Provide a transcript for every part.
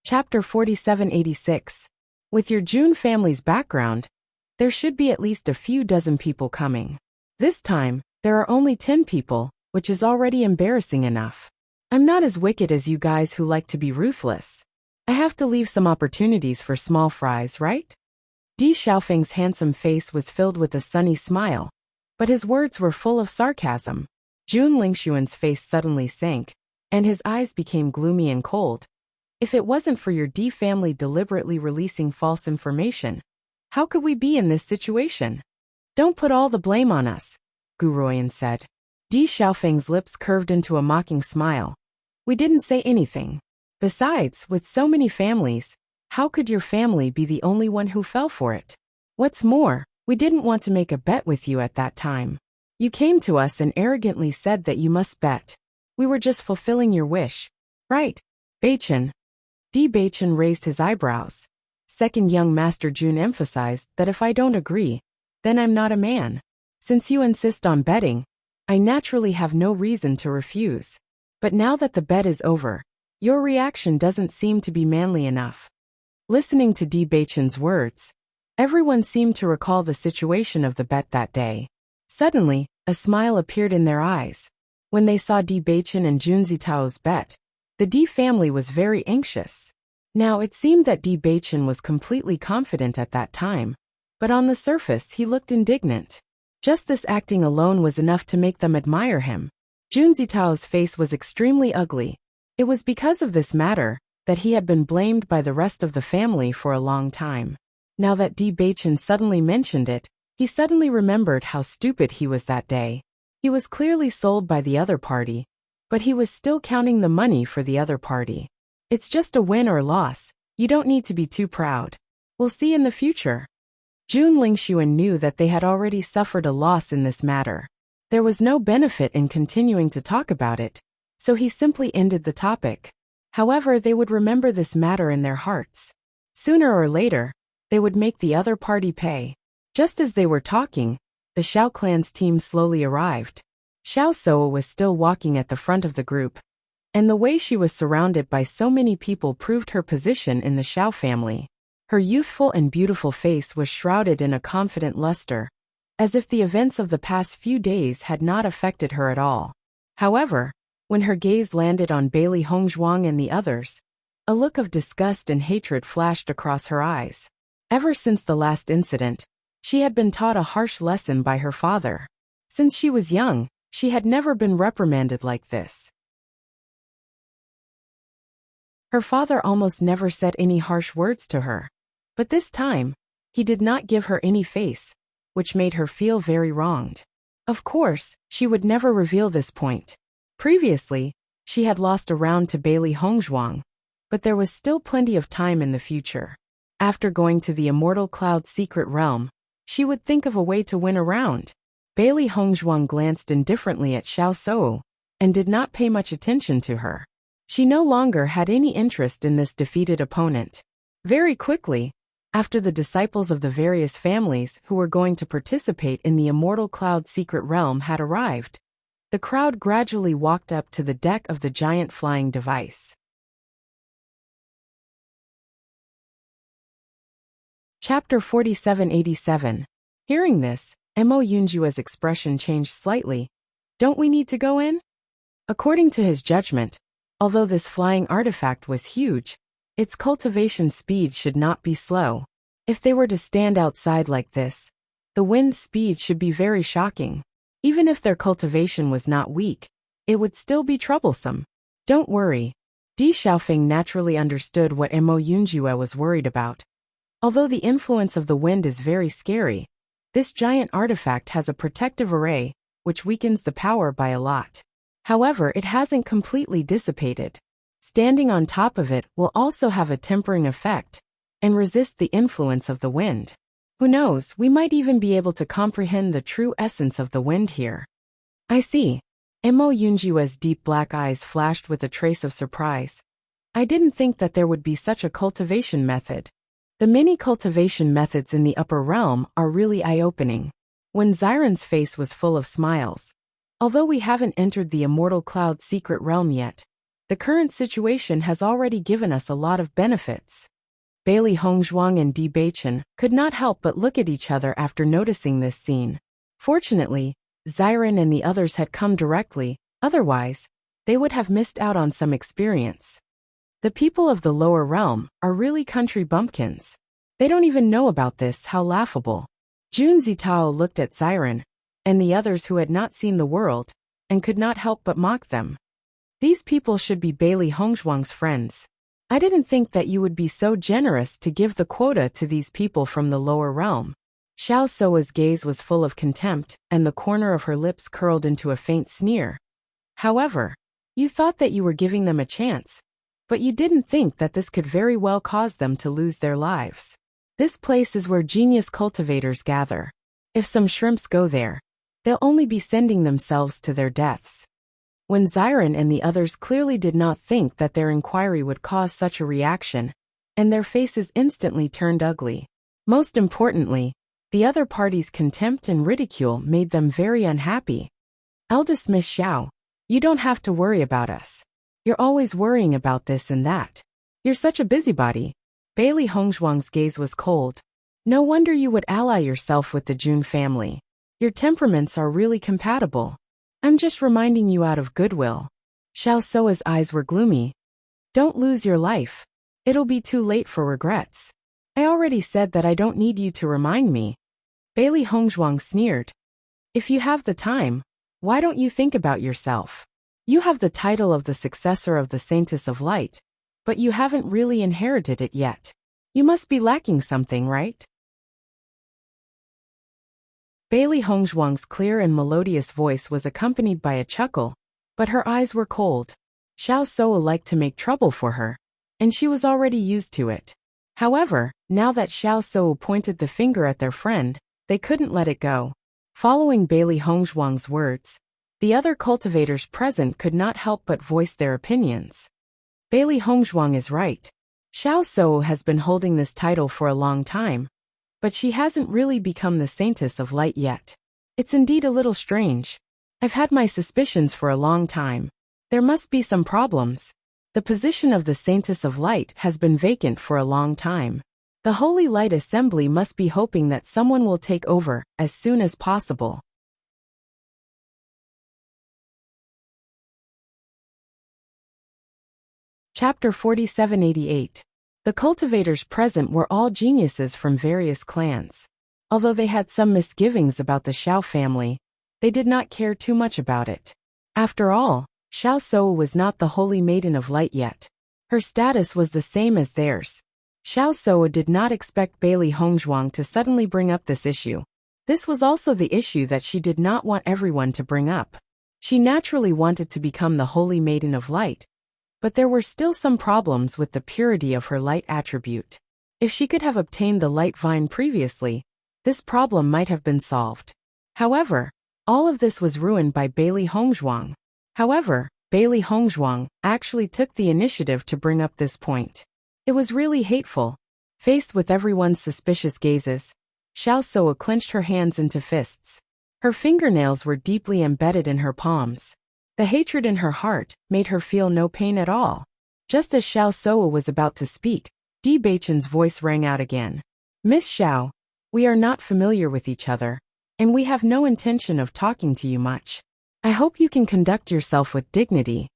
Chapter 4786. With your June family's background, there should be at least a few dozen people coming. This time, there are only 10 people, which is already embarrassing enough. I'm not as wicked as you guys who like to be ruthless. I have to leave some opportunities for small fries, right? Di Xiaofeng's handsome face was filled with a sunny smile, but his words were full of sarcasm. Jun Lingxuan's face suddenly sank, and his eyes became gloomy and cold. If it wasn't for your Di family deliberately releasing false information, how could we be in this situation? Don't put all the blame on us, Gu Ruoyan said. Di Xiaofeng's lips curved into a mocking smile. We didn't say anything. Besides, with so many families, how could your family be the only one who fell for it? What's more, we didn't want to make a bet with you at that time. You came to us and arrogantly said that you must bet. We were just fulfilling your wish. Right, Beichen? Di Beichen raised his eyebrows. Second young Master Jun emphasized that if I don't agree, then I'm not a man. Since you insist on betting, I naturally have no reason to refuse. But now that the bet is over, your reaction doesn't seem to be manly enough. Listening to Di Beichen's words, everyone seemed to recall the situation of the bet that day. Suddenly, a smile appeared in their eyes. When they saw Di Beichen and Jun Zitao's bet, the Di family was very anxious. Now it seemed that Di Beichen was completely confident at that time, but on the surface he looked indignant. Just this acting alone was enough to make them admire him. Jun Zitao's face was extremely ugly. It was because of this matter that he had been blamed by the rest of the family for a long time. Now that Di Beichen suddenly mentioned it, he suddenly remembered how stupid he was that day. He was clearly sold by the other party, but he was still counting the money for the other party. It's just a win or loss, you don't need to be too proud. We'll see in the future. Jun Lingxuan knew that they had already suffered a loss in this matter. There was no benefit in continuing to talk about it, so he simply ended the topic. However, they would remember this matter in their hearts. Sooner or later, they would make the other party pay. Just as they were talking, the Xiao clan's team slowly arrived. Xiao Soa was still walking at the front of the group, and the way she was surrounded by so many people proved her position in the Xiao family. Her youthful and beautiful face was shrouded in a confident luster, as if the events of the past few days had not affected her at all. However, when her gaze landed on Bailey Hongzhuang and the others, a look of disgust and hatred flashed across her eyes. Ever since the last incident, she had been taught a harsh lesson by her father. Since she was young, she had never been reprimanded like this. Her father almost never said any harsh words to her. But this time, he did not give her any face, which made her feel very wronged. Of course, she would never reveal this point. Previously, she had lost a round to Bailey Hongzhuang, but there was still plenty of time in the future. After going to the Immortal Cloud's secret realm, she would think of a way to win a round. Bailey Hongzhuang glanced indifferently at Xiao Sou, and did not pay much attention to her. She no longer had any interest in this defeated opponent. Very quickly, after the disciples of the various families who were going to participate in the Immortal Cloud secret realm had arrived, the crowd gradually walked up to the deck of the giant flying device. Chapter 4787. Hearing this, Mo Yunjua's expression changed slightly. Don't we need to go in? According to his judgment, although this flying artifact was huge, its cultivation speed should not be slow. If they were to stand outside like this, the wind speed should be very shocking. Even if their cultivation was not weak, it would still be troublesome. Don't worry. Di Xiaofeng naturally understood what Mo Yunjue was worried about. Although the influence of the wind is very scary, this giant artifact has a protective array, which weakens the power by a lot. However, it hasn't completely dissipated. Standing on top of it will also have a tempering effect, and resist the influence of the wind. Who knows, we might even be able to comprehend the true essence of the wind here. I see. Mo Yunjue's deep black eyes flashed with a trace of surprise. I didn't think that there would be such a cultivation method. The many cultivation methods in the upper realm are really eye-opening. When Xiren's face was full of smiles. Although we haven't entered the Immortal Cloud secret realm yet, The current situation has already given us a lot of benefits. Bailey Hongzhuang and Di Beichen could not help but look at each other after noticing this scene. Fortunately, Xiren and the others had come directly, otherwise, they would have missed out on some experience. The people of the lower realm are really country bumpkins. They don't even know about this, how laughable. Jun Zitao looked at Xiren and the others who had not seen the world and could not help but mock them. These people should be Bailey Hongzhuang's friends. I didn't think that you would be so generous to give the quota to these people from the lower realm. Xiao Soa's gaze was full of contempt, and the corner of her lips curled into a faint sneer. However, you thought that you were giving them a chance, but you didn't think that this could very well cause them to lose their lives. This place is where genius cultivators gather. If some shrimps go there, they'll only be sending themselves to their deaths. When Xiren and the others clearly did not think that their inquiry would cause such a reaction, and their faces instantly turned ugly. Most importantly, the other party's contempt and ridicule made them very unhappy. Eldest Miss Xiao, you don't have to worry about us. You're always worrying about this and that. You're such a busybody. Bailey Hongzhuang's gaze was cold. No wonder you would ally yourself with the Jun family. Your temperaments are really compatible. I'm just reminding you out of goodwill. Xiao Soa's eyes were gloomy. Don't lose your life. It'll be too late for regrets. I already said that I don't need you to remind me. Bailey Hongzhuang sneered. If you have the time, why don't you think about yourself? You have the title of the successor of the Saintess of Light, but you haven't really inherited it yet. You must be lacking something, right? Bailey Hongzhuang's clear and melodious voice was accompanied by a chuckle, but her eyes were cold. Xiao Soa liked to make trouble for her, and she was already used to it. However, now that Xiao Soa pointed the finger at their friend, they couldn't let it go. Following Bailey Hongzhuang's words, the other cultivators present could not help but voice their opinions. Bailey Hongzhuang is right. Xiao Soa has been holding this title for a long time, but she hasn't really become the Saintess of Light yet. It's indeed a little strange. I've had my suspicions for a long time. There must be some problems. The position of the Saintess of Light has been vacant for a long time. The Holy Light Assembly must be hoping that someone will take over as soon as possible. Chapter 4788. The cultivators present were all geniuses from various clans. Although they had some misgivings about the Xiao family, they did not care too much about it. After all, Xiao Soa was not the Holy Maiden of Light yet. Her status was the same as theirs. Xiao Soa did not expect Bailey Hongzhuang to suddenly bring up this issue. This was also the issue that she did not want everyone to bring up. She naturally wanted to become the Holy Maiden of Light, but there were still some problems with the purity of her light attribute. If she could have obtained the light vine previously, this problem might have been solved. However, all of this was ruined by Bailey Hongzhuang. However, Bailey Hongzhuang actually took the initiative to bring up this point. It was really hateful. Faced with everyone's suspicious gazes, Xiao Soa clenched her hands into fists. Her fingernails were deeply embedded in her palms. The hatred in her heart made her feel no pain at all. Just as Xiao Soa was about to speak, Di Beichen's voice rang out again. Miss Xiao, we are not familiar with each other, and we have no intention of talking to you much. I hope you can conduct yourself with dignity.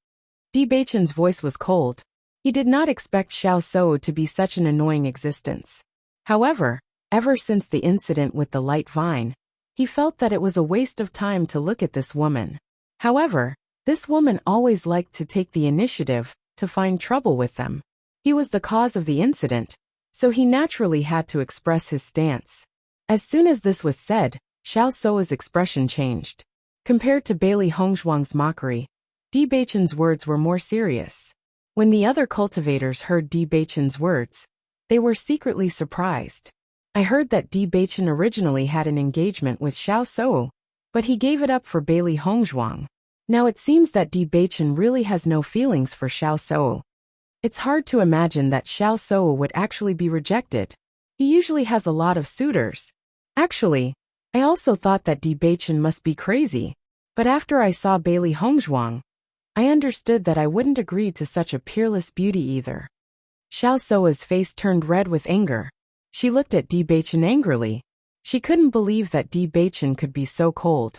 Di Beichen's voice was cold. He did not expect Xiao Soa to be such an annoying existence. However, ever since the incident with the light vine, he felt that it was a waste of time to look at this woman. However, this woman always liked to take the initiative to find trouble with them. He was the cause of the incident, so he naturally had to express his stance. As soon as this was said, Xiao Soa's expression changed. Compared to Bailey Hongzhuang's mockery, Di Beichen's words were more serious. When the other cultivators heard Di Beichen's words, they were secretly surprised. I heard that Di Beichen originally had an engagement with Xiao Soa, but he gave it up for Bailey Hongzhuang. Now it seems that Di Beichen really has no feelings for Xiao Soa. It's hard to imagine that Xiao Soa would actually be rejected. He usually has a lot of suitors. Actually, I also thought that Di Beichen must be crazy, but after I saw Bailey Hongzhuang, I understood that I wouldn't agree to such a peerless beauty either. Xiao Soa's face turned red with anger. She looked at Di Baichen angrily. She couldn't believe that Di Baichen could be so cold.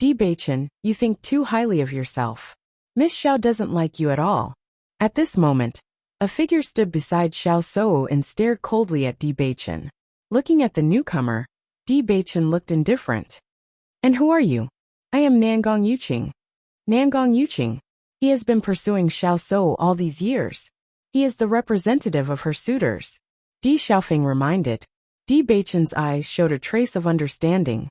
Di Baichen, you think too highly of yourself. Miss Xiao doesn't like you at all. At this moment, a figure stood beside Xiao Sou and stared coldly at Di Baichen. Looking at the newcomer, Di Baichen looked indifferent. And who are you? I am Nangong Yuqing. Nangong Yuqing. He has been pursuing Xiao Sou all these years. He is the representative of her suitors. Di Xiaofeng reminded. Di Baichen's eyes showed a trace of understanding.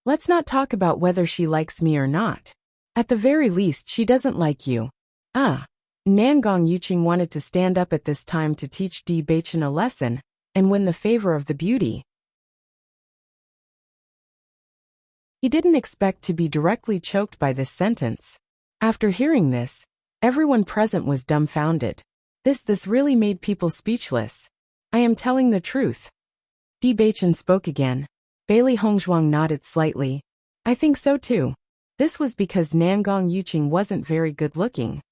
Let's not talk about whether she likes me or not. At the very least, she doesn't like you. Nangong Yuqing wanted to stand up at this time to teach Di Baichen a lesson and win the favor of the beauty. He didn't expect to be directly choked by this sentence. After hearing this, everyone present was dumbfounded. This really made people speechless. I am telling the truth. Di Baichen spoke again. Bailey Hongzhuang nodded slightly. I think so too. This was because Nangong Yuqing wasn't very good looking.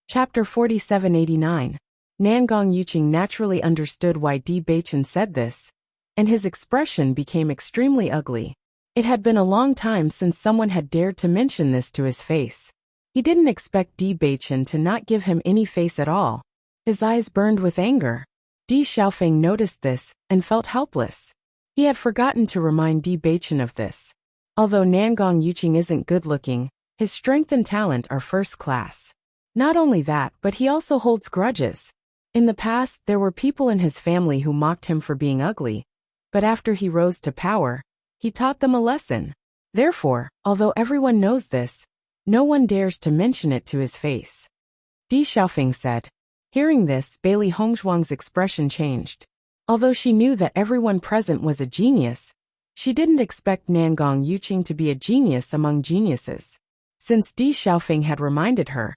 Chapter 4789. Nangong Yuqing naturally understood why Di Baichen said this, and his expression became extremely ugly. It had been a long time since someone had dared to mention this to his face. He didn't expect Di Baichen to not give him any face at all. His eyes burned with anger. Di Xiaofeng noticed this and felt helpless. He had forgotten to remind Di Baichen of this. Although Nangong Yuqing isn't good-looking, his strength and talent are first class. Not only that, but he also holds grudges. In the past, there were people in his family who mocked him for being ugly, but after he rose to power, he taught them a lesson. Therefore, although everyone knows this, no one dares to mention it to his face. Di Xiaofeng said. Hearing this, Bailey Hongzhuang's expression changed. Although she knew that everyone present was a genius, she didn't expect Nangong Yuqing to be a genius among geniuses. Since Di Xiaofeng had reminded her,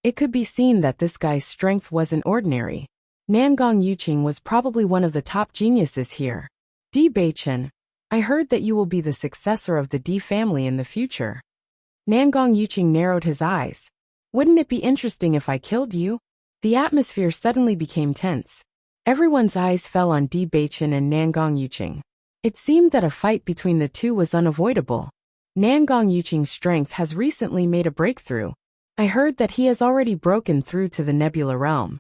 it could be seen that this guy's strength wasn't ordinary. Nangong Yuqing was probably one of the top geniuses here. Di Baichen, I heard that you will be the successor of the Di family in the future. Nangong Yuqing narrowed his eyes. Wouldn't it be interesting if I killed you? The atmosphere suddenly became tense. Everyone's eyes fell on Di Baichen and Nangong Yuqing. It seemed that a fight between the two was unavoidable. Nangong Yuqing's strength has recently made a breakthrough. I heard that he has already broken through to the Nebula realm.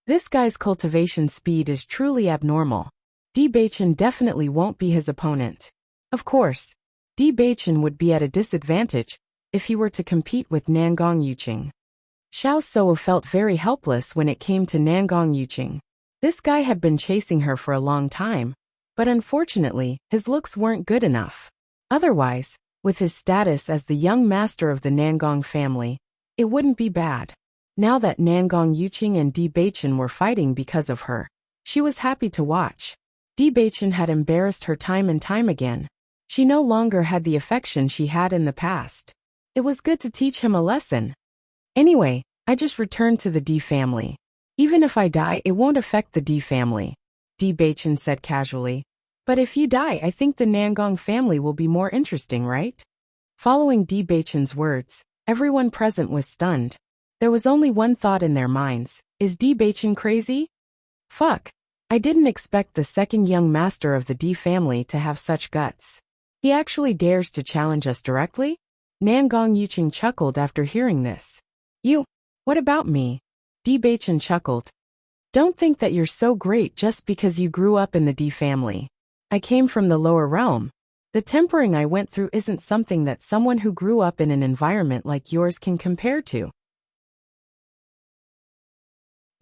This guy's cultivation speed is truly abnormal. Di Baichen definitely won't be his opponent. Of course, Di Baichen would be at a disadvantage if he were to compete with Nangong Yuqing. Xiao Sou felt very helpless when it came to Nangong Yuqing. This guy had been chasing her for a long time, but unfortunately, his looks weren't good enough. Otherwise, with his status as the young master of the Nangong family, it wouldn't be bad. Now that Nangong Yuqing and Di Baichen were fighting because of her, she was happy to watch. Di Baichen had embarrassed her time and time again. She no longer had the affection she had in the past. It was good to teach him a lesson. Anyway, I just returned to the Di family. Even if I die, it won't affect the Di family, Di Baichen said casually. But if you die, I think the Nangong family will be more interesting, right? Following Di Baichen's words, everyone present was stunned. There was only one thought in their minds. Is Di Baichen crazy? Fuck. I didn't expect the second young master of the Di family to have such guts. He actually dares to challenge us directly? Nangong Yuqing chuckled after hearing this. You? What about me? Di Baichen chuckled. Don't think that you're so great just because you grew up in the Di family. I came from the lower realm. The tempering I went through isn't something that someone who grew up in an environment like yours can compare to.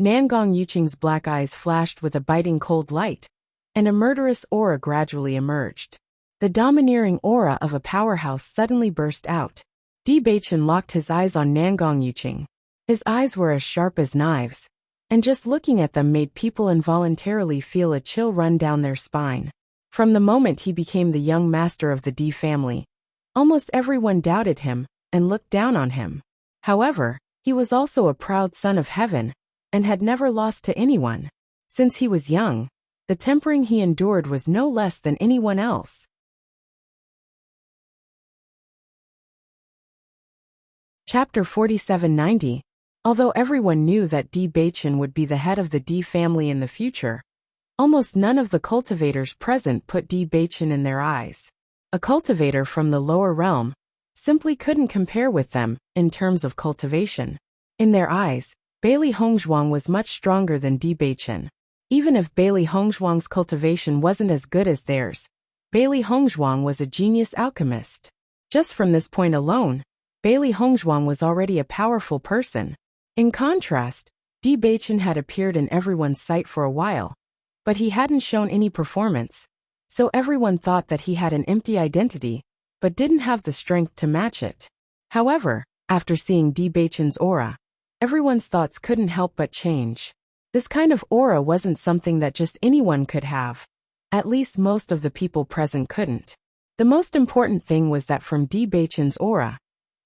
Nangong Yuqing's black eyes flashed with a biting cold light, and a murderous aura gradually emerged. The domineering aura of a powerhouse suddenly burst out. Di Baichen locked his eyes on Nangong Yuqing. His eyes were as sharp as knives, and just looking at them made people involuntarily feel a chill run down their spine. From the moment he became the young master of the Di family, almost everyone doubted him and looked down on him. However, he was also a proud son of heaven, and had never lost to anyone. Since he was young, the tempering he endured was no less than anyone else. Chapter 4790. Although everyone knew that Bewitching would be the head of the D family in the future, almost none of the cultivators present put Bewitching in their eyes. A cultivator from the lower realm simply couldn't compare with them in terms of cultivation. In their eyes, Bailey Hongzhuang was much stronger than Bewitching. Even if Bailey Hongzhuang's cultivation wasn't as good as theirs, Bailey Hongzhuang was a genius alchemist. Just from this point alone, Bailey Hongzhuang was already a powerful person. In contrast, Bewitching had appeared in everyone's sight for a while, but he hadn't shown any performance, so everyone thought that he had an empty identity, but didn't have the strength to match it. However, after seeing Bewitching's aura, everyone's thoughts couldn't help but change. This kind of aura wasn't something that just anyone could have. At least most of the people present couldn't. The most important thing was that from Bewitching's aura,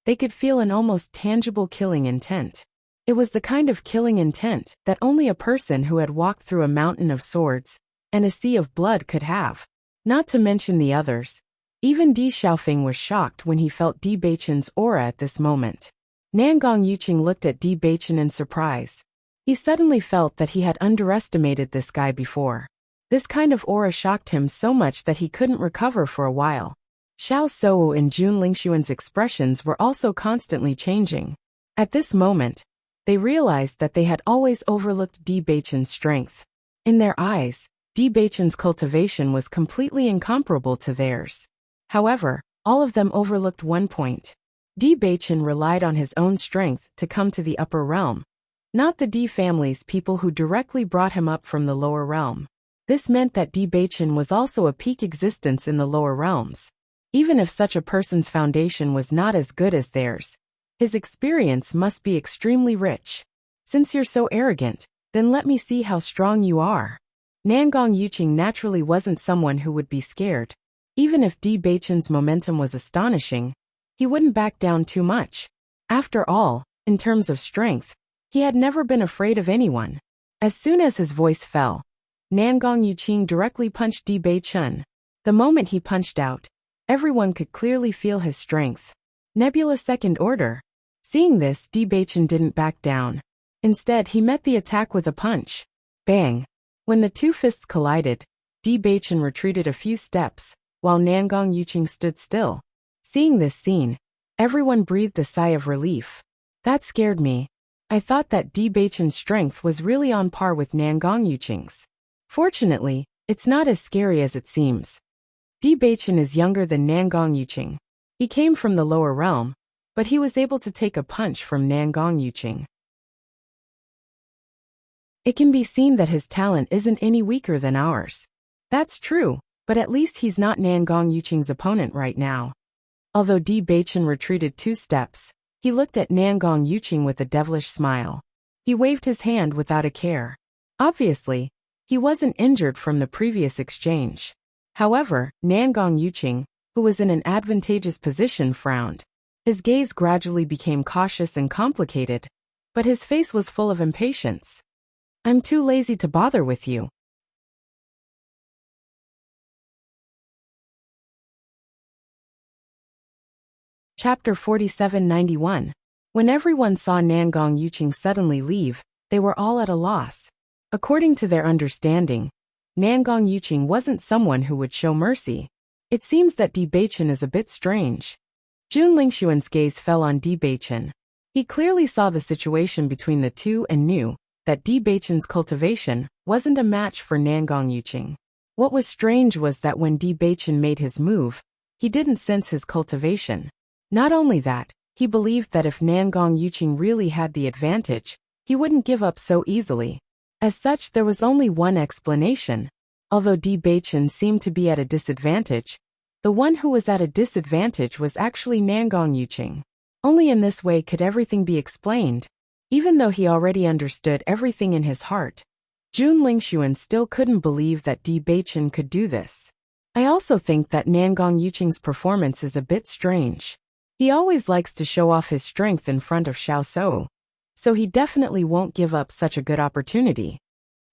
they could feel an almost tangible killing intent. It was the kind of killing intent that only a person who had walked through a mountain of swords and a sea of blood could have. Not to mention the others. Even Di Xiaofeng was shocked when he felt Bewitching's aura at this moment. Nangong Yuqing looked at Bewitching in surprise. He suddenly felt that he had underestimated this guy before. This kind of aura shocked him so much that he couldn't recover for a while. Xiao Souwu and Jun Lingxuan's expressions were also constantly changing. At this moment, they realized that they had always overlooked Bewitching's strength. In their eyes, Bewitching's cultivation was completely incomparable to theirs. However, all of them overlooked one point. Bewitching relied on his own strength to come to the upper realm, not the D family's people who directly brought him up from the lower realm. This meant that Bewitching was also a peak existence in the lower realms. Even if such a person's foundation was not as good as theirs, his experience must be extremely rich. Since you're so arrogant, then let me see how strong you are. Nangong Yuqing naturally wasn't someone who would be scared. Even if Bewitching's momentum was astonishing, he wouldn't back down too much. After all, in terms of strength, he had never been afraid of anyone. As soon as his voice fell, Nangong Yuqing directly punched Bewitching. The moment he punched out, everyone could clearly feel his strength. Nebula Second Order. Seeing this, Bewitching didn't back down. Instead, he met the attack with a punch. Bang! When the two fists collided, Bewitching retreated a few steps, while Nangong Yuqing stood still. Seeing this scene, everyone breathed a sigh of relief. That scared me. I thought that Bewitching's strength was really on par with Nangong Yuqing's. Fortunately, it's not as scary as it seems. Bewitching is younger than Nangong Yuqing. He came from the lower realm, but he was able to take a punch from Nangong Yuqing. It can be seen that his talent isn't any weaker than ours. That's true, but at least he's not Nangong Yuqing's opponent right now. Although Bewitching retreated 2 steps, he looked at Nangong Yuqing with a devilish smile. He waved his hand without a care. Obviously, he wasn't injured from the previous exchange. However, Nangong Yuqing, who was in an advantageous position, frowned. His gaze gradually became cautious and complicated, but his face was full of impatience. I'm too lazy to bother with you. Chapter 4791. When everyone saw Nangong Yuqing suddenly leave, they were all at a loss. According to their understanding, Nangong Yuqing wasn't someone who would show mercy. It seems that Bewitching is a bit strange. Jun Lingxuan's gaze fell on Bewitching. He clearly saw the situation between the two and knew that Bewitching's cultivation wasn't a match for Nangong Yuqing. What was strange was that when Bewitching made his move, he didn't sense his cultivation. Not only that, he believed that if Nangong Yuqing really had the advantage, he wouldn't give up so easily. As such, there was only one explanation. Although Bewitching seemed to be at a disadvantage, the one who was at a disadvantage was actually Nangong Yuqing. Only in this way could everything be explained. Even though he already understood everything in his heart, Jun Lingxuan still couldn't believe that Bewitching could do this. I also think that Nangong Yuqing's performance is a bit strange. He always likes to show off his strength in front of Xiao Souwu, so he definitely won't give up such a good opportunity.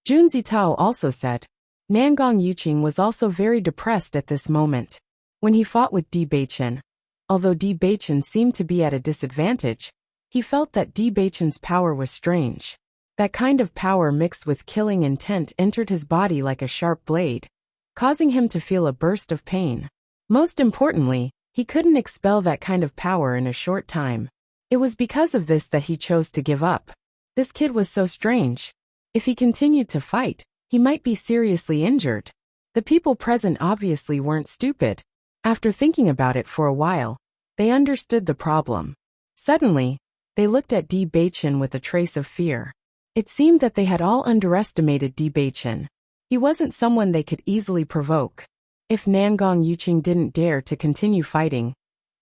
Jun Zitao also said. Nangong Yuqing was also very depressed at this moment. When he fought with Bewitching, although Bewitching seemed to be at a disadvantage, He felt that Di Baichen's power was strange. That kind of power mixed with killing intent entered his body like a sharp blade, causing him to feel a burst of pain. Most importantly, he couldn't expel that kind of power in a short time. It was because of this that he chose to give up. This kid was so strange. If he continued to fight, he might be seriously injured. The people present obviously weren't stupid. After thinking about it for a while, they understood the problem. Suddenly, they looked at Di Baichen with a trace of fear. It seemed that they had all underestimated Di Baichen. He wasn't someone they could easily provoke. If Nangong Yuqing didn't dare to continue fighting,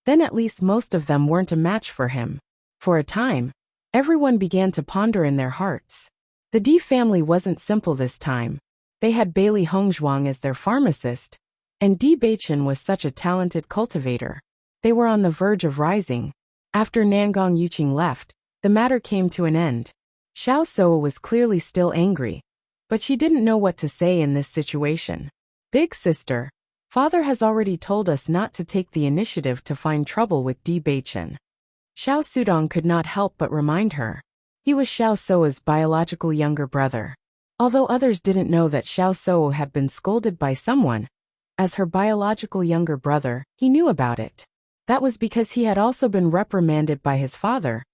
then at least most of them weren't a match for him. For a time, everyone began to ponder in their hearts. The Di family wasn't simple this time. They had Bailey Hongzhuang as their pharmacist, and Di Baichen was such a talented cultivator. They were on the verge of rising. After Nangong Yuqing left, the matter came to an end. Xiao Soa was clearly still angry, but she didn't know what to say in this situation. Big sister, father has already told us not to take the initiative to find trouble with Di Baichen. Xiao Sudong could not help but remind her. He was Xiao Soa's biological younger brother. Although others didn't know that Xiao Soa had been scolded by someone, as her biological younger brother, he knew about it. That was because he had also been reprimanded by his father,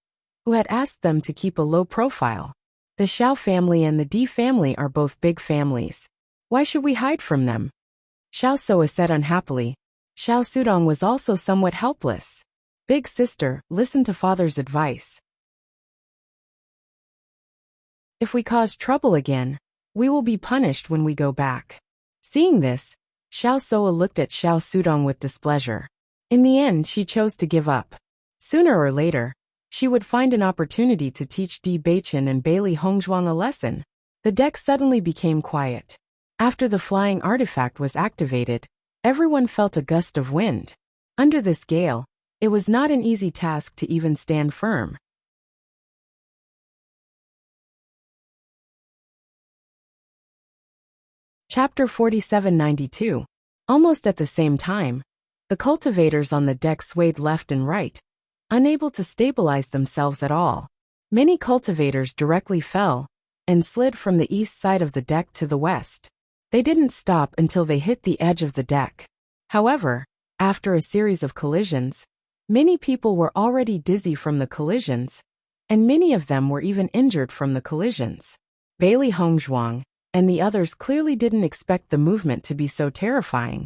who had asked them to keep a low profile. The Xiao family and the Di family are both big families. Why should we hide from them? Xiao Soa said unhappily. Xiao Sudong was also somewhat helpless. Big sister, listen to father's advice. If we cause trouble again, we will be punished when we go back. Seeing this, Xiao Soa looked at Xiao Sudong with displeasure. In the end, she chose to give up. Sooner or later, she would find an opportunity to teach Di Baichen and Bailey Hongzhuang a lesson. The deck suddenly became quiet. After the flying artifact was activated, everyone felt a gust of wind. Under this gale, it was not an easy task to even stand firm. Chapter 4792. Almost at the same time, the cultivators on the deck swayed left and right, unable to stabilize themselves at all. Many cultivators directly fell and slid from the east side of the deck to the west. They didn't stop until they hit the edge of the deck. However, after a series of collisions, many people were already dizzy from the collisions, and many of them were even injured from the collisions. Bailey Hongzhuang and the others clearly didn't expect the movement to be so terrifying.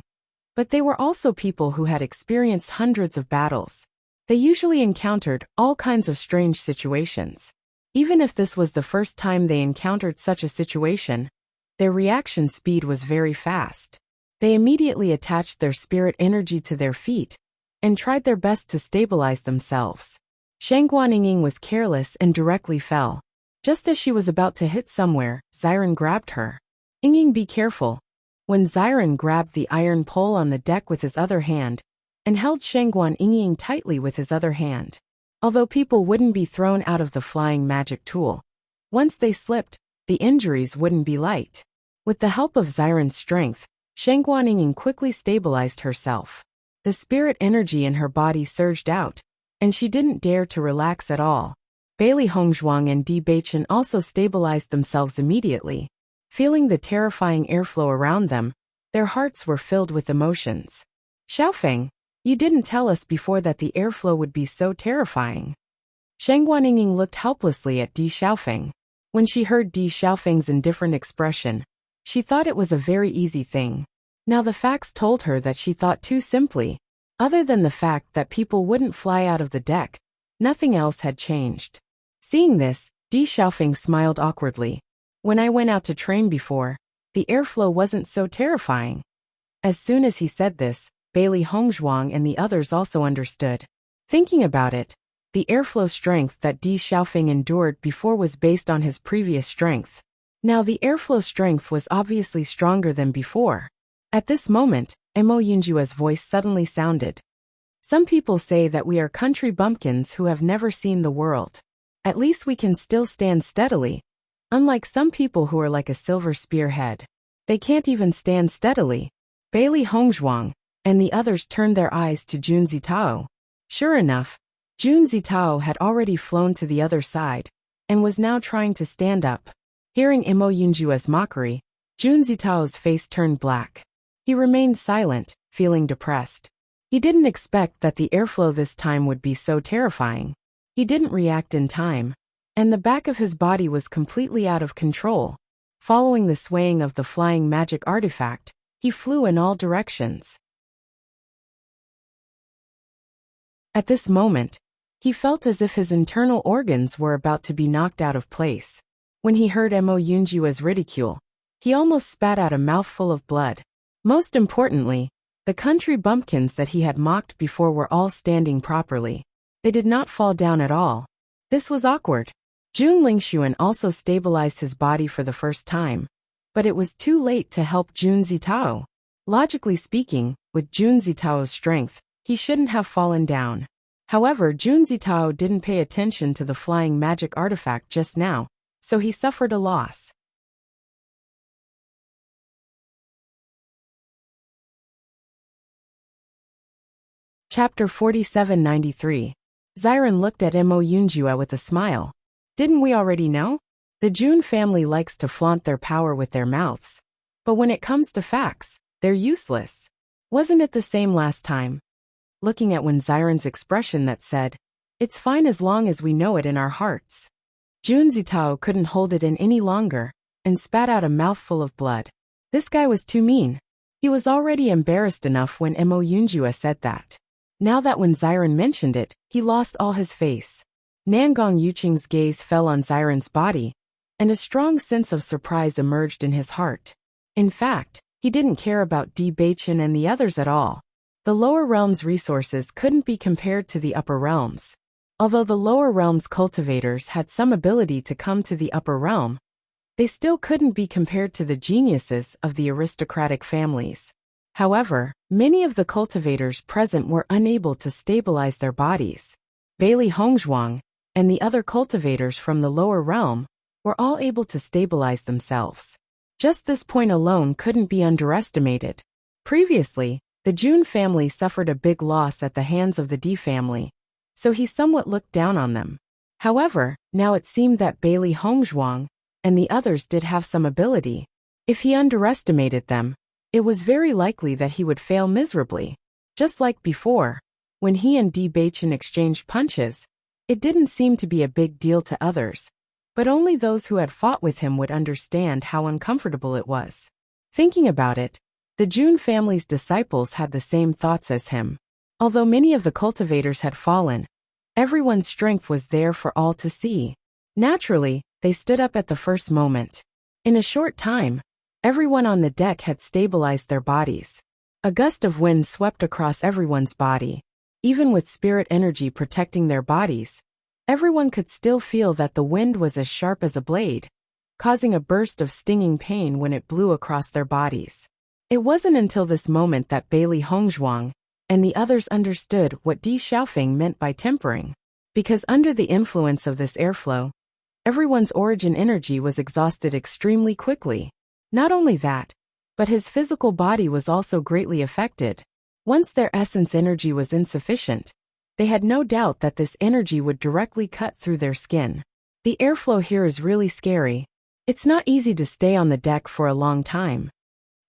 But they were also people who had experienced hundreds of battles. They usually encountered all kinds of strange situations. Even if this was the first time they encountered such a situation, their reaction speed was very fast. They immediately attached their spirit energy to their feet and tried their best to stabilize themselves. Shangguan Yingying was careless and directly fell. Just as she was about to hit somewhere, Xiren grabbed her. Yingying, be careful. When Xiren grabbed the iron pole on the deck with his other hand and held Shangguan Yingying tightly with his other hand. Although people wouldn't be thrown out of the flying magic tool, once they slipped, the injuries wouldn't be light. With the help of Xiren's strength, Shangguan Yingying quickly stabilized herself. The spirit energy in her body surged out, and she didn't dare to relax at all. Bailey Hongzhuang and Di Baichen also stabilized themselves immediately. Feeling the terrifying airflow around them, their hearts were filled with emotions. Xiaofeng, you didn't tell us before that the airflow would be so terrifying. Shangguan Yingying looked helplessly at Di Xiaofeng. When she heard Di Xiaofeng's indifferent expression, she thought it was a very easy thing. Now the facts told her that she thought too simply. Other than the fact that people wouldn't fly out of the deck, nothing else had changed. Seeing this, Di Xiaofeng smiled awkwardly. When I went out to train before, the airflow wasn't so terrifying. As soon as he said this, Bailey Hongzhuang and the others also understood. Thinking about it, the airflow strength that Di Xiaofeng endured before was based on his previous strength. Now the airflow strength was obviously stronger than before. At this moment, Mo Yunjua's voice suddenly sounded. Some people say that we are country bumpkins who have never seen the world. At least we can still stand steadily, unlike some people who are like a silver spearhead. They can't even stand steadily. Bailey Hongzhuang and the others turned their eyes to Jun Zitao. Sure enough, Jun Zitao had already flown to the other side and was now trying to stand up. Hearing Imo Yunjua's mockery, Jun Zitao's face turned black. He remained silent, feeling depressed. He didn't expect that the airflow this time would be so terrifying. He didn't react in time, and the back of his body was completely out of control. Following the swaying of the flying magic artifact, he flew in all directions. At this moment, he felt as if his internal organs were about to be knocked out of place. When he heard Imo Yunjua's ridicule, he almost spat out a mouthful of blood. Most importantly, the country bumpkins that he had mocked before were all standing properly. They did not fall down at all. This was awkward. Jun Lingxuan also stabilized his body for the first time, but it was too late to help Jun Zitao. Logically speaking, with Jun Zitao's strength, he shouldn't have fallen down. However, Jun Zitao didn't pay attention to the flying magic artifact just now, so he suffered a loss. Chapter 4793. Xiren looked at Imo Yunjua with a smile. Didn't we already know? The Jun family likes to flaunt their power with their mouths. But when it comes to facts, they're useless. Wasn't it the same last time? Looking at Xiren's expression that said, "It's fine as long as we know it in our hearts." Jun Zitao couldn't hold it in any longer, and spat out a mouthful of blood. This guy was too mean. He was already embarrassed enough when Imo Yunjua said that. Now that when Xiren mentioned it, he lost all his face. Nangong Yuqing's gaze fell on Xiren's body, and a strong sense of surprise emerged in his heart. In fact, he didn't care about Bewitching and the others at all. The lower realms' resources couldn't be compared to the upper realms. Although the lower realms' cultivators had some ability to come to the upper realm, they still couldn't be compared to the geniuses of the aristocratic families. However, many of the cultivators present were unable to stabilize their bodies. Bailey Hongzhuang and the other cultivators from the lower realm were all able to stabilize themselves. Just this point alone couldn't be underestimated. Previously, the Jun family suffered a big loss at the hands of the D family, so he somewhat looked down on them. However, now it seemed that Bailey Hongzhuang and the others did have some ability. If he underestimated them, it was very likely that he would fail miserably. Just like before, when he and Bewitching exchanged punches, it didn't seem to be a big deal to others, but only those who had fought with him would understand how uncomfortable it was. Thinking about it, the Jun family's disciples had the same thoughts as him. Although many of the cultivators had fallen, everyone's strength was there for all to see. Naturally, they stood up at the first moment. In a short time, everyone on the deck had stabilized their bodies. A gust of wind swept across everyone's body. Even with spirit energy protecting their bodies, everyone could still feel that the wind was as sharp as a blade, causing a burst of stinging pain when it blew across their bodies. It wasn't until this moment that Bailey Hongzhuang and the others understood what Di Xiaofeng meant by tempering. Because under the influence of this airflow, everyone's origin energy was exhausted extremely quickly. Not only that, but his physical body was also greatly affected. Once their essence energy was insufficient, they had no doubt that this energy would directly cut through their skin. The airflow here is really scary. It's not easy to stay on the deck for a long time.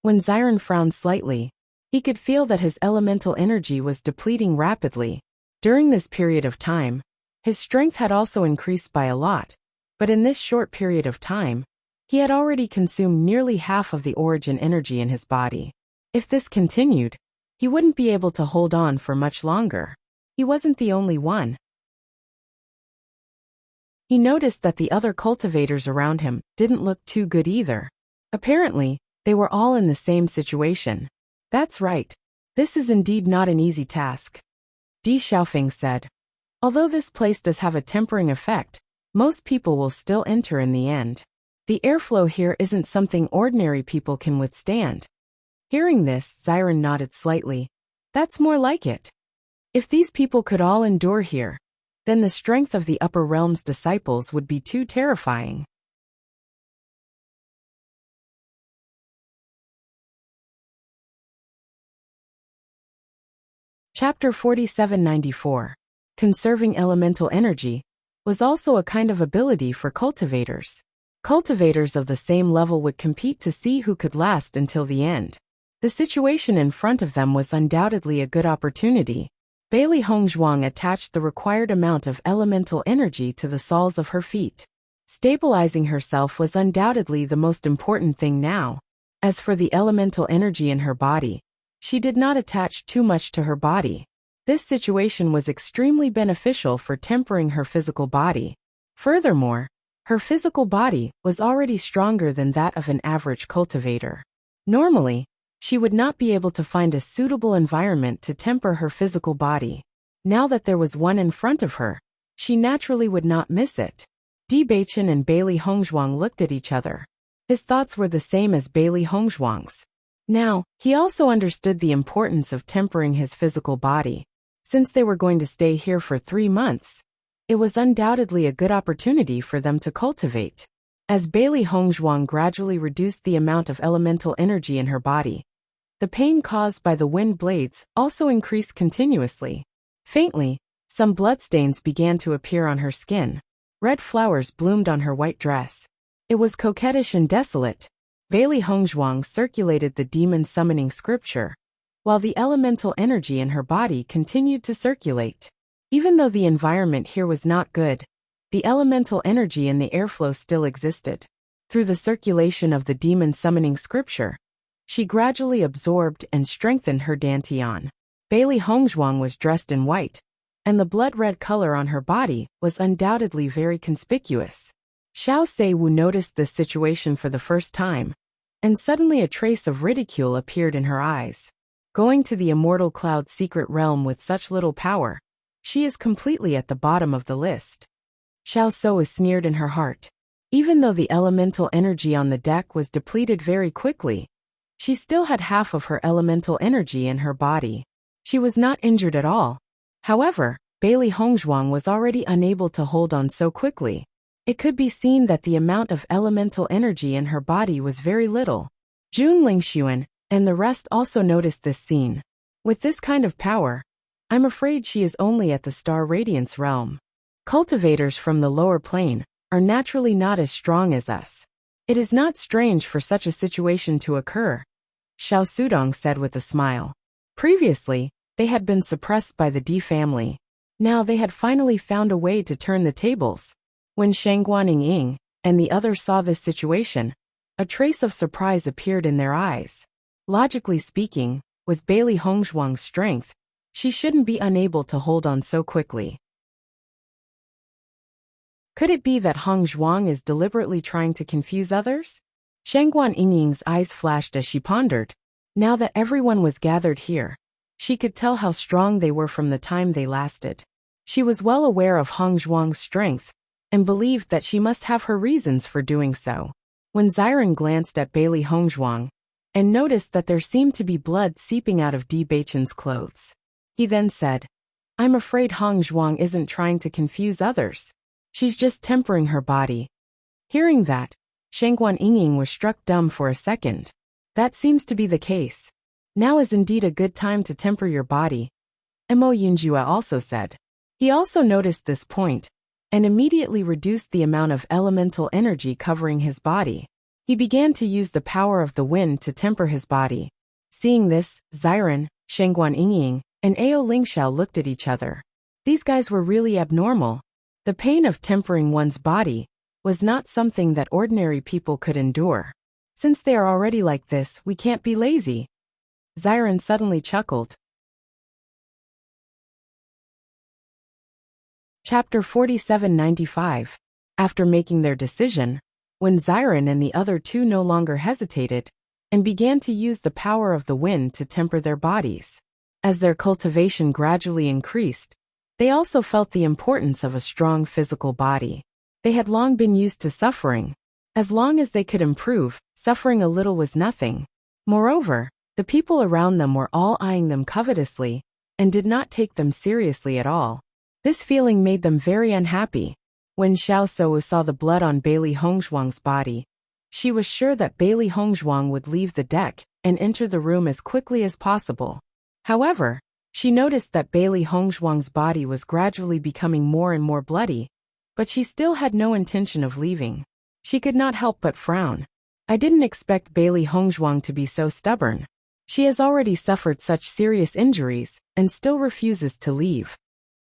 When Xiren frowned slightly, he could feel that his elemental energy was depleting rapidly. During this period of time, his strength had also increased by a lot, but in this short period of time, he had already consumed nearly half of the origin energy in his body. If this continued, he wouldn't be able to hold on for much longer. He wasn't the only one. He noticed that the other cultivators around him didn't look too good either. Apparently, they were all in the same situation. That's right. This is indeed not an easy task. Di Xiaofeng said. Although this place does have a tempering effect, most people will still enter in the end. The airflow here isn't something ordinary people can withstand. Hearing this, Xiren nodded slightly. That's more like it. If these people could all endure here, then the strength of the upper realm's disciples would be too terrifying. Chapter 4794. Conserving elemental energy was also a kind of ability for cultivators. Cultivators of the same level would compete to see who could last until the end. The situation in front of them was undoubtedly a good opportunity. Bailey Hongzhuang attached the required amount of elemental energy to the soles of her feet. Stabilizing herself was undoubtedly the most important thing now. As for the elemental energy in her body, she did not attach too much to her body. This situation was extremely beneficial for tempering her physical body. Furthermore, her physical body was already stronger than that of an average cultivator. Normally, she would not be able to find a suitable environment to temper her physical body. Now that there was one in front of her, she naturally would not miss it. Bewitching and Bailey Hongzhuang looked at each other. His thoughts were the same as Bailey Hongzhuang's. Now, he also understood the importance of tempering his physical body. Since they were going to stay here for 3 months, it was undoubtedly a good opportunity for them to cultivate. As Bailey Hongzhuang gradually reduced the amount of elemental energy in her body, the pain caused by the wind blades also increased continuously. Faintly, some bloodstains began to appear on her skin. Red flowers bloomed on her white dress. It was coquettish and desolate. Bailey Hongzhuang circulated the demon summoning scripture, while the elemental energy in her body continued to circulate. Even though the environment here was not good, the elemental energy in the airflow still existed. Through the circulation of the demon summoning scripture, she gradually absorbed and strengthened her dantian. Bailey Hongzhuang was dressed in white, and the blood-red color on her body was undoubtedly very conspicuous. Xiao Seiwu noticed this situation for the first time, and suddenly a trace of ridicule appeared in her eyes. Going to the immortal cloud secret realm with such little power, she is completely at the bottom of the list. Xiao Seiwu sneered in her heart. Even though the elemental energy on the deck was depleted very quickly, she still had half of her elemental energy in her body. She was not injured at all. However, Bailey Hongzhuang was already unable to hold on so quickly. It could be seen that the amount of elemental energy in her body was very little. Jun Lingxuan and the rest also noticed this scene. With this kind of power, I'm afraid she is only at the Star Radiance realm. Cultivators from the lower plane are naturally not as strong as us. It is not strange for such a situation to occur, Xiao Sudong said with a smile. Previously, they had been suppressed by the D family. Now they had finally found a way to turn the tables. When Shangguan Ying and the others saw this situation, a trace of surprise appeared in their eyes. Logically speaking, with Bailey Hongzhuang's strength, she shouldn't be unable to hold on so quickly. Could it be that Hongzhuang is deliberately trying to confuse others? Shangguan Ying's eyes flashed as she pondered. Now that everyone was gathered here, she could tell how strong they were from the time they lasted. She was well aware of Hongzhuang's strength, and believed that she must have her reasons for doing so. When Xiren glanced at Bailey Hongzhuang, and noticed that there seemed to be blood seeping out of Di Beichen's clothes, he then said, I'm afraid Hongzhuang isn't trying to confuse others. She's just tempering her body. Hearing that, Shangguan Ying was struck dumb for a second. That seems to be the case. Now is indeed a good time to temper your body, Mo Yunjua also said. He also noticed this point, and immediately reduced the amount of elemental energy covering his body. He began to use the power of the wind to temper his body. Seeing this, Xiren, Shangguan Ying, and Ao Lingxiao looked at each other. These guys were really abnormal. The pain of tempering one's body was not something that ordinary people could endure. Since they are already like this, we can't be lazy. Xiren suddenly chuckled. Chapter 4795. After making their decision, when Xiren and the other two no longer hesitated, and began to use the power of the wind to temper their bodies. As their cultivation gradually increased, they also felt the importance of a strong physical body. They had long been used to suffering. As long as they could improve, suffering a little was nothing. Moreover, the people around them were all eyeing them covetously, and did not take them seriously at all. This feeling made them very unhappy. When Xiao Seiwu saw the blood on Bailey Hongzhuang's body, she was sure that Bailey Hongzhuang would leave the deck and enter the room as quickly as possible. However, She noticed that Bailey Hongzhuang's body was gradually becoming more and more bloody, but she still had no intention of leaving. She could not help but frown. I didn't expect Bailey Hongzhuang to be so stubborn. She has already suffered such serious injuries and still refuses to leave.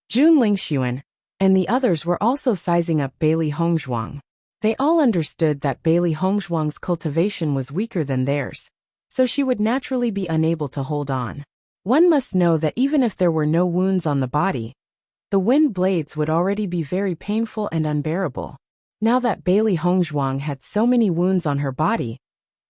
Jun Lingxuan and the others were also sizing up Bailey Hongzhuang. They all understood that Bailey Hongzhuang's cultivation was weaker than theirs, so she would naturally be unable to hold on. One must know that even if there were no wounds on the body, the wind blades would already be very painful and unbearable. Now that Bailey Hongzhuang had so many wounds on her body,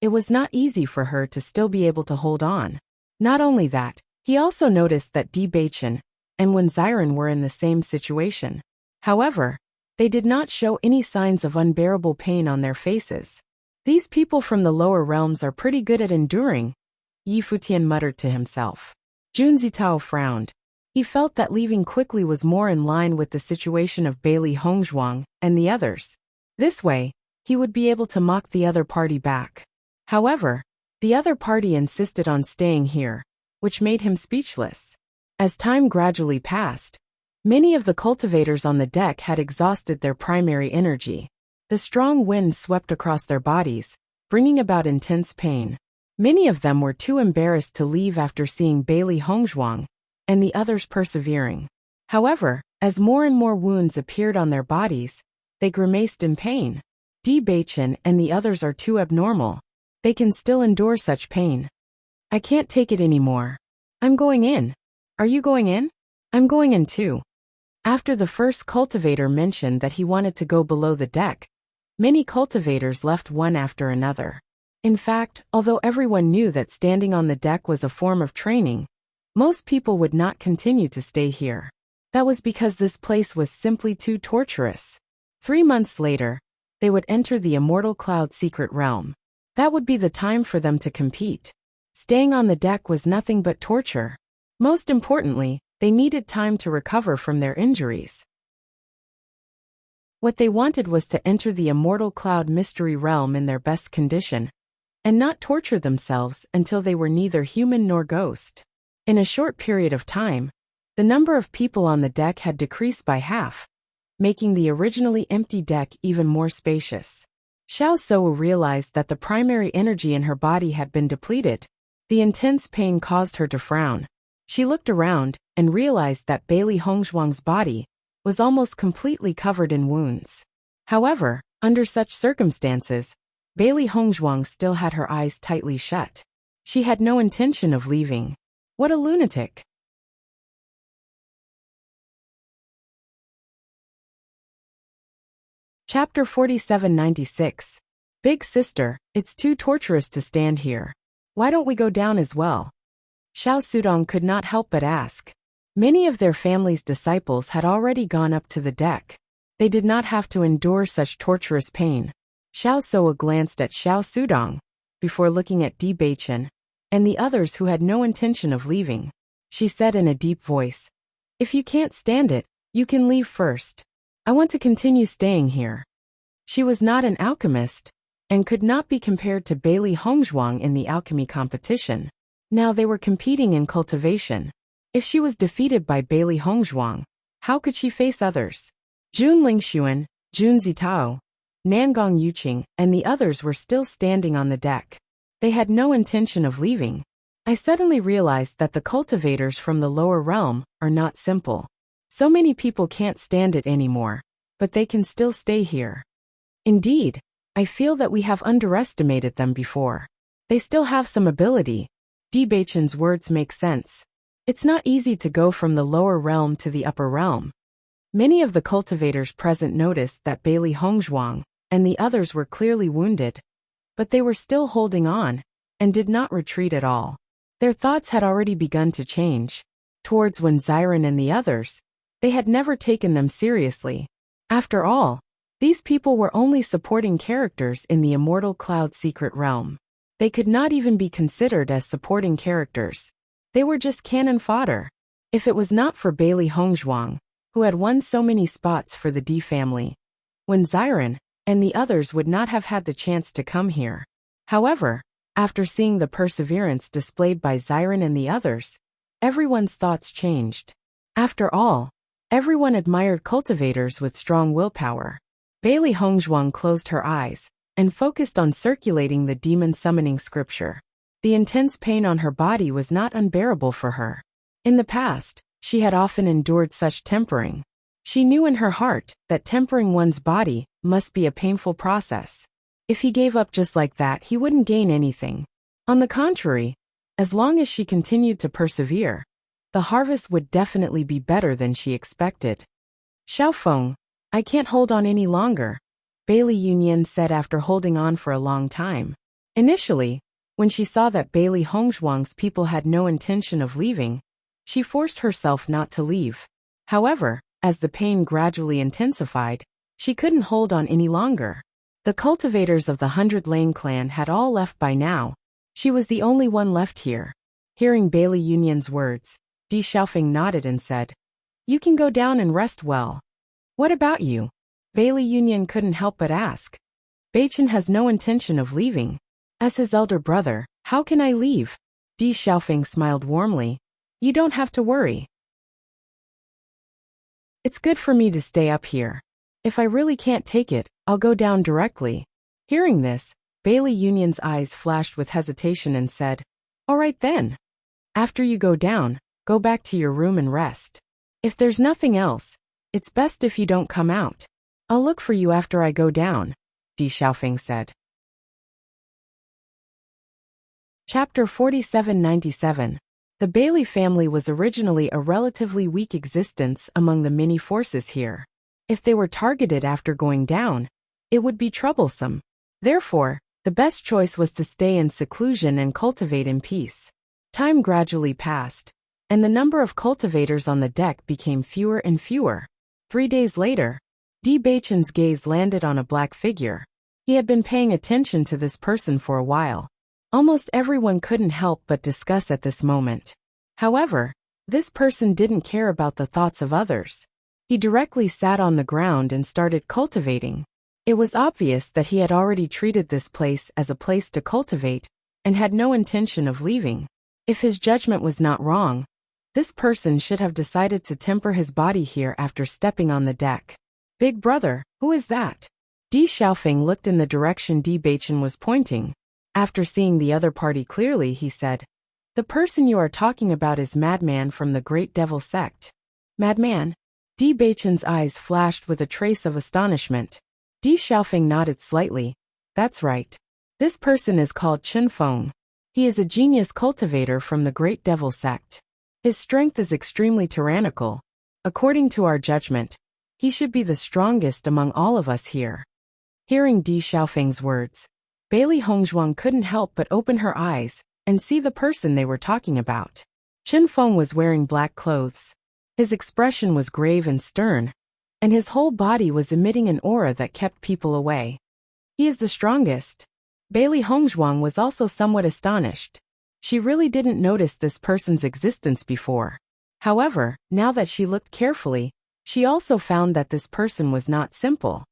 it was not easy for her to still be able to hold on. Not only that, he also noticed that Bewitching and Ziren were in the same situation. However, they did not show any signs of unbearable pain on their faces. These people from the lower realms are pretty good at enduring, Yi Futian muttered to himself. Jun Zitao frowned. He felt that leaving quickly was more in line with the situation of Bailey Hongzhuang and the others. This way, he would be able to mock the other party back. However, the other party insisted on staying here, which made him speechless. As time gradually passed, many of the cultivators on the deck had exhausted their primary energy. The strong wind swept across their bodies, bringing about intense pain. Many of them were too embarrassed to leave after seeing Bailey Hongzhuang and the others persevering. However, as more and more wounds appeared on their bodies, they grimaced in pain. Bewitching and the others are too abnormal. They can still endure such pain. I can't take it anymore. I'm going in. Are you going in? I'm going in too. After the first cultivator mentioned that he wanted to go below the deck, many cultivators left one after another. In fact, although everyone knew that standing on the deck was a form of training, most people would not continue to stay here. That was because this place was simply too torturous. 3 months later, they would enter the Immortal Cloud secret realm. That would be the time for them to compete. Staying on the deck was nothing but torture. Most importantly, they needed time to recover from their injuries. What they wanted was to enter the Immortal Cloud mystery realm in their best condition, and not torture themselves until they were neither human nor ghost. In a short period of time, the number of people on the deck had decreased by half, making the originally empty deck even more spacious. Xiao Sou realized that the primary energy in her body had been depleted. The intense pain caused her to frown. She looked around and realized that Bailey Hongzhuang's body was almost completely covered in wounds. However, under such circumstances, Bailey Hongzhuang still had her eyes tightly shut. She had no intention of leaving. What a lunatic! Chapter 4796. Big sister, it's too torturous to stand here. Why don't we go down as well? Xiao Sudong could not help but ask. Many of their family's disciples had already gone up to the deck. They did not have to endure such torturous pain. Xiao Sou glanced at Xiao Sudong before looking at Bewitching and the others who had no intention of leaving. She said in a deep voice, "If you can't stand it, you can leave first. I want to continue staying here." She was not an alchemist and could not be compared to Bailey Hongzhuang in the alchemy competition. Now they were competing in cultivation. If she was defeated by Bailey Hongzhuang, how could she face others? Jun Lingxuan, Jun Zitao, Nangong Yuqing, and the others were still standing on the deck. They had no intention of leaving. I suddenly realized that the cultivators from the lower realm are not simple. So many people can't stand it anymore, but they can still stay here. Indeed, I feel that we have underestimated them before. They still have some ability. Bewitching's words make sense. It's not easy to go from the lower realm to the upper realm. Many of the cultivators present noticed that Bailey Hongzhuang and the others were clearly wounded, but they were still holding on and did not retreat at all. Their thoughts had already begun to change. Towards Ziren and the others, they had never taken them seriously. After all, these people were only supporting characters in the Immortal Cloud secret realm. They could not even be considered as supporting characters. They were just cannon fodder. If it was not for Bailey Hongzhuang, who had won so many spots for the D family, Ziren and the others would not have had the chance to come here. However, after seeing the perseverance displayed by Ziren and the others, everyone's thoughts changed. After all, everyone admired cultivators with strong willpower. Bailey Hongzhuang closed her eyes and focused on circulating the demon summoning scripture. The intense pain on her body was not unbearable for her. In the past, she had often endured such tempering. She knew in her heart that tempering one's body must be a painful process. If he gave up just like that, he wouldn't gain anything. On the contrary, as long as she continued to persevere, the harvest would definitely be better than she expected. Xiaofeng, I can't hold on any longer, Bailey Yunyan said after holding on for a long time. Initially, when she saw that Bailey Hongzhuang's people had no intention of leaving, she forced herself not to leave. However, as the pain gradually intensified, she couldn't hold on any longer. The cultivators of the 100 Lane clan had all left by now. She was the only one left here. Hearing Bailey Yunyan's words, Di Xiaofeng nodded and said, "You can go down and rest well." "What about you?" Bailey Yunyan couldn't help but ask. "Beichen has no intention of leaving. As his elder brother, how can I leave?" Di Xiaofeng smiled warmly. "You don't have to worry. It's good for me to stay up here. If I really can't take it, I'll go down directly." Hearing this, Bailey Yunyan's eyes flashed with hesitation and said, "All right then. After you go down, go back to your room and rest. If there's nothing else, it's best if you don't come out. I'll look for you after I go down," Di Xiaofeng said. Chapter 4797. The Bailey family was originally a relatively weak existence among the many forces here. If they were targeted after going down, it would be troublesome. Therefore, the best choice was to stay in seclusion and cultivate in peace. Time gradually passed, and the number of cultivators on the deck became fewer and fewer. 3 days later, Di Beichen's gaze landed on a black figure. He had been paying attention to this person for a while. Almost everyone couldn't help but discuss at this moment. However, this person didn't care about the thoughts of others. He directly sat on the ground and started cultivating. It was obvious that he had already treated this place as a place to cultivate and had no intention of leaving. If his judgment was not wrong, this person should have decided to temper his body here after stepping on the deck. "Big brother, who is that?" Di Xiaofeng looked in the direction Di Beichen was pointing. After seeing the other party clearly, he said, "The person you are talking about is Madman from the Great Devil Sect." "Madman?" Di Beichen's eyes flashed with a trace of astonishment. Di Xiaofeng nodded slightly. "That's right. This person is called Chen Feng. He is a genius cultivator from the Great Devil Sect. His strength is extremely tyrannical. According to our judgment, he should be the strongest among all of us here." Hearing Di Xiaofeng's words, Bailey Hongzhuang couldn't help but open her eyes and see the person they were talking about. Chen Feng was wearing black clothes. His expression was grave and stern, and his whole body was emitting an aura that kept people away. "He is the strongest." Bailey Hongzhuang was also somewhat astonished. She really didn't notice this person's existence before. However, now that she looked carefully, she also found that this person was not simple.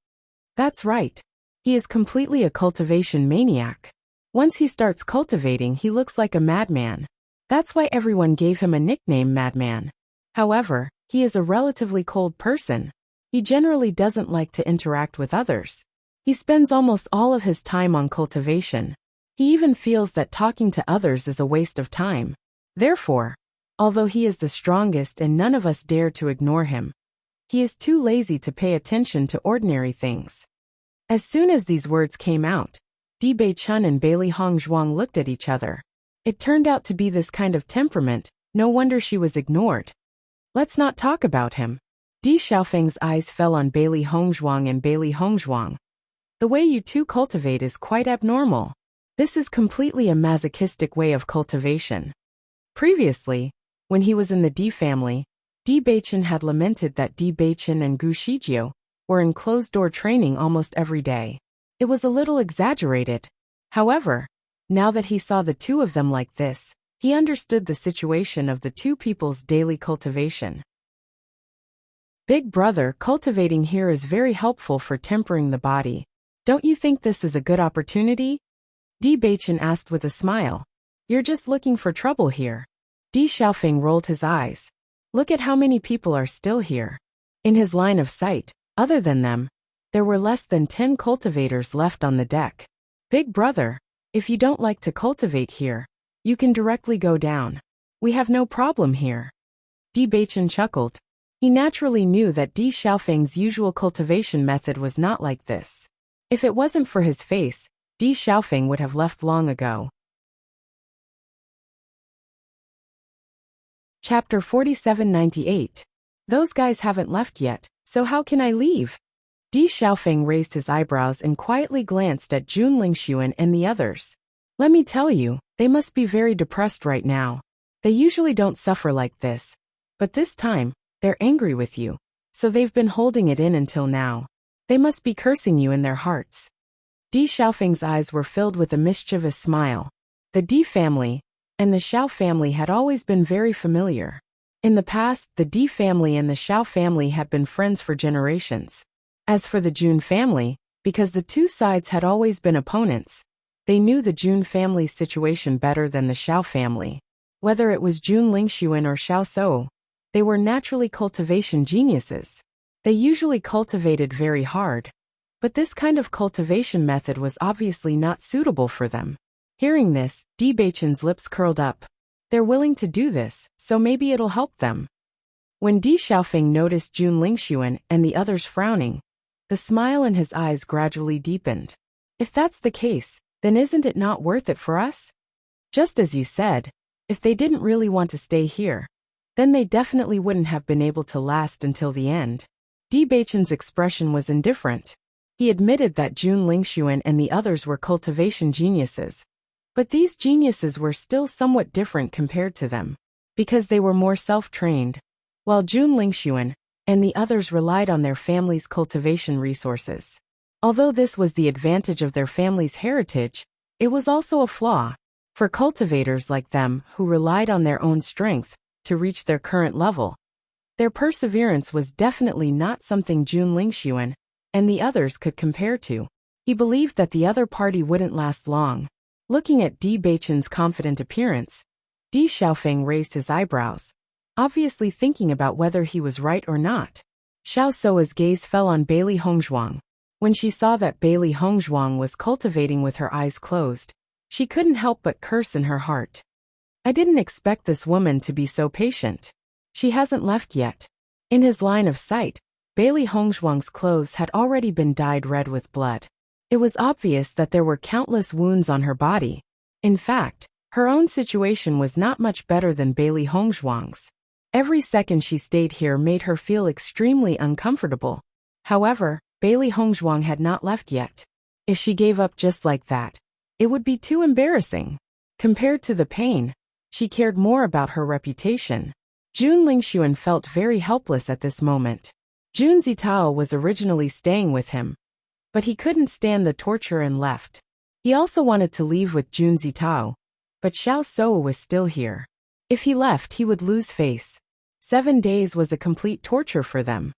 That's right. He is completely a cultivation maniac. Once he starts cultivating, he looks like a madman. That's why everyone gave him a nickname, Madman. However, he is a relatively cold person. He generally doesn't like to interact with others. He spends almost all of his time on cultivation. He even feels that talking to others is a waste of time. Therefore, although he is the strongest and none of us dare to ignore him, he is too lazy to pay attention to ordinary things. As soon as these words came out, Di Beichen and Bailey Hongzhuang looked at each other. It turned out to be this kind of temperament, no wonder she was ignored. "Let's not talk about him." Di Xiaofeng's eyes fell on Bailey Hongzhuang and Bailey Hongzhuang. "The way you two cultivate is quite abnormal. This is completely a masochistic way of cultivation." Previously, when he was in the Di family, Di Beichen had lamented that Di Beichen and Gu Shijio were in closed-door training almost every day. It was a little exaggerated. However, now that he saw the two of them like this, he understood the situation of the two people's daily cultivation. "Big brother, cultivating here is very helpful for tempering the body. Don't you think this is a good opportunity?" Di Beichen asked with a smile. "You're just looking for trouble here. Di Xiaofeng rolled his eyes. Look at how many people are still here. In his line of sight, other than them, there were less than 10 cultivators left on the deck. Big brother, if you don't like to cultivate here, you can directly go down. We have no problem here. Di Baichen chuckled. He naturally knew that Di Xiaofeng's usual cultivation method was not like this. If it wasn't for his face, Di Xiaofeng would have left long ago. Chapter 4798. Those guys haven't left yet, so how can I leave? Di Xiaofeng raised his eyebrows and quietly glanced at Jun Lingxuan and the others. Let me tell you, they must be very depressed right now. They usually don't suffer like this. But this time, they're angry with you. So they've been holding it in until now. They must be cursing you in their hearts. Di Xiaofeng's eyes were filled with a mischievous smile. The Di family and the Xiao family had always been very familiar. In the past, the Di family and the Xiao family had been friends for generations. As for the Jun family, because the two sides had always been opponents, they knew the Jun family's situation better than the Xiao family. Whether it was Jun Lingxuan or Xiao Shou, they were naturally cultivation geniuses. They usually cultivated very hard. But this kind of cultivation method was obviously not suitable for them. Hearing this, Di Baichen's lips curled up. They're willing to do this, so maybe it'll help them. When Di Xiaofeng noticed Jun Lingxuan and the others frowning, the smile in his eyes gradually deepened. If that's the case, then isn't it not worth it for us? Just as you said, if they didn't really want to stay here, then they definitely wouldn't have been able to last until the end. Di Baichen's expression was indifferent. He admitted that Jun Lingxuan and the others were cultivation geniuses. But these geniuses were still somewhat different compared to them, because they were more self-trained, while Jun Lingxuan and the others relied on their family's cultivation resources. Although this was the advantage of their family's heritage, it was also a flaw. For cultivators like them who relied on their own strength to reach their current level, their perseverance was definitely not something Jun Lingxuan and the others could compare to. He believed that the other party wouldn't last long. Looking at Di Baichen's confident appearance, Di Xiaofeng raised his eyebrows, obviously thinking about whether he was right or not. Xiao Sou's gaze fell on Bailey Hongzhuang. When she saw that Bailey Hongzhuang was cultivating with her eyes closed, she couldn't help but curse in her heart. I didn't expect this woman to be so patient. She hasn't left yet. In his line of sight, Bailey Hongzhuang's clothes had already been dyed red with blood. It was obvious that there were countless wounds on her body. In fact, her own situation was not much better than Bailey Hongzhuang's. Every second she stayed here made her feel extremely uncomfortable. However, Bailey Hongzhuang had not left yet. If she gave up just like that, it would be too embarrassing. Compared to the pain, she cared more about her reputation. Jun Lingxuan felt very helpless at this moment. Jun Zitao was originally staying with him, but he couldn't stand the torture and left. He also wanted to leave with Jun Zitao, but Xiao Shou was still here. If he left, he would lose face. 7 days was a complete torture for them.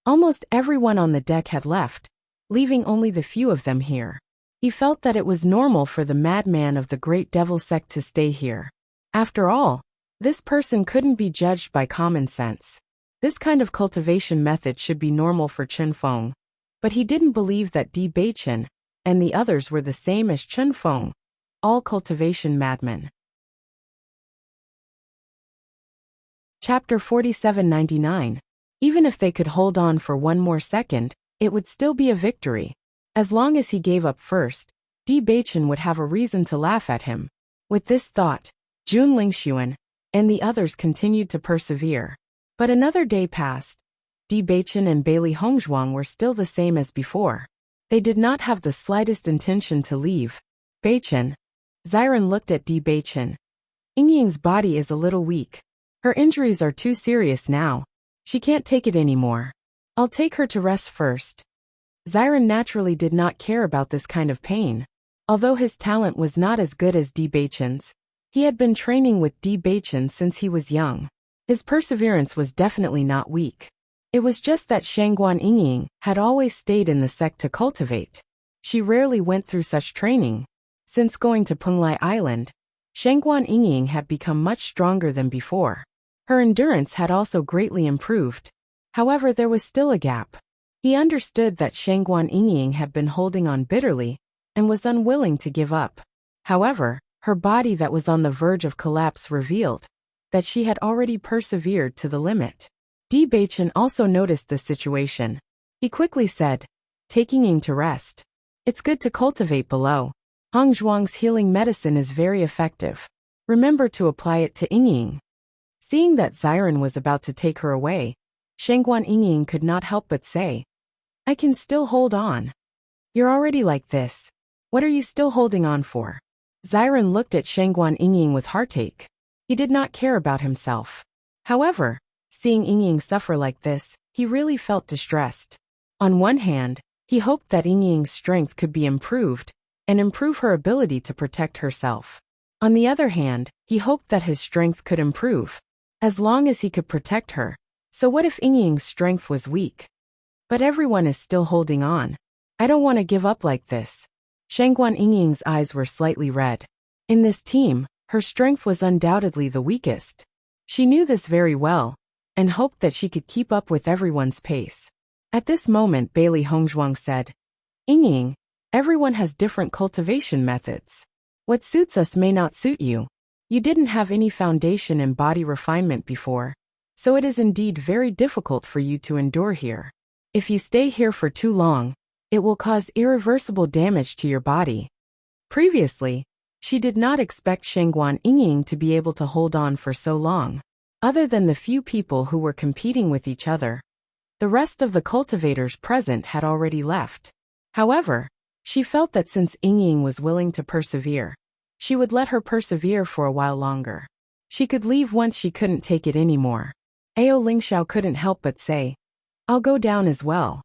Almost everyone on the deck had left, leaving only the few of them here. He felt that it was normal for the madman of the Great Devil sect to stay here. After all, this person couldn't be judged by common sense. This kind of cultivation method should be normal for Chen Feng. But he didn't believe that Di Baichen and the others were the same as Chen Feng, all cultivation madmen. Chapter 4799. Even if they could hold on for one more second, it would still be a victory. As long as he gave up first, Di Baichen would have a reason to laugh at him. With this thought, Jun Lingxuan and the others continued to persevere. But another day passed. Di Baichen and Bailey Hongzhuang were still the same as before. They did not have the slightest intention to leave. Baichen. Xiren looked at Di Baichen. Yingying's body is a little weak. Her injuries are too serious now. She can't take it anymore. I'll take her to rest first. Xiren naturally did not care about this kind of pain. Although his talent was not as good as Di Baichen's, he had been training with Di Baichen since he was young. His perseverance was definitely not weak. It was just that Shangguan Yingying had always stayed in the sect to cultivate. She rarely went through such training. Since going to Penglai Island, Shangguan Yingying had become much stronger than before. Her endurance had also greatly improved. However, there was still a gap. He understood that Shangguan Yingying had been holding on bitterly and was unwilling to give up. However, her body that was on the verge of collapse revealed that she had already persevered to the limit. Bewitching also noticed the situation. He quickly said, taking Ying to rest. It's good to cultivate below. Hong Zhuang's healing medicine is very effective. Remember to apply it to Yingying. Seeing that Xiren was about to take her away, Shangguan Yingying could not help but say, I can still hold on. You're already like this. What are you still holding on for? Xiren looked at Shangguan Yingying with heartache. He did not care about himself. However, seeing Yingying suffer like this, he really felt distressed. On one hand, he hoped that Yingying's strength could be improved and improve her ability to protect herself. On the other hand, he hoped that his strength could improve, as long as he could protect her. So what if Yingying's strength was weak? But everyone is still holding on. I don't want to give up like this. Shangguan Yingying's eyes were slightly red. In this team, her strength was undoubtedly the weakest. She knew this very well, and hoped that she could keep up with everyone's pace. At this moment, Bailey Hongzhuang said, Yingying, everyone has different cultivation methods. What suits us may not suit you. You didn't have any foundation in body refinement before, so it is indeed very difficult for you to endure here. If you stay here for too long, it will cause irreversible damage to your body. Previously, she did not expect Shangguan Yingying to be able to hold on for so long. Other than the few people who were competing with each other, the rest of the cultivators present had already left. However, she felt that since Yingying was willing to persevere, she would let her persevere for a while longer. She could leave once she couldn't take it anymore. Ao Lingxiao couldn't help but say, I'll go down as well.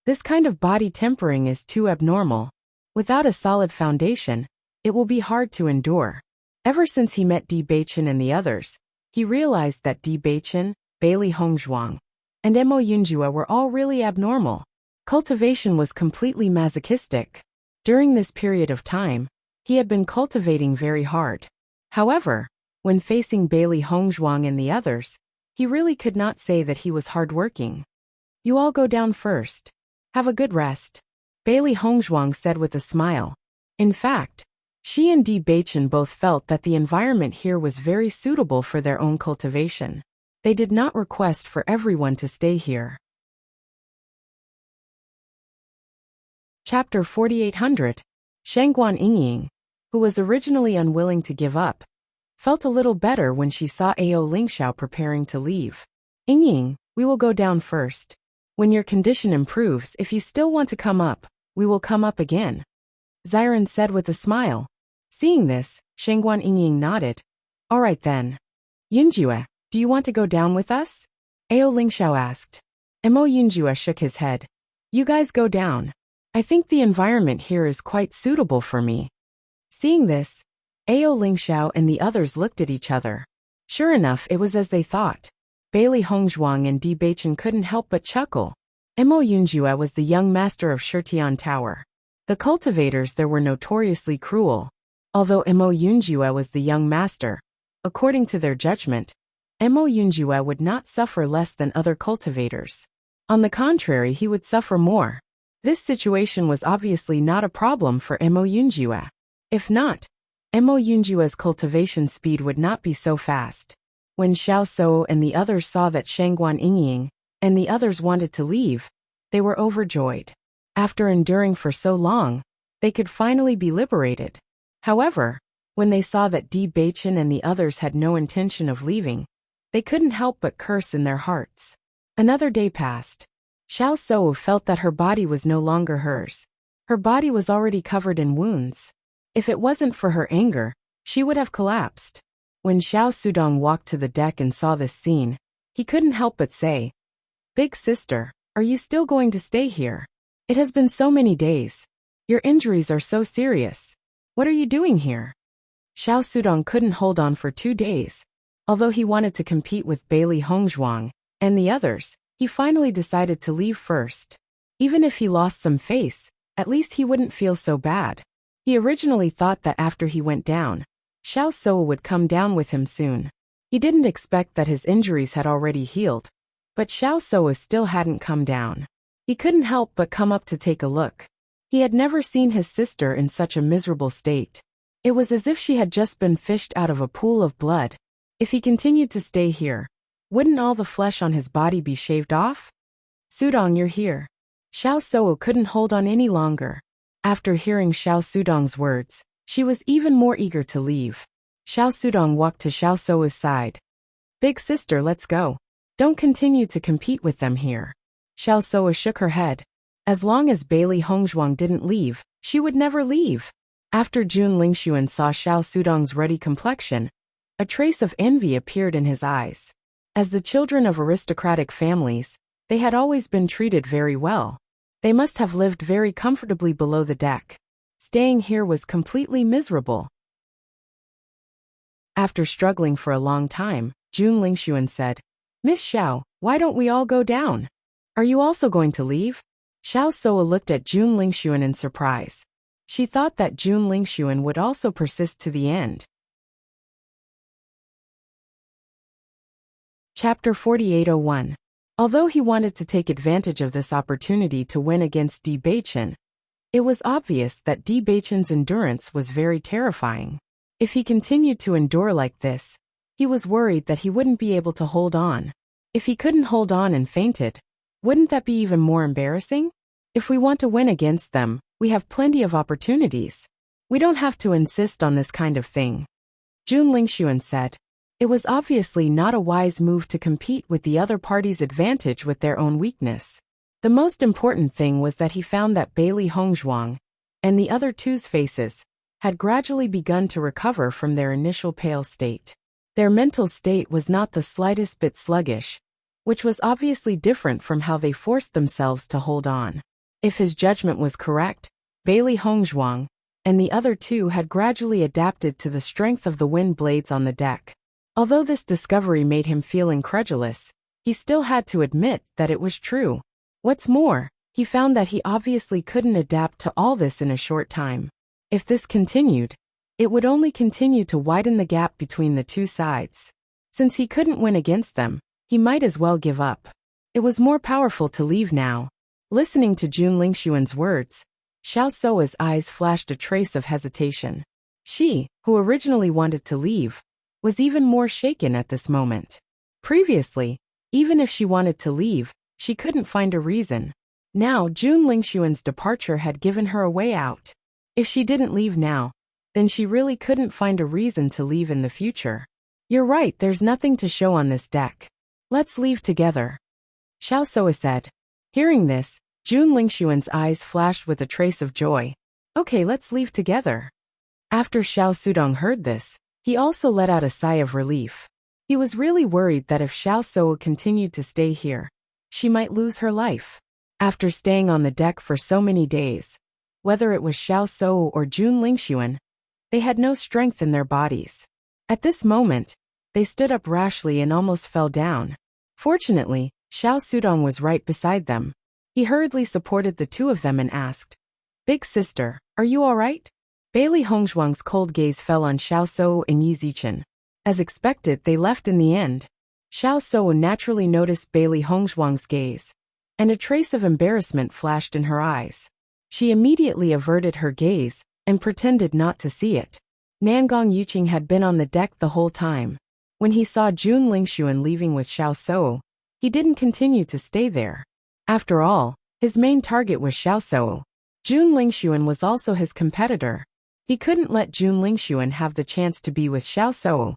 This kind of body tempering is too abnormal. Without a solid foundation, it will be hard to endure. Ever since he met Bewitching and the others, he realized that Bewitching, Bailey Hongzhuang, and Mo Yunjue were all really abnormal. Cultivation was completely masochistic. During this period of time, he had been cultivating very hard. However, when facing Bailey Hongzhuang and the others, he really could not say that he was hardworking. You all go down first. Have a good rest, Bailey Hongzhuang said with a smile. In fact, she and Bewitching both felt that the environment here was very suitable for their own cultivation. They did not request for everyone to stay here. Chapter 4800. Shangguan Yingying, who was originally unwilling to give up, felt a little better when she saw Ao Lingxiao preparing to leave. Yingying, we will go down first. When your condition improves, if you still want to come up, we will come up again, Xiren said with a smile. Seeing this, Shangguan Yingying nodded. All right then. Yunjue, do you want to go down with us? Ao Lingxiao asked. Mo Yunjue shook his head. You guys go down. I think the environment here is quite suitable for me. Seeing this, Ao Lingxiao and the others looked at each other. Sure enough, it was as they thought. Bailey Hongzhuang and Bewitching couldn't help but chuckle. Mo Yunjue was the young master of Shitian Tower. The cultivators there were notoriously cruel. Although Mo Yunjue was the young master, according to their judgment, Mo Yunjue would not suffer less than other cultivators. On the contrary, he would suffer more. This situation was obviously not a problem for Mo Yunjue. If not, Mo Yunjue's cultivation speed would not be so fast. When Xiao Shou and the others saw that Shangguan Yingying and the others wanted to leave, they were overjoyed. After enduring for so long, they could finally be liberated. However, when they saw that Bewitching and the others had no intention of leaving, they couldn't help but curse in their hearts. Another day passed. Xiao Shou felt that her body was no longer hers. Her body was already covered in wounds. If it wasn't for her anger, she would have collapsed. When Xiao Sudong walked to the deck and saw this scene, he couldn't help but say, Big sister, are you still going to stay here? It has been so many days. Your injuries are so serious. What are you doing here? Xiao Sudong couldn't hold on for 2 days. Although he wanted to compete with Bailey Hongzhuang and the others, he finally decided to leave first. Even if he lost some face, at least he wouldn't feel so bad. He originally thought that after he went down, Xiao Soul would come down with him soon. He didn't expect that his injuries had already healed, but Xiao Soul still hadn't come down. He couldn't help but come up to take a look. He had never seen his sister in such a miserable state. It was as if she had just been fished out of a pool of blood. If he continued to stay here, wouldn't all the flesh on his body be shaved off? Sudong, you're here. Xiao Soul couldn't hold on any longer. After hearing Xiao Sudong's words, she was even more eager to leave. Xiao Sudong walked to Xiao Soul's side. Big sister, let's go. Don't continue to compete with them here. Xiao Soul shook her head. As long as Bailey Hongzhuang didn't leave, she would never leave. After Jun Lingxuan saw Xiao Sudong's ruddy complexion, a trace of envy appeared in his eyes. As the children of aristocratic families, they had always been treated very well. They must have lived very comfortably below the deck. Staying here was completely miserable. After struggling for a long time, Jun Lingxuan said, Miss Xiao, why don't we all go down? Are you also going to leave? Xiao Soul looked at Jun Lingxuan in surprise. She thought that Jun Lingxuan would also persist to the end. Chapter 4801. Although he wanted to take advantage of this opportunity to win against Di Beichen, it was obvious that Di Beichen's endurance was very terrifying. If he continued to endure like this, he was worried that he wouldn't be able to hold on. If he couldn't hold on and fainted, wouldn't that be even more embarrassing? If we want to win against them, we have plenty of opportunities. We don't have to insist on this kind of thing. Jun Lingxuan said. It was obviously not a wise move to compete with the other party's advantage with their own weakness. The most important thing was that he found that Bailey Hongzhuang and the other two's faces had gradually begun to recover from their initial pale state. Their mental state was not the slightest bit sluggish, which was obviously different from how they forced themselves to hold on. If his judgment was correct, Bailey Hongzhuang and the other two had gradually adapted to the strength of the wind blades on the deck. Although this discovery made him feel incredulous, he still had to admit that it was true. What's more, he found that he obviously couldn't adapt to all this in a short time. If this continued, it would only continue to widen the gap between the two sides. Since he couldn't win against them, he might as well give up. It was more powerful to leave now. Listening to Jun Lingxuan's words, Xiao Soa's eyes flashed a trace of hesitation. She, who originally wanted to leave, was even more shaken at this moment. Previously, even if she wanted to leave, she couldn't find a reason. Now Jun Lingxuan's departure had given her a way out. If she didn't leave now, then she really couldn't find a reason to leave in the future. You're right, there's nothing to show on this deck. Let's leave together. Xiao Soa said. Hearing this, Jun Lingxuan's eyes flashed with a trace of joy. Okay, let's leave together. After Xiao Sudong heard this, he also let out a sigh of relief. He was really worried that if Xiao Soa continued to stay here, she might lose her life. After staying on the deck for so many days, whether it was Xiao Soa or Jun Lingxuan, they had no strength in their bodies. At this moment, they stood up rashly and almost fell down. Fortunately, Xiao Sudong was right beside them. He hurriedly supported the two of them and asked, Big sister, are you all right? Bailey Hongzhuang's cold gaze fell on Xiao Soa and Yi Zichen. As expected, they left in the end. Xiao Soa naturally noticed Bailey Hongzhuang's gaze, and a trace of embarrassment flashed in her eyes. She immediately averted her gaze and pretended not to see it. Nangong Yuqing had been on the deck the whole time. When he saw Jun Lingxuan leaving with Xiao Soa, he didn't continue to stay there. After all, his main target was Xiao Soa. Jun Lingxuan was also his competitor. He couldn't let Jun Lingxuan have the chance to be with Xiao Soa.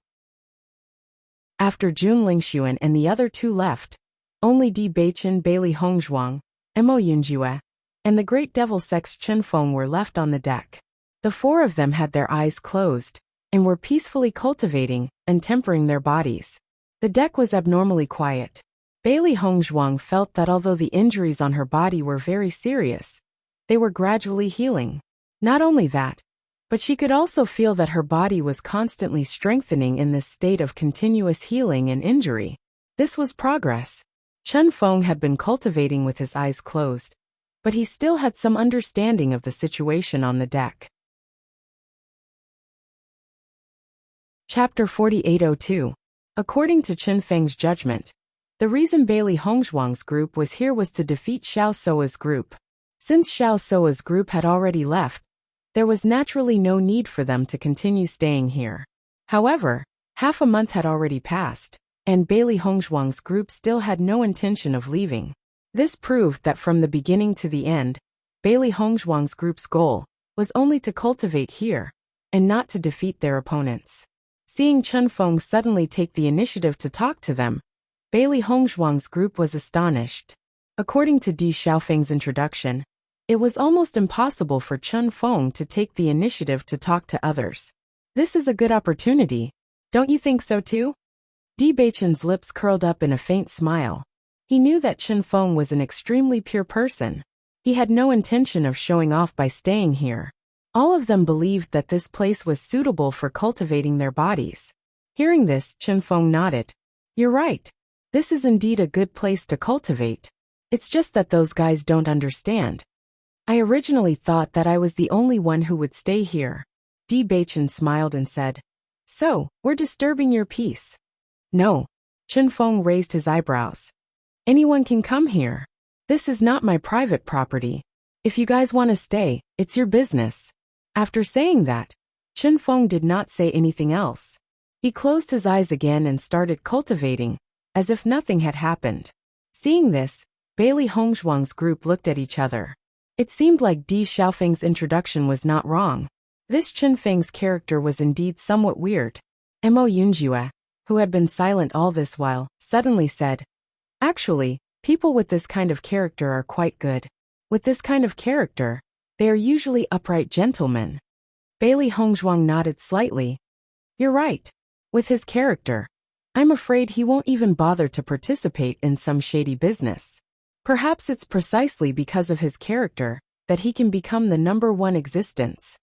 After Jun Lingxuan and the other two left, only Di Beichen, Bailey Hongzhuang, Mo Yunjue, and the great devil Sex Chenfeng were left on the deck. The four of them had their eyes closed and were peacefully cultivating and tempering their bodies. The deck was abnormally quiet. Bailey Hongzhuang felt that although the injuries on her body were very serious, they were gradually healing. Not only that, but she could also feel that her body was constantly strengthening in this state of continuous healing and injury. This was progress. Chen Feng had been cultivating with his eyes closed, but he still had some understanding of the situation on the deck. Chapter 4802. According to Chen Feng's judgment, the reason Bailey Hongzhuang's group was here was to defeat Xiao Soa's group. Since Xiao Soa's group had already left, there was naturally no need for them to continue staying here. However, half a month had already passed, and Bailey Hongzhuang's group still had no intention of leaving. This proved that from the beginning to the end, Bailey Hongzhuang's group's goal was only to cultivate here, and not to defeat their opponents. Seeing Chen Feng suddenly take the initiative to talk to them, Bailey Hongzhuang's group was astonished. According to Di Xiaofeng's introduction, it was almost impossible for Chen Feng to take the initiative to talk to others. This is a good opportunity, don't you think so too? Di Beichen's lips curled up in a faint smile. He knew that Chen Feng was an extremely pure person. He had no intention of showing off by staying here. All of them believed that this place was suitable for cultivating their bodies. Hearing this, Chen Feng nodded. You're right. This is indeed a good place to cultivate. It's just that those guys don't understand. I originally thought that I was the only one who would stay here. Di Beichen smiled and said, So, we're disturbing your peace. No. Chen Feng raised his eyebrows. Anyone can come here. This is not my private property. If you guys want to stay, it's your business. After saying that, Chen Feng did not say anything else. He closed his eyes again and started cultivating, as if nothing had happened. Seeing this, Bailey Hongzhuang's group looked at each other. It seemed like Di Xiaofeng's introduction was not wrong. This Chen Feng's character was indeed somewhat weird. Mo Yunjue, who had been silent all this while, suddenly said, Actually, people with this kind of character are quite good. With this kind of character, they are usually upright gentlemen. Bailey Hongzhuang nodded slightly. You're right. With his character, I'm afraid he won't even bother to participate in some shady business. Perhaps it's precisely because of his character that he can become the number one existence.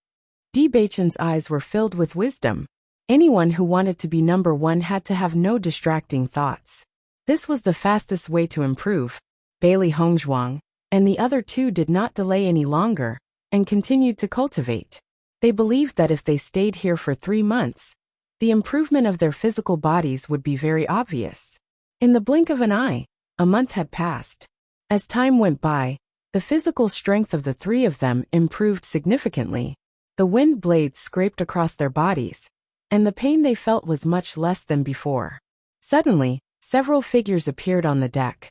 Di Beichen's eyes were filled with wisdom. Anyone who wanted to be number one had to have no distracting thoughts. This was the fastest way to improve. Bailey Hongzhuang and the other two did not delay any longer and continued to cultivate. They believed that if they stayed here for 3 months, the improvement of their physical bodies would be very obvious. In the blink of an eye, a month had passed. As time went by, the physical strength of the three of them improved significantly. The wind blades scraped across their bodies, and the pain they felt was much less than before. Suddenly, several figures appeared on the deck.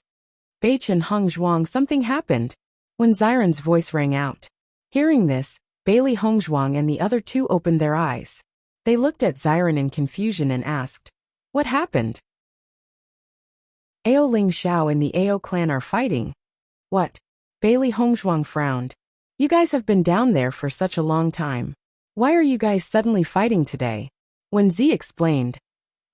Beichen Hongzhuang, something happened, when Xiren's voice rang out. Hearing this, Bailey Hongzhuang and the other two opened their eyes. They looked at Xiren in confusion and asked, What happened? Ao Ling Xiao and the Ao clan are fighting. What? Bailey Hongzhuang frowned. You guys have been down there for such a long time. Why are you guys suddenly fighting today? When Zi explained,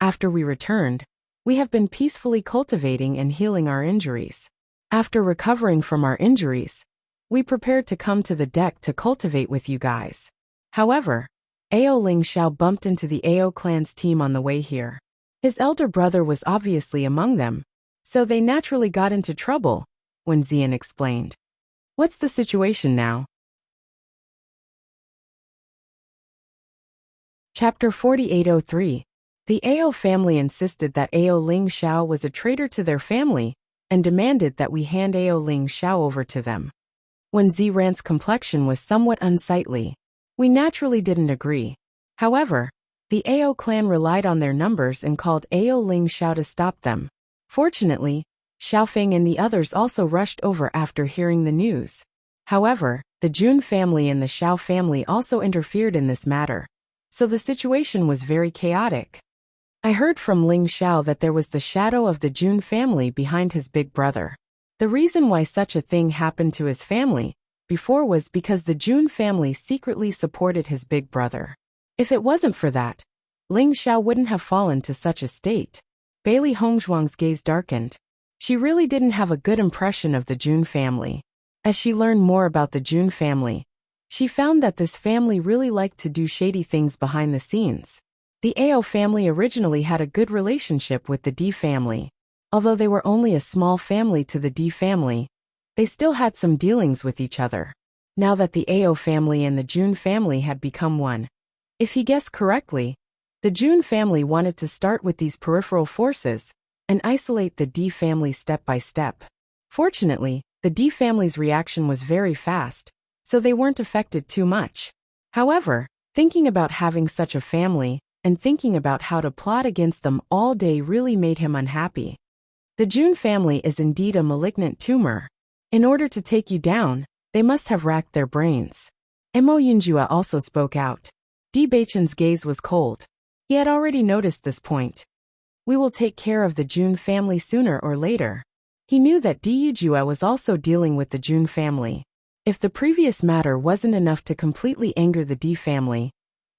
After we returned, we have been peacefully cultivating and healing our injuries. After recovering from our injuries, we prepared to come to the deck to cultivate with you guys. However, Ao Ling Xiao bumped into the Ao clan's team on the way here. His elder brother was obviously among them, so they naturally got into trouble, when Xian explained. What's the situation now? Chapter 4803. The Ao family insisted that Ao Ling Xiao was a traitor to their family and demanded that we hand Ao Ling Xiao over to them. When Ziran's complexion was somewhat unsightly, we naturally didn't agree. However, the Ao clan relied on their numbers and called Ao Ling Xiao to stop them. Fortunately, Xiaofeng and the others also rushed over after hearing the news. However, the Jun family and the Xiao family also interfered in this matter, so the situation was very chaotic. I heard from Ling Xiao that there was the shadow of the Jun family behind his big brother. The reason why such a thing happened to his family before was because the Jun family secretly supported his big brother. If it wasn't for that, Ling Xiao wouldn't have fallen to such a state. Bailey Hongzhuang's gaze darkened. She really didn't have a good impression of the Jun family. As she learned more about the Jun family, she found that this family really liked to do shady things behind the scenes. The Ao family originally had a good relationship with the Di family. Although they were only a small family to the Di family, they still had some dealings with each other. Now that the Ao family and the Jun family had become one, if he guessed correctly, The Jun family wanted to start with these peripheral forces and isolate the D family step by step. Fortunately, the D family's reaction was very fast, so they weren't affected too much. However, thinking about having such a family and thinking about how to plot against them all day really made him unhappy. The Jun family is indeed a malignant tumor. In order to take you down, they must have racked their brains. Mo Yunjua also spoke out. Di Beichen's gaze was cold. He had already noticed this point. We will take care of the Jun family sooner or later. He knew that Di Yujua was also dealing with the Jun family. If the previous matter wasn't enough to completely anger the Di family,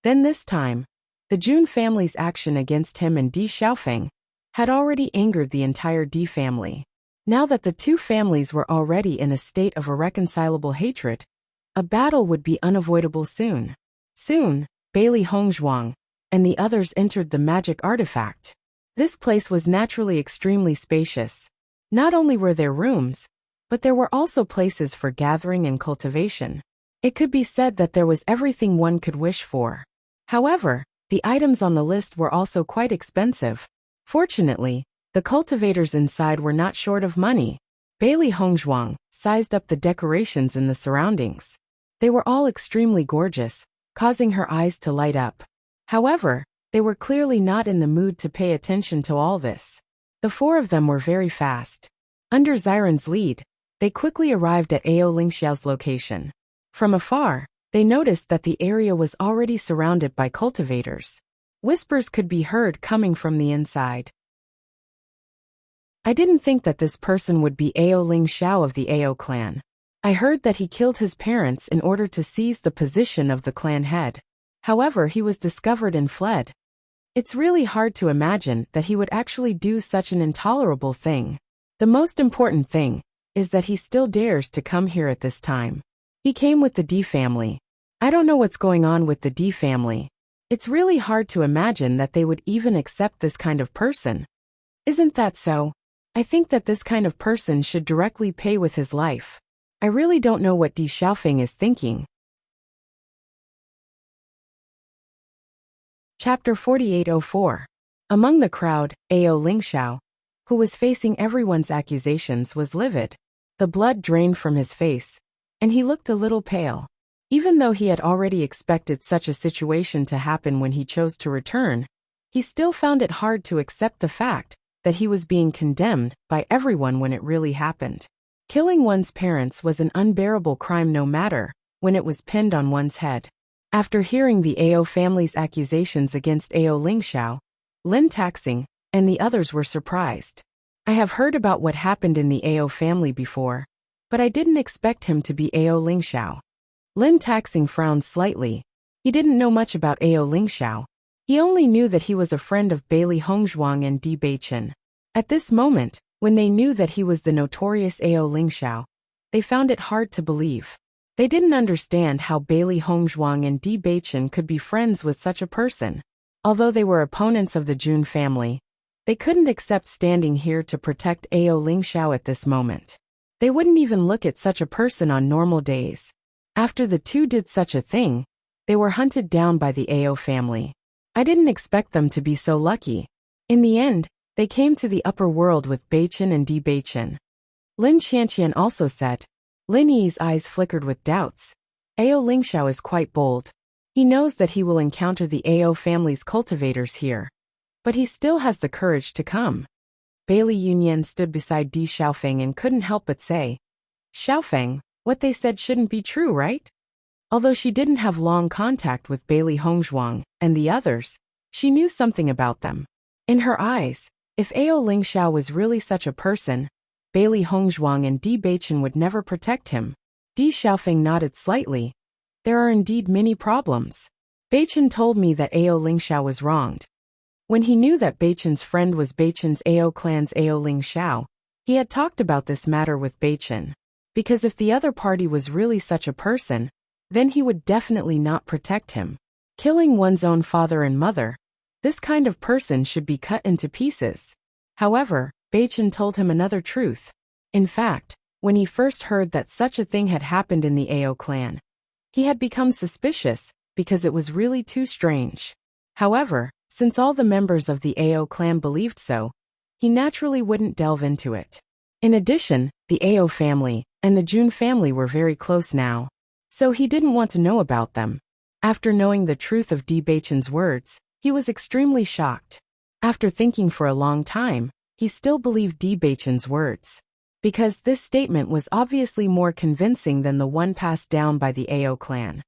then this time, the Jun family's action against him and Di Xiaofeng had already angered the entire Di family. Now that the two families were already in a state of irreconcilable hatred, a battle would be unavoidable soon. Soon, Bailey Hongzhuang and the others entered the magic artifact. This place was naturally extremely spacious. Not only were there rooms, but there were also places for gathering and cultivation. It could be said that there was everything one could wish for. However, the items on the list were also quite expensive. Fortunately, the cultivators inside were not short of money. Bailey Hongzhuang sized up the decorations in the surroundings. They were all extremely gorgeous, causing her eyes to light up. However, they were clearly not in the mood to pay attention to all this. The four of them were very fast. Under Xiren's lead, they quickly arrived at Ao Lingxiao's location. From afar, they noticed that the area was already surrounded by cultivators. Whispers could be heard coming from the inside. I didn't think that this person would be Ao Lingxiao of the Ao clan. I heard that he killed his parents in order to seize the position of the clan head. However, he was discovered and fled. It's really hard to imagine that he would actually do such an intolerable thing. The most important thing is that he still dares to come here at this time. He came with the D family. I don't know what's going on with the D family. It's really hard to imagine that they would even accept this kind of person. Isn't that so? I think that this kind of person should directly pay with his life. I really don't know what Di Xiaofeng is thinking. Chapter 4804. Among the crowd, Ao Lingxiao, who was facing everyone's accusations, was livid. The blood drained from his face, and he looked a little pale. Even though he had already expected such a situation to happen when he chose to return, he still found it hard to accept the fact that he was being condemned by everyone when it really happened. Killing one's parents was an unbearable crime no matter when it was pinned on one's head. After hearing the Ao family's accusations against Ao Lingxiao, Lin Taxing and the others were surprised. I have heard about what happened in the Ao family before, but I didn't expect him to be Ao Lingxiao. Lin Taxing frowned slightly. He didn't know much about Ao Lingxiao. He only knew that he was a friend of Bailey Hongzhuang and Di Beichen. At this moment, when they knew that he was the notorious Ao Lingxiao, they found it hard to believe. They didn't understand how Bailey Hongzhuang and Di Beichen could be friends with such a person. Although they were opponents of the Jun family, they couldn't accept standing here to protect Ao Lingxiao at this moment. They wouldn't even look at such a person on normal days. After the two did such a thing, they were hunted down by the Ao family. I didn't expect them to be so lucky. In the end, they came to the upper world with Beichen and Di Beichen. Lin Qianqian also said. Lin Yi's eyes flickered with doubts. Ao Lingxiao is quite bold. He knows that he will encounter the Ao family's cultivators here. But he still has the courage to come. Bailey Yunyan stood beside Di Xiaofeng and couldn't help but say, Xiaofeng, what they said shouldn't be true, right? Although she didn't have long contact with Bailey Hongzhuang and the others, she knew something about them. In her eyes, if Ao Lingxiao was really such a person, Bailey Hongzhuang and Di Beichen would never protect him. Di Xiaofeng nodded slightly. There are indeed many problems. Beichen told me that Ao Lingxiao was wronged. When he knew that Beichen's friend was Beichen's Ao clan's Ao Lingxiao, he had talked about this matter with Beichen. Because if the other party was really such a person, then he would definitely not protect him. Killing one's own father and mother, this kind of person should be cut into pieces. However, Beichen told him another truth. In fact, when he first heard that such a thing had happened in the Ao clan, he had become suspicious because it was really too strange. However, Since all the members of the Ao clan believed so, he naturally wouldn't delve into it. In addition, the Ao family and the Jun family were very close now, so he didn't want to know about them. After knowing the truth of Bewitching's words, he was extremely shocked. After thinking for a long time, he still believed Bewitching's words, because this statement was obviously more convincing than the one passed down by the Ao clan.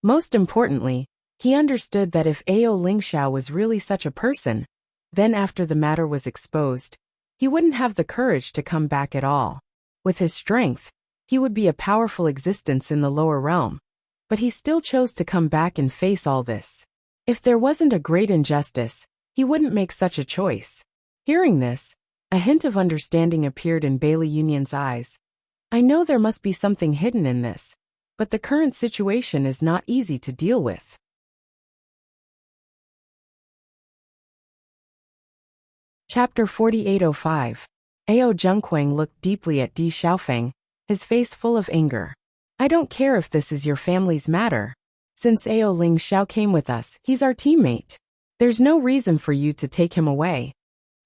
Most importantly, he understood that if Ao Lingxiao was really such a person, then after the matter was exposed, he wouldn't have the courage to come back at all. With his strength, he would be a powerful existence in the lower realm, but he still chose to come back and face all this. If there wasn't a great injustice, he wouldn't make such a choice. Hearing this, a hint of understanding appeared in Bailey Union's eyes. I know there must be something hidden in this, but the current situation is not easy to deal with. Chapter 4805. Ao Zhengquang looked deeply at Di Xiaofeng, his face full of anger. I don't care if this is your family's matter. Since Ao Ling Xiao came with us, he's our teammate. There's no reason for you to take him away.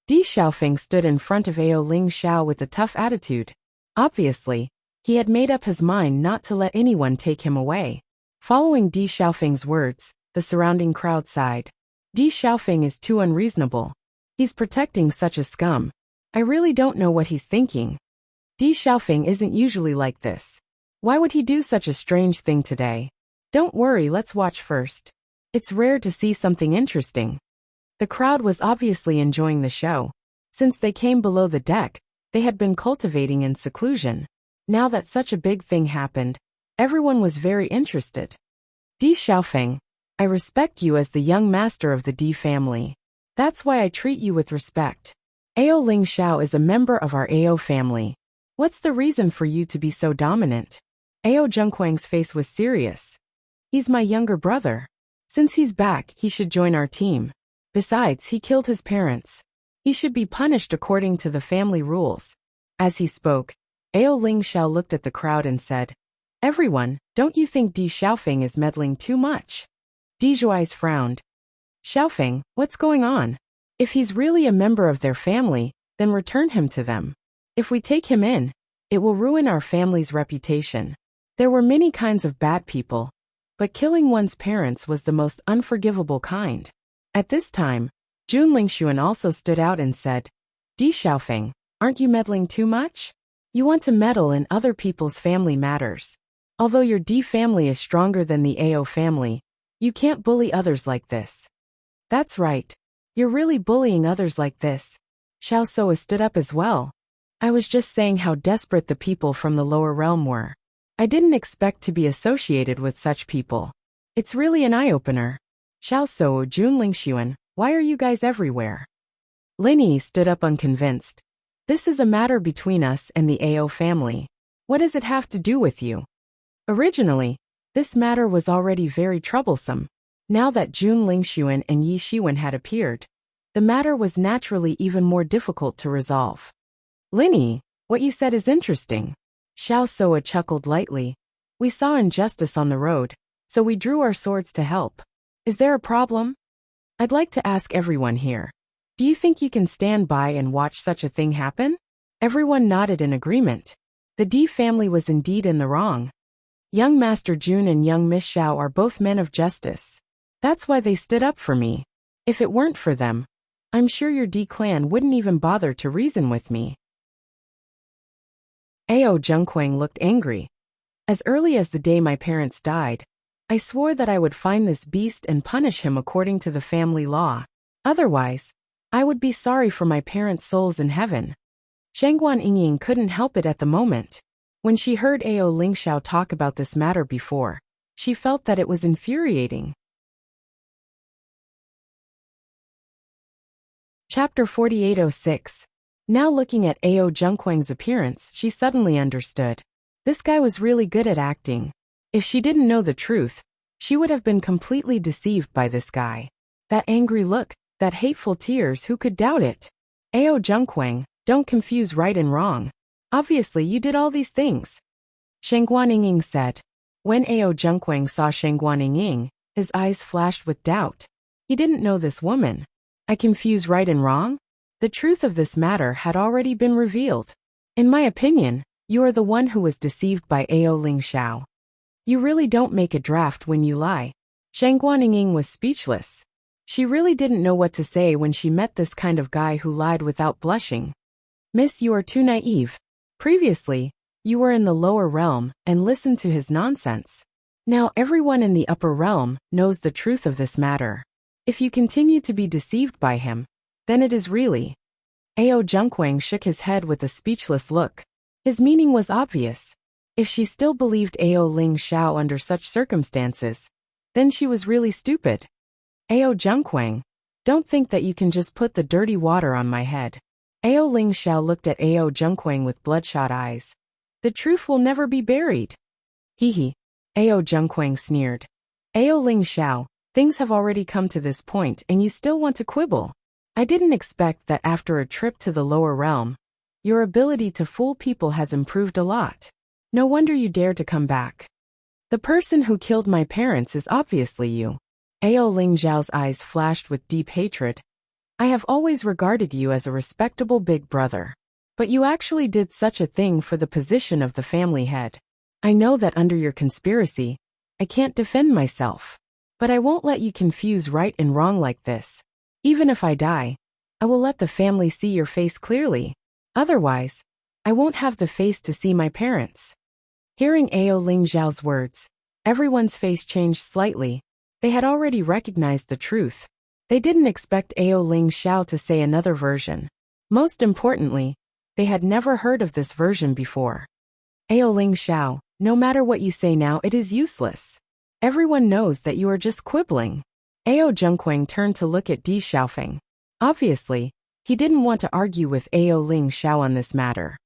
Di Xiaofeng stood in front of Ao Ling Xiao with a tough attitude. Obviously, he had made up his mind not to let anyone take him away. Following Di Xiaofeng's words, the surrounding crowd sighed. Di Xiaofeng is too unreasonable. He's protecting such a scum. I really don't know what he's thinking. Di Xiaofeng isn't usually like this. Why would he do such a strange thing today? Don't worry, let's watch first. It's rare to see something interesting. The crowd was obviously enjoying the show. Since they came below the deck, they had been cultivating in seclusion. Now that such a big thing happened, everyone was very interested. Di Xiaofeng, I respect you as the young master of the Di family. That's why I treat you with respect. Ao Ling Xiao is a member of our Ao family. What's the reason for you to be so dominant? Ao Zhengquang's face was serious. He's my younger brother. Since he's back, he should join our team. Besides, he killed his parents. He should be punished according to the family rules. As he spoke, Ao Ling Xiao looked at the crowd and said, Everyone, don't you think Di Xiaofeng is meddling too much? Di Zhuai's frowned. Xiaofeng, what's going on? If he's really a member of their family, then return him to them. If we take him in, it will ruin our family's reputation. There were many kinds of bad people, but killing one's parents was the most unforgivable kind. At this time, Jun Lingxuan also stood out and said, Di Xiaofeng, aren't you meddling too much? You want to meddle in other people's family matters. Although your Di family is stronger than the Ao family, you can't bully others like this. That's right. You're really bullying others like this. Xiao Soa stood up as well. I was just saying how desperate the people from the lower realm were. I didn't expect to be associated with such people. It's really an eye-opener. Xiao Soa, Jun Lingxuan, why are you guys everywhere? Lin Yi stood up unconvinced. This is a matter between us and the Ao family. What does it have to do with you? Originally, this matter was already very troublesome. Now that Jun Lingxuan and Yi Shiwen had appeared, the matter was naturally even more difficult to resolve. Lin Yi, what you said is interesting. Xiao Soa chuckled lightly. We saw injustice on the road, so we drew our swords to help. Is there a problem? I'd like to ask everyone here. Do you think you can stand by and watch such a thing happen? Everyone nodded in agreement. The Di family was indeed in the wrong. Young Master Jun and young Miss Xiao are both men of justice. That's why they stood up for me. If it weren't for them, I'm sure your Di clan wouldn't even bother to reason with me. Ao Zhengquang looked angry. As early as the day my parents died, I swore that I would find this beast and punish him according to the family law. Otherwise, I would be sorry for my parents' souls in heaven. Shangguan Yingying couldn't help it at the moment. When she heard Ao Lingxiao talk about this matter before, she felt that it was infuriating. Chapter 4806. Now looking at Ao Zhengquang's appearance, she suddenly understood. This guy was really good at acting. If she didn't know the truth, she would have been completely deceived by this guy. That angry look, that hateful tears, who could doubt it? Ao Zhengquang, don't confuse right and wrong. Obviously you did all these things. Shangguan Yingying said. When Ao Zhengquang saw Shangguan Yingying, His eyes flashed with doubt. He didn't know this woman. I confuse right and wrong? The truth of this matter had already been revealed. In my opinion, you are the one who was deceived by Ao Ling Xiao. You really don't make a draft when you lie. Zhang Guaniying was speechless. She really didn't know what to say when she met this kind of guy who lied without blushing. Miss, you are too naive. Previously, you were in the lower realm and listened to his nonsense. Now everyone in the upper realm knows the truth of this matter. If you continue to be deceived by him, then it is really. Ao Zhengquang shook his head with a speechless look. His meaning was obvious. If she still believed Ao Ling Xiao under such circumstances, then she was really stupid. Ao Zhengquang, don't think that you can just put the dirty water on my head. Ao Ling Xiao looked at Ao Zhengquang with bloodshot eyes. The truth will never be buried. Hee. Ao Zhengquang sneered. Ao Ling Xiao, things have already come to this point and you still want to quibble. I didn't expect that after a trip to the lower realm, your ability to fool people has improved a lot. No wonder you dare to come back. The person who killed my parents is obviously you. Ao Ling Xiao's eyes flashed with deep hatred. I have always regarded you as a respectable big brother. But you actually did such a thing for the position of the family head. I know that under your conspiracy, I can't defend myself. But I won't let you confuse right and wrong like this. Even if I die, I will let the family see your face clearly. Otherwise, I won't have the face to see my parents. Hearing Ao Ling Xiao's words, everyone's face changed slightly. They had already recognized the truth. They didn't expect Ao Ling Xiao to say another version. Most importantly, they had never heard of this version before. Ao Ling Xiao, no matter what you say now, it is useless. Everyone knows that you are just quibbling. Ao Zhengquang turned to look at Di Xiaofeng. Obviously, he didn't want to argue with Ao Ling Xiao on this matter.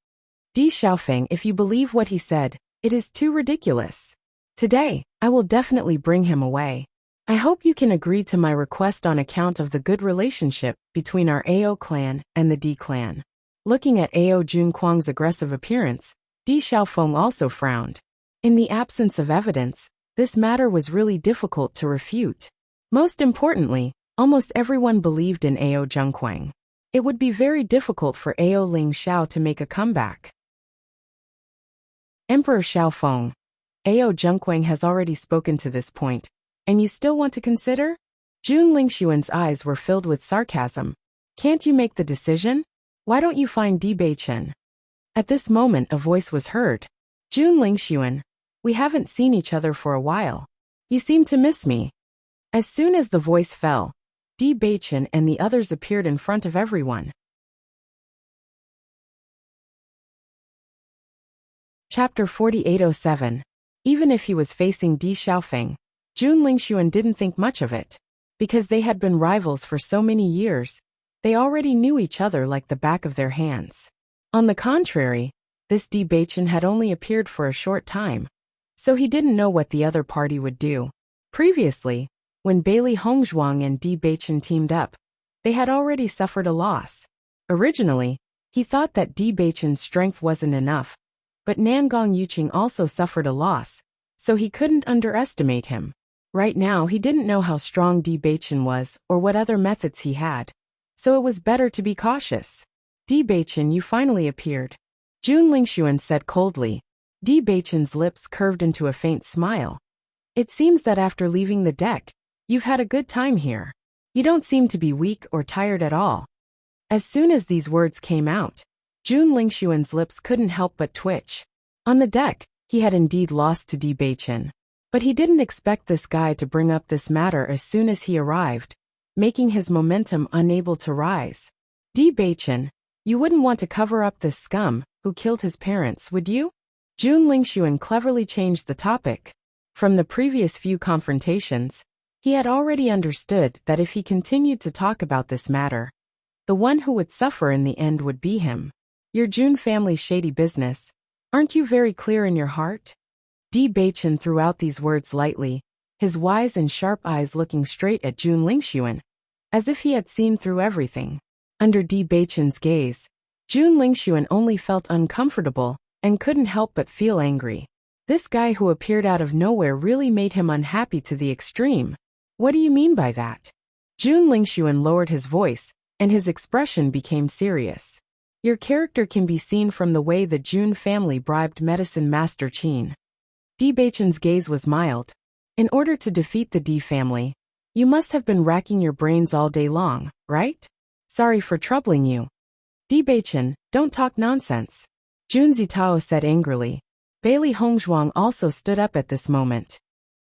Di Xiaofeng, if you believe what he said, it is too ridiculous. Today, I will definitely bring him away. I hope you can agree to my request on account of the good relationship between our Ao clan and the Di clan. Looking at Ao Junquang's aggressive appearance, Di Xiaofeng also frowned. In the absence of evidence, this matter was really difficult to refute. Most importantly, almost everyone believed in Ao Zhengquang. It would be very difficult for Ao Ling Xiao to make a comeback. Emperor Xiaofeng, Ao Zhengquang has already spoken to this point, and you still want to consider? Jun Lingxuan's eyes were filled with sarcasm. Can't you make the decision? Why don't you find Di Beichen? At this moment a voice was heard. Jun Lingxuan, we haven't seen each other for a while. You seem to miss me. As soon as the voice fell, Di Beichen and the others appeared in front of everyone. Chapter 4807. Even if he was facing Di Xiaofeng, Jun Lingxuan didn't think much of it. Because they had been rivals for so many years, they already knew each other like the back of their hands. On the contrary, this Di Beichen had only appeared for a short time, so he didn't know what the other party would do. Previously, when Bailey Hongzhuang and Di Beichen teamed up, they had already suffered a loss. Originally, he thought that Di Beichen's strength wasn't enough, but Nangong Yuqing also suffered a loss, so he couldn't underestimate him. Right now he didn't know how strong Di Beichen was or what other methods he had, so it was better to be cautious. Di Beichen, you finally appeared. Jun Lingxuan said coldly. Di Beichen's lips curved into a faint smile. It seems that after leaving the deck, you've had a good time here. You don't seem to be weak or tired at all. As soon as these words came out, Jun Lingxuan's lips couldn't help but twitch. On the deck, he had indeed lost to Di Beichen. But he didn't expect this guy to bring up this matter as soon as he arrived, making his momentum unable to rise. Di Beichen, you wouldn't want to cover up this scum who killed his parents, would you? Jun Lingxuan cleverly changed the topic. From the previous few confrontations, he had already understood that if he continued to talk about this matter, the one who would suffer in the end would be him. Your Jun family's shady business. Aren't you very clear in your heart? Di Beichen threw out these words lightly, his wise and sharp eyes looking straight at Jun Lingxuan, as if he had seen through everything. Under Di Beichen's gaze, Jun Lingxuan only felt uncomfortable and couldn't help but feel angry. This guy who appeared out of nowhere really made him unhappy to the extreme. What do you mean by that? Jun Lingxuan lowered his voice, and his expression became serious. Your character can be seen from the way the Jun family bribed medicine master Qin. Bewitching's gaze was mild. In order to defeat the D family, you must have been racking your brains all day long, right? Sorry for troubling you. Bewitching, don't talk nonsense. Jun Zitao said angrily. Bailey Hongzhuang also stood up at this moment.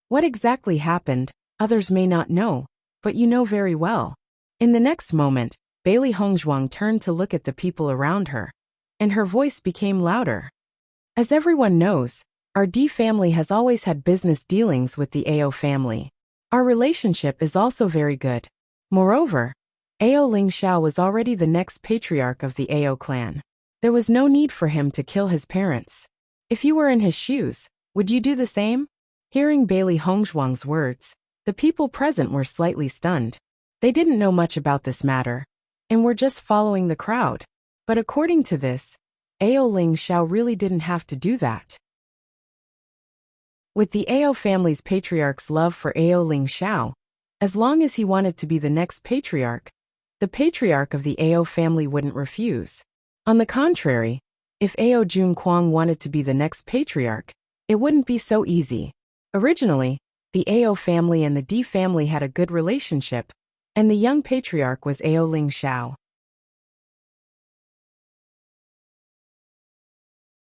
What exactly happened, others may not know, but you know very well. In the next moment, Bailey Hongzhuang turned to look at the people around her, and her voice became louder. As everyone knows, our D family has always had business dealings with the AO family. Our relationship is also very good. Moreover, AO Ling Xiao was already the next patriarch of the AO clan. There was no need for him to kill his parents. If you were in his shoes, would you do the same? Hearing Bailey Hongzhuang's words, the people present were slightly stunned. They didn't know much about this matter, and were just following the crowd. But according to this, AO Ling Xiao really didn't have to do that. With the AO family's patriarch's love for AO Ling Xiao, as long as he wanted to be the next patriarch, the patriarch of the AO family wouldn't refuse. On the contrary, if AO Jun Kuang wanted to be the next patriarch, it wouldn't be so easy. Originally, the AO family and the D family had a good relationship, and the young patriarch was AO Ling Xiao.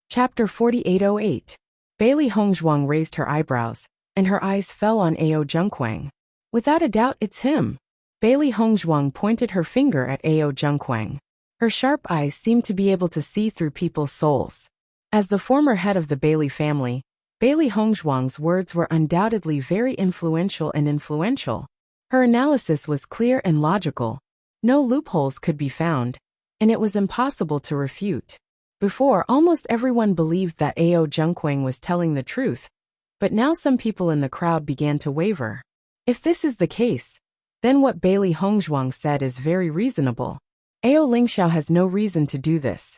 Chapter 4808. Bailey Hongzhuang raised her eyebrows, and her eyes fell on AO Zhengquang. Without a doubt, it's him. Bailey Hongzhuang pointed her finger at AO Zhengquang. Her sharp eyes seemed to be able to see through people's souls. As the former head of the Bailey family, Bailey Hongzhuang's words were undoubtedly very influential. Her analysis was clear and logical. No loopholes could be found, and it was impossible to refute. Before, almost everyone believed that AO Zhengquang was telling the truth, but now some people in the crowd began to waver. If this is the case, then what Bailey Hongzhuang said is very reasonable. AO Ling Xiao has no reason to do this.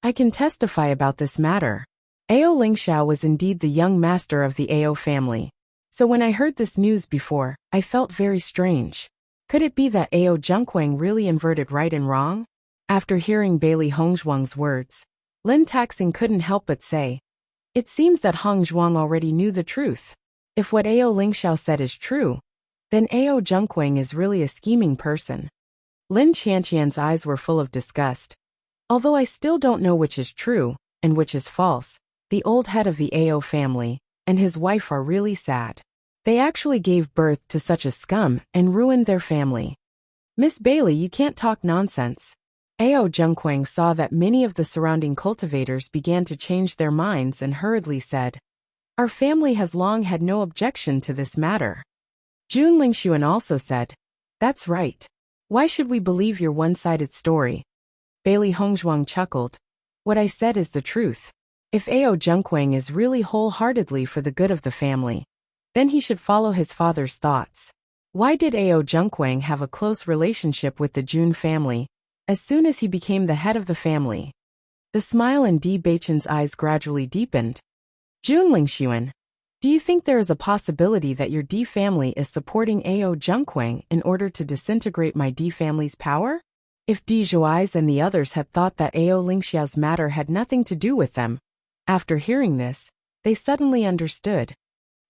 I can testify about this matter. AO Ling Xiao was indeed the young master of the AO family. So when I heard this news before, I felt very strange. Could it be that AO Zhengquang really inverted right and wrong? After hearing Bailey Hongzhuang's words, Lin Taxing couldn't help but say, it seems that Hongzhuang already knew the truth. If what AO Ling Xiao said is true, then AO Zhengquang is really a scheming person. Lin Qianqian's eyes were full of disgust. Although I still don't know which is true, and which is false, the old head of the AO family and his wife are really sad. They actually gave birth to such a scum and ruined their family. Miss Bailey, you can't talk nonsense. AO Zhengquang saw that many of the surrounding cultivators began to change their minds and hurriedly said, our family has long had no objection to this matter. Jun Lingxuan also said, that's right. Why should we believe your one-sided story? Bailey Hongzhuang chuckled. What I said is the truth. If AO Zhengquang is really wholeheartedly for the good of the family, then he should follow his father's thoughts. Why did AO Zhengquang have a close relationship with the Jun family as soon as he became the head of the family? The smile in Di Beichen's eyes gradually deepened. Jun Lingxuan, do you think there is a possibility that your D family is supporting AO Zhengquang in order to disintegrate my D family's power? If Di Zhuai's and the others had thought that AO Lingxiao's matter had nothing to do with them, after hearing this, they suddenly understood.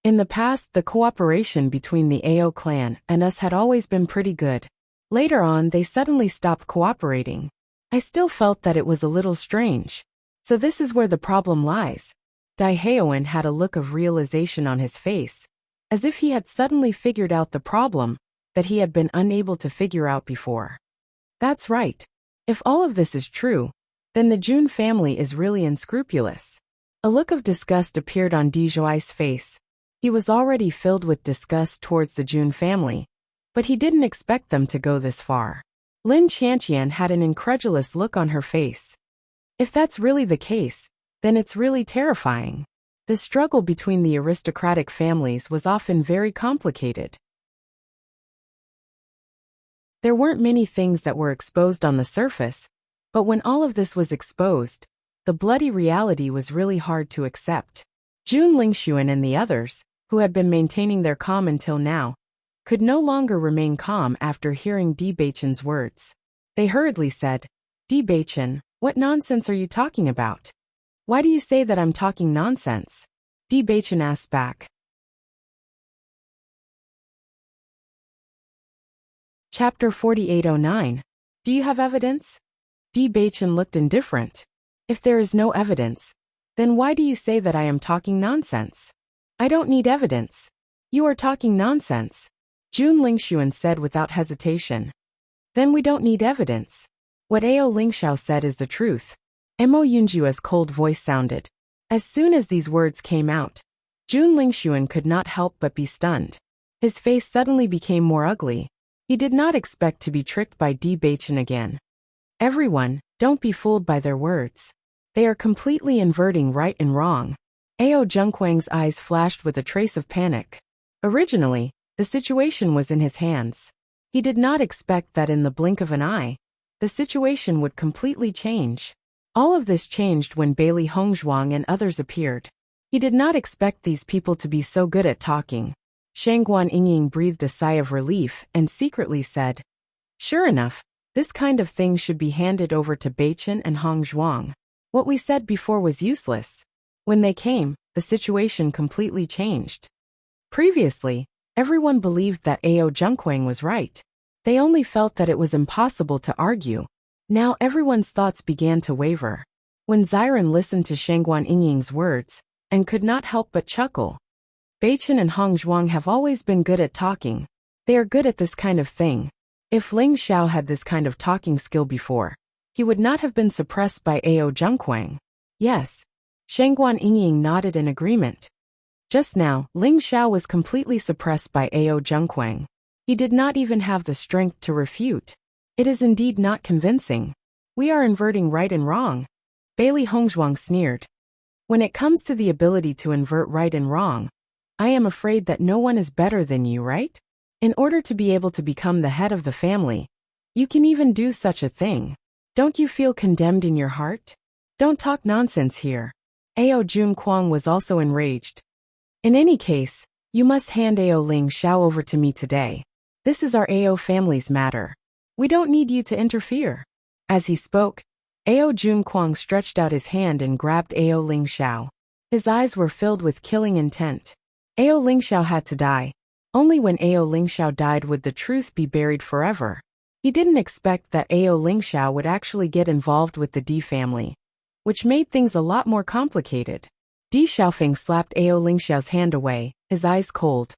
In the past, the cooperation between the AO clan and us had always been pretty good. Later on, they suddenly stopped cooperating. I still felt that it was a little strange. So this is where the problem lies. Dai Heowen had a look of realization on his face, as if he had suddenly figured out the problem that he had been unable to figure out before. That's right. If all of this is true, then the Jun family is really unscrupulous. A look of disgust appeared on Di Zhuai's face. He was already filled with disgust towards the Jun family, but he didn't expect them to go this far. Lin Qianqian had an incredulous look on her face. If that's really the case, then it's really terrifying. The struggle between the aristocratic families was often very complicated. There weren't many things that were exposed on the surface, but when all of this was exposed, the bloody reality was really hard to accept. Jun Lingxuan and the others, who had been maintaining their calm until now, could no longer remain calm after hearing Bewitching's words. They hurriedly said, Bewitching, what nonsense are you talking about? Why do you say that I'm talking nonsense? Bewitching asked back. Chapter 4809. Do you have evidence? Bewitching looked indifferent. If there is no evidence, then why do you say that I am talking nonsense? I don't need evidence. You are talking nonsense, Jun Lingshuan said without hesitation. Then we don't need evidence. What Ao Lingxiao said is the truth. Mo Yunjua's cold voice sounded. As soon as these words came out, Jun Lingshuan could not help but be stunned. His face suddenly became more ugly. He did not expect to be tricked by Bewitching again. Everyone, don't be fooled by their words. They are completely inverting right and wrong. Ao Zhengquang's eyes flashed with a trace of panic. Originally, the situation was in his hands. He did not expect that in the blink of an eye, the situation would completely change. All of this changed when Bailey Hongzhuang and others appeared. He did not expect these people to be so good at talking. Shangguan Yingying breathed a sigh of relief and secretly said, Sure enough, this kind of thing should be handed over to Beichen and Hongzhuang. What we said before was useless. When they came, the situation completely changed. Previously, everyone believed that Ao Zhengquang was right. They only felt that it was impossible to argue. Now everyone's thoughts began to waver. When Ziren listened to Shangguan Yingying's words, and could not help but chuckle. Beichen and Hongzhuang have always been good at talking. They are good at this kind of thing. If Ling Xiao had this kind of talking skill before, he would not have been suppressed by Ao Zhengquang. Yes. Shangguan Yingying nodded in agreement. Just now, Ling Xiao was completely suppressed by Ao Zhengquang. He did not even have the strength to refute. It is indeed not convincing. We are inverting right and wrong. Bailey Hongzhuang sneered. When it comes to the ability to invert right and wrong, I am afraid that no one is better than you, right? In order to be able to become the head of the family, you can even do such a thing. Don't you feel condemned in your heart? Don't talk nonsense here. Ao Jun Kuang was also enraged. In any case, you must hand Ao Ling Xiao over to me today. This is our Ao family's matter. We don't need you to interfere. As he spoke, Ao Jun Kuang stretched out his hand and grabbed Ao Ling Xiao. His eyes were filled with killing intent. Ao Ling Xiao had to die. Only when Ao Ling Xiao died would the truth be buried forever. He didn't expect that Ao Ling Xiao would actually get involved with the Di family, which made things a lot more complicated. Di Xiaofeng slapped Ao Ling Xiao's hand away, his eyes cold.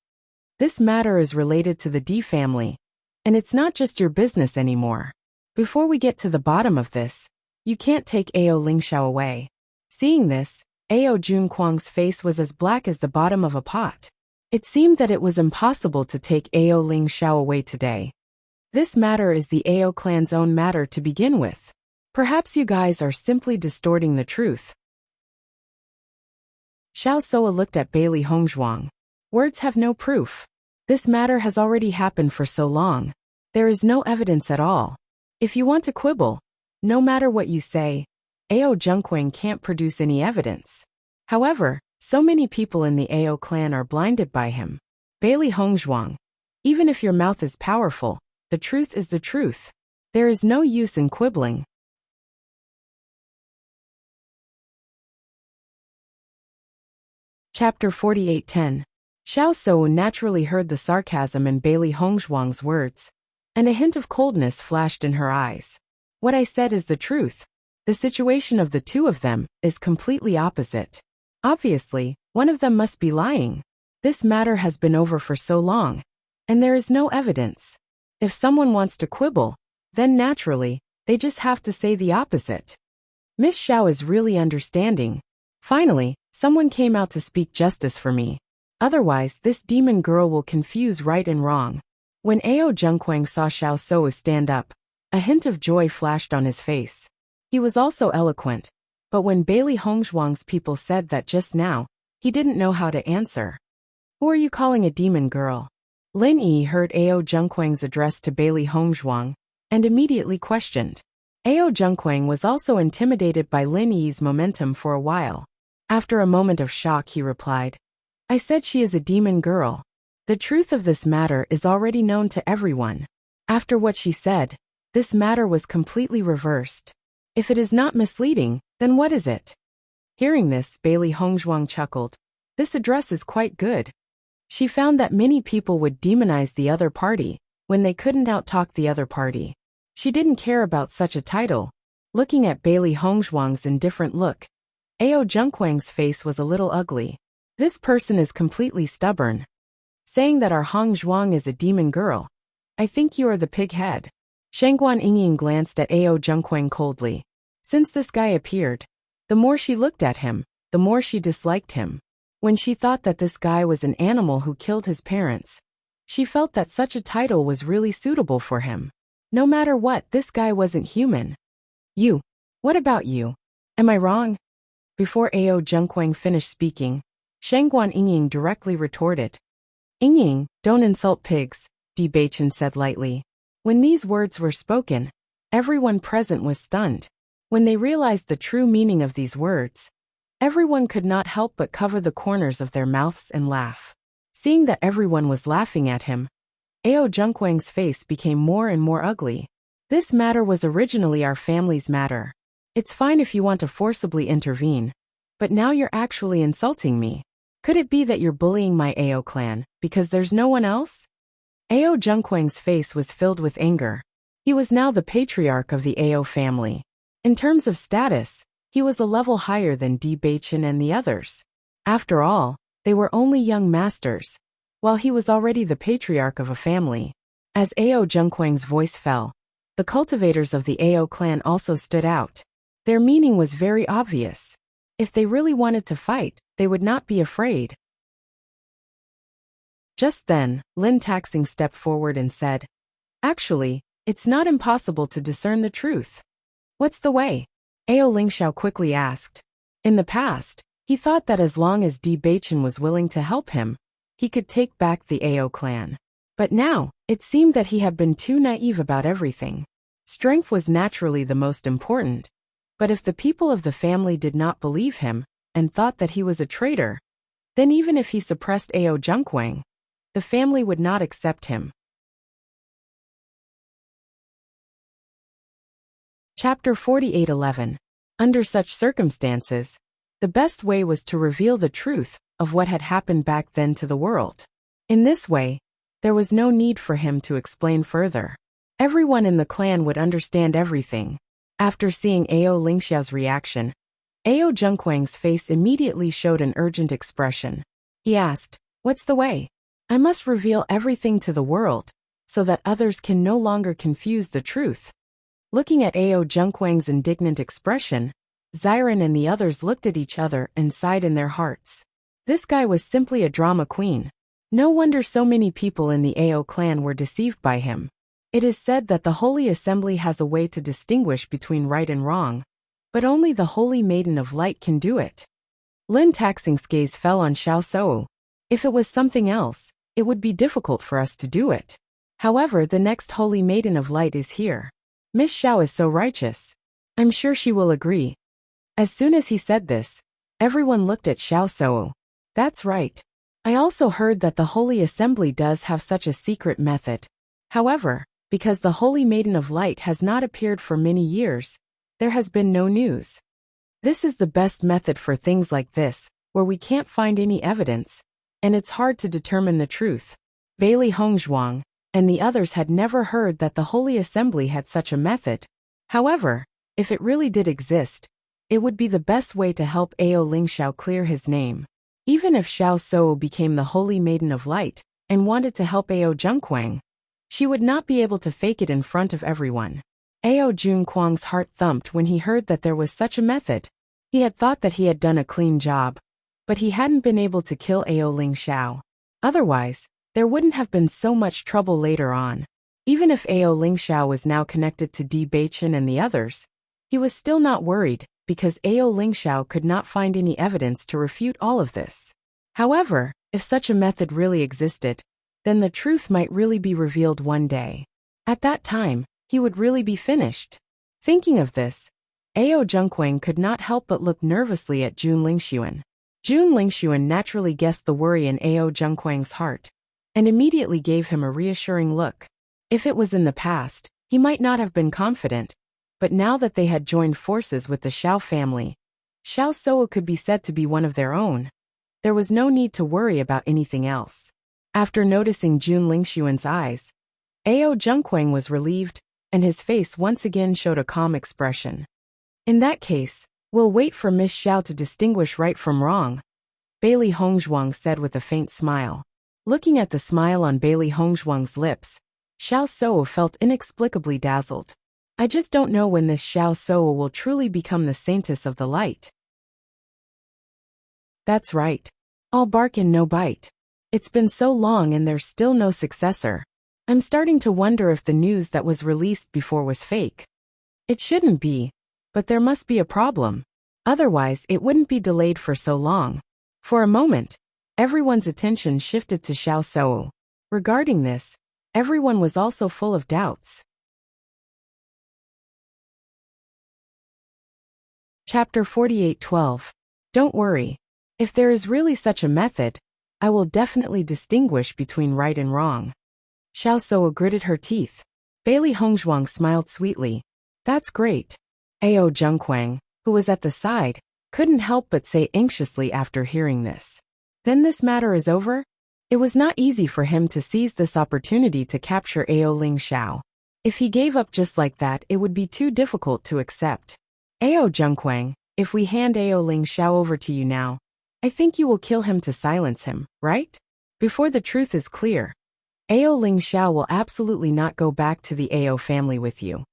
This matter is related to the Di family, and it's not just your business anymore. Before we get to the bottom of this, you can't take Ao Ling Xiao away. Seeing this, Ao Jun Kuang's face was as black as the bottom of a pot. It seemed that it was impossible to take Ao Ling Xiao away today. This matter is the Ao clan's own matter to begin with. Perhaps you guys are simply distorting the truth. Xiao Soa looked at Bailey Hongzhuang. Words have no proof. This matter has already happened for so long. There is no evidence at all. If you want to quibble, no matter what you say, Ao Zhengquang can't produce any evidence. However, so many people in the Ao clan are blinded by him. Bailey Hongzhuang, even if your mouth is powerful, the truth is the truth. There is no use in quibbling. Chapter 4810. Xiao Sou naturally heard the sarcasm in Bailey Hongzhuang's words, and a hint of coldness flashed in her eyes. What I said is the truth. The situation of the two of them is completely opposite. Obviously, one of them must be lying. This matter has been over for so long, and there is no evidence. If someone wants to quibble, then naturally, they just have to say the opposite. Miss Xiao is really understanding. Finally, someone came out to speak justice for me. Otherwise, this demon girl will confuse right and wrong. When Ao Zhengquang saw Xiao Sou stand up, a hint of joy flashed on his face. He was also eloquent, but when Bailey Hongzhuang's people said that just now, he didn't know how to answer. Who are you calling a demon girl? Lin Yi heard Ao Zhengquang's address to Bailey Hongzhuang, and immediately questioned. Ao Zhengquang was also intimidated by Lin Yi's momentum for a while. After a moment of shock he replied, I said she is a demon girl. The truth of this matter is already known to everyone. After what she said, this matter was completely reversed. If it is not misleading, then what is it? Hearing this, Bailey Hongzhuang chuckled. This address is quite good. She found that many people would demonize the other party when they couldn't outtalk the other party. She didn't care about such a title. Looking at Bailey Hongzhuang's indifferent look, Ao Zhengquang's face was a little ugly. This person is completely stubborn. Saying that our Hongzhuang is a demon girl. I think you are the pig head. Shangguan Yingying glanced at Ao Zhengquang coldly. Since this guy appeared, the more she looked at him, the more she disliked him. When she thought that this guy was an animal who killed his parents, she felt that such a title was really suitable for him. No matter what, this guy wasn't human. You. What about you? Am I wrong? Before Ao Zhengquang finished speaking, Shangguan Yingying directly retorted. Yingying, don't insult pigs, Bewitching said lightly. When these words were spoken, everyone present was stunned. When they realized the true meaning of these words, everyone could not help but cover the corners of their mouths and laugh. Seeing that everyone was laughing at him, Ao Zhengquang's face became more and more ugly. This matter was originally our family's matter. It's fine if you want to forcibly intervene, but now you're actually insulting me. Could it be that you're bullying my Ao clan, because there's no one else? Ao Zhengquang's face was filled with anger. He was now the patriarch of the Ao family. In terms of status, he was a level higher than Bewitching and the others. After all, they were only young masters, while he was already the patriarch of a family. As Ao Zhengquang's voice fell, the cultivators of the Ao clan also stood out. Their meaning was very obvious. If they really wanted to fight, they would not be afraid. Just then, Lin Taxing stepped forward and said, Actually, it's not impossible to discern the truth. What's the way? Ao Lingxiao quickly asked. In the past, he thought that as long as Bewitching was willing to help him, he could take back the Ao clan. But now, it seemed that he had been too naive about everything. Strength was naturally the most important. But if the people of the family did not believe him, and thought that he was a traitor, then even if he suppressed Ao Zhengquang, the family would not accept him. Chapter 48:11. Under such circumstances, the best way was to reveal the truth of what had happened back then to the world. In this way, there was no need for him to explain further. Everyone in the clan would understand everything. After seeing Ao Lingxiao's reaction, Ao Zhengquang's face immediately showed an urgent expression. He asked, What's the way? I must reveal everything to the world, so that others can no longer confuse the truth. Looking at Ao Zhengquang's indignant expression, Xiren and the others looked at each other and sighed in their hearts. This guy was simply a drama queen. No wonder so many people in the Ao clan were deceived by him. It is said that the Holy Assembly has a way to distinguish between right and wrong, but only the Holy Maiden of Light can do it. Lin Taxing's gaze fell on Xiao Sou. If it was something else, it would be difficult for us to do it. However, the next Holy Maiden of Light is here. Miss Xiao is so righteous. I'm sure she will agree. As soon as he said this, everyone looked at Xiao Sou. That's right. I also heard that the Holy Assembly does have such a secret method. However, because the Holy Maiden of Light has not appeared for many years, there has been no news. This is the best method for things like this, where we can't find any evidence, and it's hard to determine the truth. Bailey Hongzhuang and the others had never heard that the Holy Assembly had such a method. However, if it really did exist, it would be the best way to help Ao Lingxiao clear his name. Even if Xiao Sou became the Holy Maiden of Light and wanted to help Ao Zhengquang, she would not be able to fake it in front of everyone. Ao Zhengquang's heart thumped when he heard that there was such a method. He had thought that he had done a clean job, but he hadn't been able to kill Ao Lingxiao. Otherwise, there wouldn't have been so much trouble later on. Even if Ao Lingxiao was now connected to Bewitching and the others, he was still not worried, because Ao Lingxiao could not find any evidence to refute all of this. However, if such a method really existed, then the truth might really be revealed one day. At that time, he would really be finished. Thinking of this, Ao Zhengquang could not help but look nervously at Jun Lingxuan. Jun Lingxuan naturally guessed the worry in Ao Zhengquang's heart. and immediately gave him a reassuring look. If it was in the past, he might not have been confident, but now that they had joined forces with the Xiao family, Xiao Suo could be said to be one of their own. There was no need to worry about anything else. After noticing Jun Lingxuan's eyes, Ao Zhengquang was relieved, and his face once again showed a calm expression. In that case, we'll wait for Miss Xiao to distinguish right from wrong, Bailey Hongzhuang said with a faint smile. Looking at the smile on Bailey Hongzhuang's lips, Xiao Suo felt inexplicably dazzled. I just don't know when this Xiao Suo will truly become the saintess of the light. That's right. All bark and no bite. It's been so long and there's still no successor. I'm starting to wonder if the news that was released before was fake. It shouldn't be, but there must be a problem. Otherwise, it wouldn't be delayed for so long. For a moment, everyone's attention shifted to Xiao Suo. Regarding this, everyone was also full of doubts. Chapter 48:12. Don't worry. If there is really such a method, I will definitely distinguish between right and wrong. Xiao Suo gritted her teeth. Bailey Hongzhuang smiled sweetly. That's great. Ao Zhengquang, who was at the side, couldn't help but say anxiously after hearing this. Then this matter is over? It was not easy for him to seize this opportunity to capture Ao Ling Xiao. If he gave up just like that, it would be too difficult to accept. Ao Zhengquang, if we hand Ao Ling Xiao over to you now, I think you will kill him to silence him, right? Before the truth is clear, Ao Ling Xiao will absolutely not go back to the Ao family with you.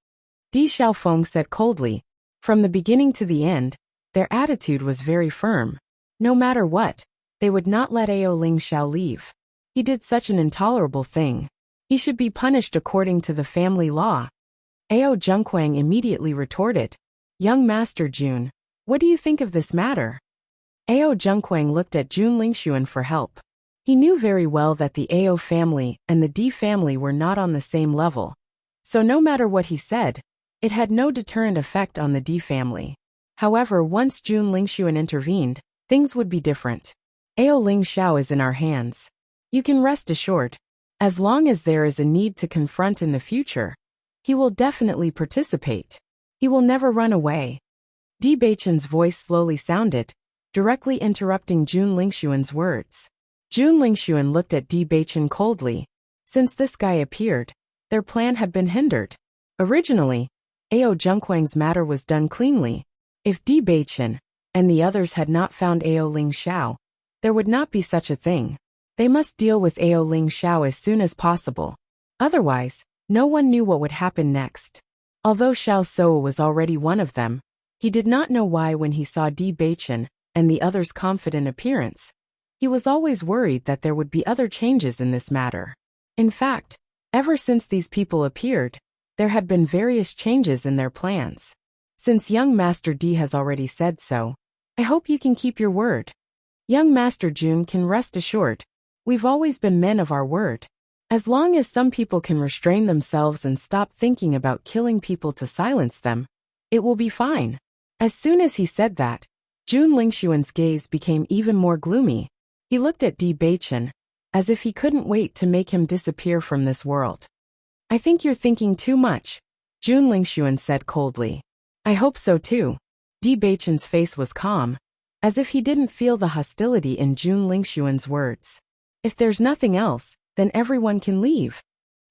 Di Xiaofeng said coldly. From the beginning to the end, their attitude was very firm. No matter what, they would not let Ao Ling Xiao leave. He did such an intolerable thing. He should be punished according to the family law. Ao Zhengquang immediately retorted. Young Master Jun, what do you think of this matter? Ao Zhengquang looked at Jun Lingxuan for help. He knew very well that the Ao family and the Di family were not on the same level. So no matter what he said, it had no deterrent effect on the Di family. However, once Jun Lingxuan intervened, things would be different. Ao Ling Xiao is in our hands. You can rest assured. As long as there is a need to confront in the future, he will definitely participate. He will never run away. Di Beichen's voice slowly sounded, directly interrupting Jun Lingxuan's words. Jun Lingxuan looked at Di Beichen coldly. Since this guy appeared, their plan had been hindered. Originally, Ao Zhengquang's matter was done cleanly. If Di Beichen and the others had not found Ao Ling Xiao, there would not be such a thing. They must deal with Ao Ling Xiao as soon as possible. Otherwise, no one knew what would happen next. Although Xiao Suo was already one of them, he did not know why when he saw Di Beichen and the others' confident appearance. He was always worried that there would be other changes in this matter. In fact, ever since these people appeared, there had been various changes in their plans. Since young Master Di has already said so, I hope you can keep your word. Young Master Jun can rest assured. We've always been men of our word. As long as some people can restrain themselves and stop thinking about killing people to silence them, it will be fine. As soon as he said that, Jun Lingxuan's gaze became even more gloomy. He looked at Di Beichen, as if he couldn't wait to make him disappear from this world. I think you're thinking too much, Jun Lingxuan said coldly. I hope so too. Di Beichen's face was calm, as if he didn't feel the hostility in Jun Lingxuan's words. If there's nothing else, then everyone can leave.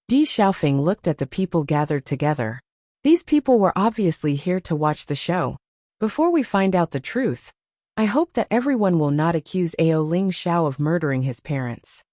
Di Xiaofeng looked at the people gathered together. These people were obviously here to watch the show. Before we find out the truth, I hope that everyone will not accuse Ao Ling Xiao of murdering his parents.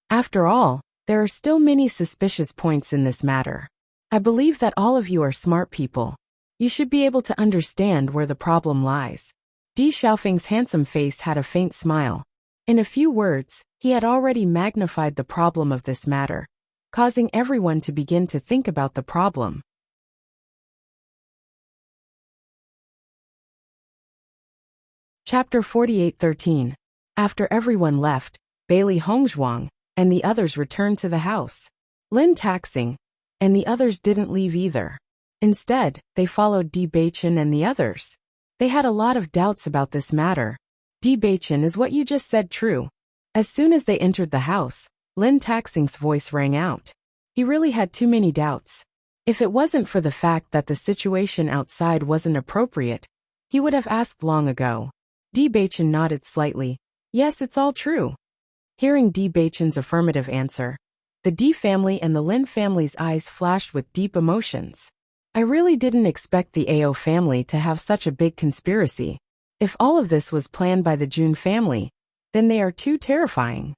After all, there are still many suspicious points in this matter. I believe that all of you are smart people. You should be able to understand where the problem lies. Di Xiaofeng's handsome face had a faint smile. In a few words, he had already magnified the problem of this matter, causing everyone to begin to think about the problem. Chapter 48:13. After everyone left, Bailey Hongzhuang and the others returned to the house. Lin Taxing and the others didn't leave either. Instead, they followed Di Beichen and the others. They had a lot of doubts about this matter. Di Beichen, is what you just said true? As soon as they entered the house, Lin Taxing's voice rang out. He really had too many doubts. If it wasn't for the fact that the situation outside wasn't appropriate, he would have asked long ago. Bewitching nodded slightly. Yes, it's all true. Hearing Bewitching's affirmative answer, the D family and the Lin family's eyes flashed with deep emotions. I really didn't expect the AO family to have such a big conspiracy. If all of this was planned by the Jun family, then they are too terrifying.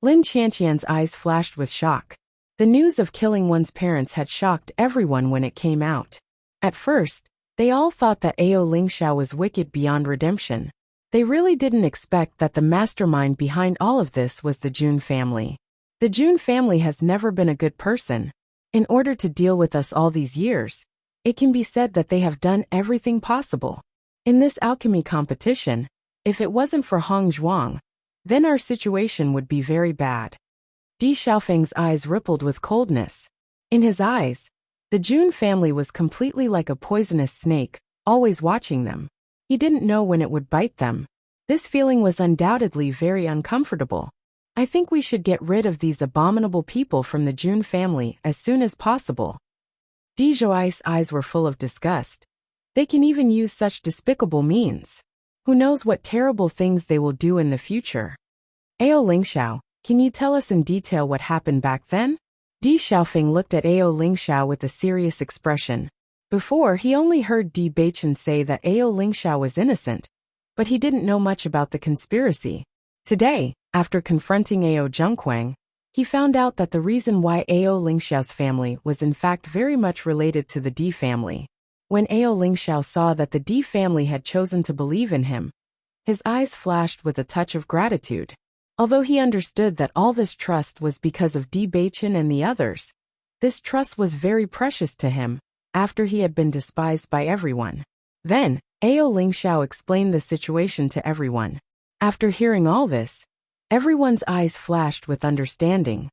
Lin Qianqian's eyes flashed with shock. The news of killing one's parents had shocked everyone when it came out. At first, they all thought that AO Lingxiao was wicked beyond redemption. They really didn't expect that the mastermind behind all of this was the Jun family. The Jun family has never been a good person. In order to deal with us all these years, it can be said that they have done everything possible. In this alchemy competition, if it wasn't for Hong Zhuang, then our situation would be very bad. Di Xiaofeng's eyes rippled with coldness. In his eyes, the Jun family was completely like a poisonous snake, always watching them. He didn't know when it would bite them. This feeling was undoubtedly very uncomfortable. I think we should get rid of these abominable people from the Jun family as soon as possible. Di Zhuai's eyes were full of disgust. They can even use such despicable means. Who knows what terrible things they will do in the future? AO Lingxiao, can you tell us in detail what happened back then? Di Xiaofeng looked at AO Lingxiao with a serious expression. Before, he only heard Di Beichen say that AO Lingxiao was innocent, but he didn't know much about the conspiracy. Today, after confronting AO Zhengquang, he found out that the reason why AO Lingxiao's family was in fact very much related to the Di family. When AO Lingxiao saw that the Di family had chosen to believe in him, his eyes flashed with a touch of gratitude. Although he understood that all this trust was because of Di Beichen and the others, this trust was very precious to him, after he had been despised by everyone. Then, AO Lingxiao explained the situation to everyone. After hearing all this, everyone's eyes flashed with understanding.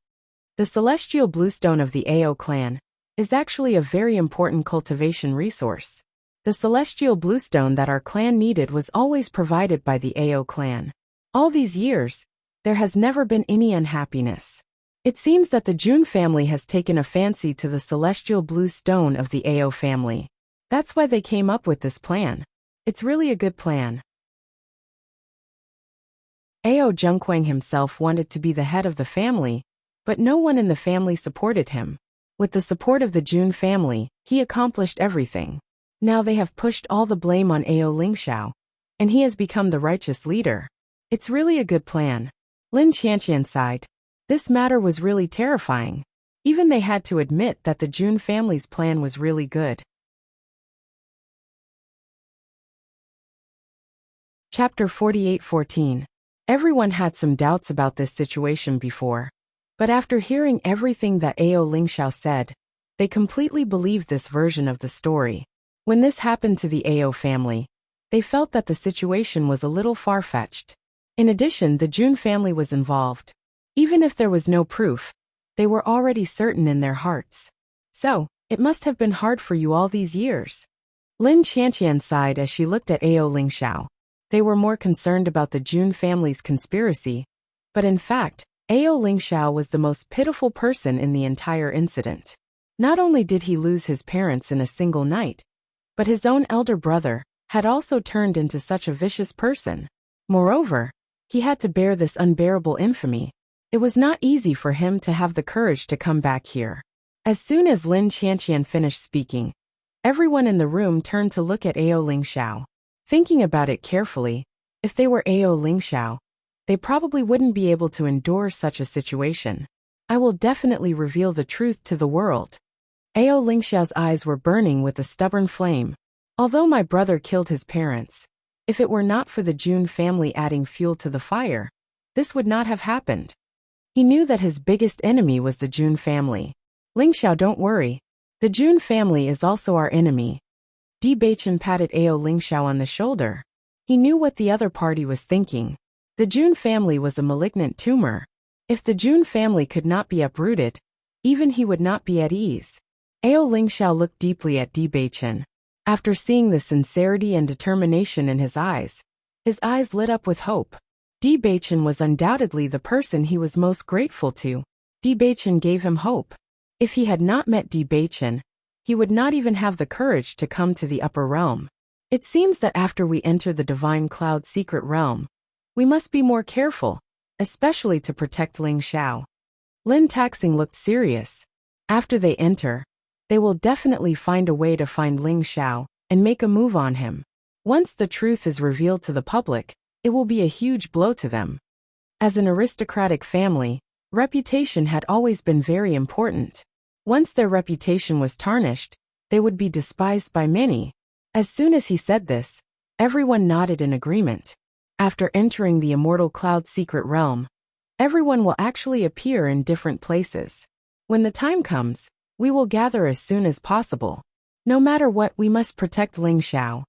The celestial bluestone of the AO clan is actually a very important cultivation resource. The celestial bluestone that our clan needed was always provided by the AO clan. All these years, there has never been any unhappiness. It seems that the Jun family has taken a fancy to the celestial blue stone of the AO family. That's why they came up with this plan. It's really a good plan. AO Zhengquang himself wanted to be the head of the family, but no one in the family supported him. With the support of the Jun family, he accomplished everything. Now they have pushed all the blame on AO Lingxiao, and he has become the righteous leader. It's really a good plan. Lin Qianqian sighed. This matter was really terrifying. Even they had to admit that the Jun family's plan was really good. Chapter 48-14. Everyone had some doubts about this situation before, but after hearing everything that AO Lingxiao said, they completely believed this version of the story. When this happened to the AO family, they felt that the situation was a little far-fetched. In addition, the Jun family was involved. Even if there was no proof, they were already certain in their hearts. So, it must have been hard for you all these years. Lin Qianqian sighed as she looked at AO Lingxiao. They were more concerned about the Jun family's conspiracy, but in fact, AO Lingxiao was the most pitiful person in the entire incident. Not only did he lose his parents in a single night, but his own elder brother had also turned into such a vicious person. Moreover, he had to bear this unbearable infamy. It was not easy for him to have the courage to come back here. As soon as Lin Qianqian finished speaking, everyone in the room turned to look at AO Lingxiao. Thinking about it carefully, if they were AO Lingxiao, they probably wouldn't be able to endure such a situation. I will definitely reveal the truth to the world. AO Lingxiao's eyes were burning with a stubborn flame. Although my brother killed his parents, if it were not for the Jun family adding fuel to the fire, this would not have happened. He knew that his biggest enemy was the Jun family. Lingxiao, don't worry. The Jun family is also our enemy. Di Beichen patted AO Lingxiao on the shoulder. He knew what the other party was thinking. The Jun family was a malignant tumor. If the Jun family could not be uprooted, even he would not be at ease. AO Lingxiao looked deeply at Di Beichen. After seeing the sincerity and determination in his eyes lit up with hope. Di Baichen was undoubtedly the person he was most grateful to. Di Baichen gave him hope. If he had not met Di Baichen, he would not even have the courage to come to the upper realm. It seems that after we enter the Divine Cloud secret realm, we must be more careful, especially to protect Ling Xiao. Lin Taxing looked serious. After they enter, they will definitely find a way to find Ling Xiao and make a move on him. Once the truth is revealed to the public, it will be a huge blow to them. As an aristocratic family, reputation had always been very important. Once their reputation was tarnished, they would be despised by many. As soon as he said this, everyone nodded in agreement. After entering the Immortal Cloud secret realm, everyone will actually appear in different places. When the time comes, we will gather as soon as possible. No matter what, we must protect Ling Xiao.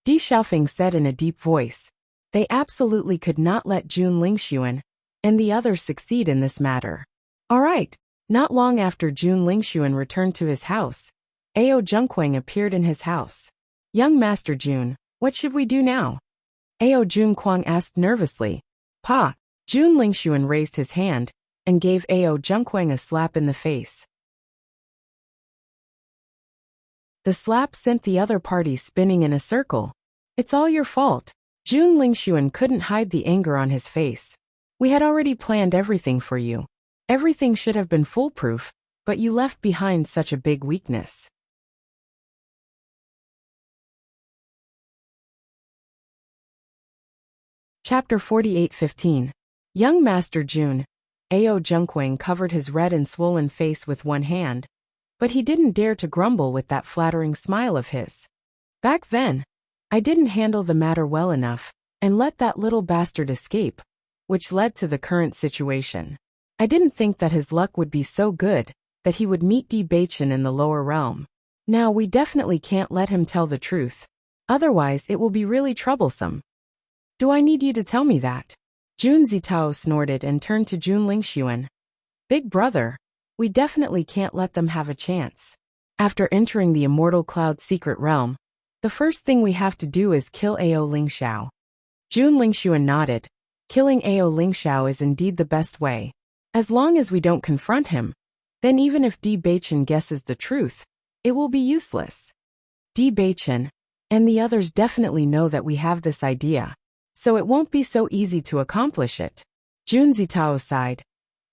Di Xiaofeng said in a deep voice. They absolutely could not let Jun Lingxuan and the others succeed in this matter. All right. Not long after Jun Lingxuan returned to his house, Ao Zhengquang appeared in his house. Young Master Jun, what should we do now? Ao Zhengquang asked nervously. Pa. Jun Lingxuan raised his hand and gave Ao Zhengquang a slap in the face. The slap sent the other party spinning in a circle. It's all your fault. Jun Lingxuan couldn't hide the anger on his face. We had already planned everything for you. Everything should have been foolproof, but you left behind such a big weakness. Chapter 48:15. Young Master Jun. Ao Zhengquang covered his red and swollen face with one hand, but he didn't dare to grumble with that flattering smile of his. Back then, I didn't handle the matter well enough and let that little bastard escape, which led to the current situation. I didn't think that his luck would be so good that he would meet Di Baichen in the lower realm. Now we definitely can't let him tell the truth. Otherwise it will be really troublesome. Do I need you to tell me that? Jun Zitao snorted and turned to Jun Lingxuan. Big brother, we definitely can't let them have a chance. After entering the Immortal Cloud secret realm, the first thing we have to do is kill Ao Lingxiao. Jun Lingxuan nodded. Killing Ao Lingxiao is indeed the best way. As long as we don't confront him, then even if Di Baichen guesses the truth, it will be useless. Di Baichen and the others definitely know that we have this idea, so it won't be so easy to accomplish it. Jun Zitao sighed.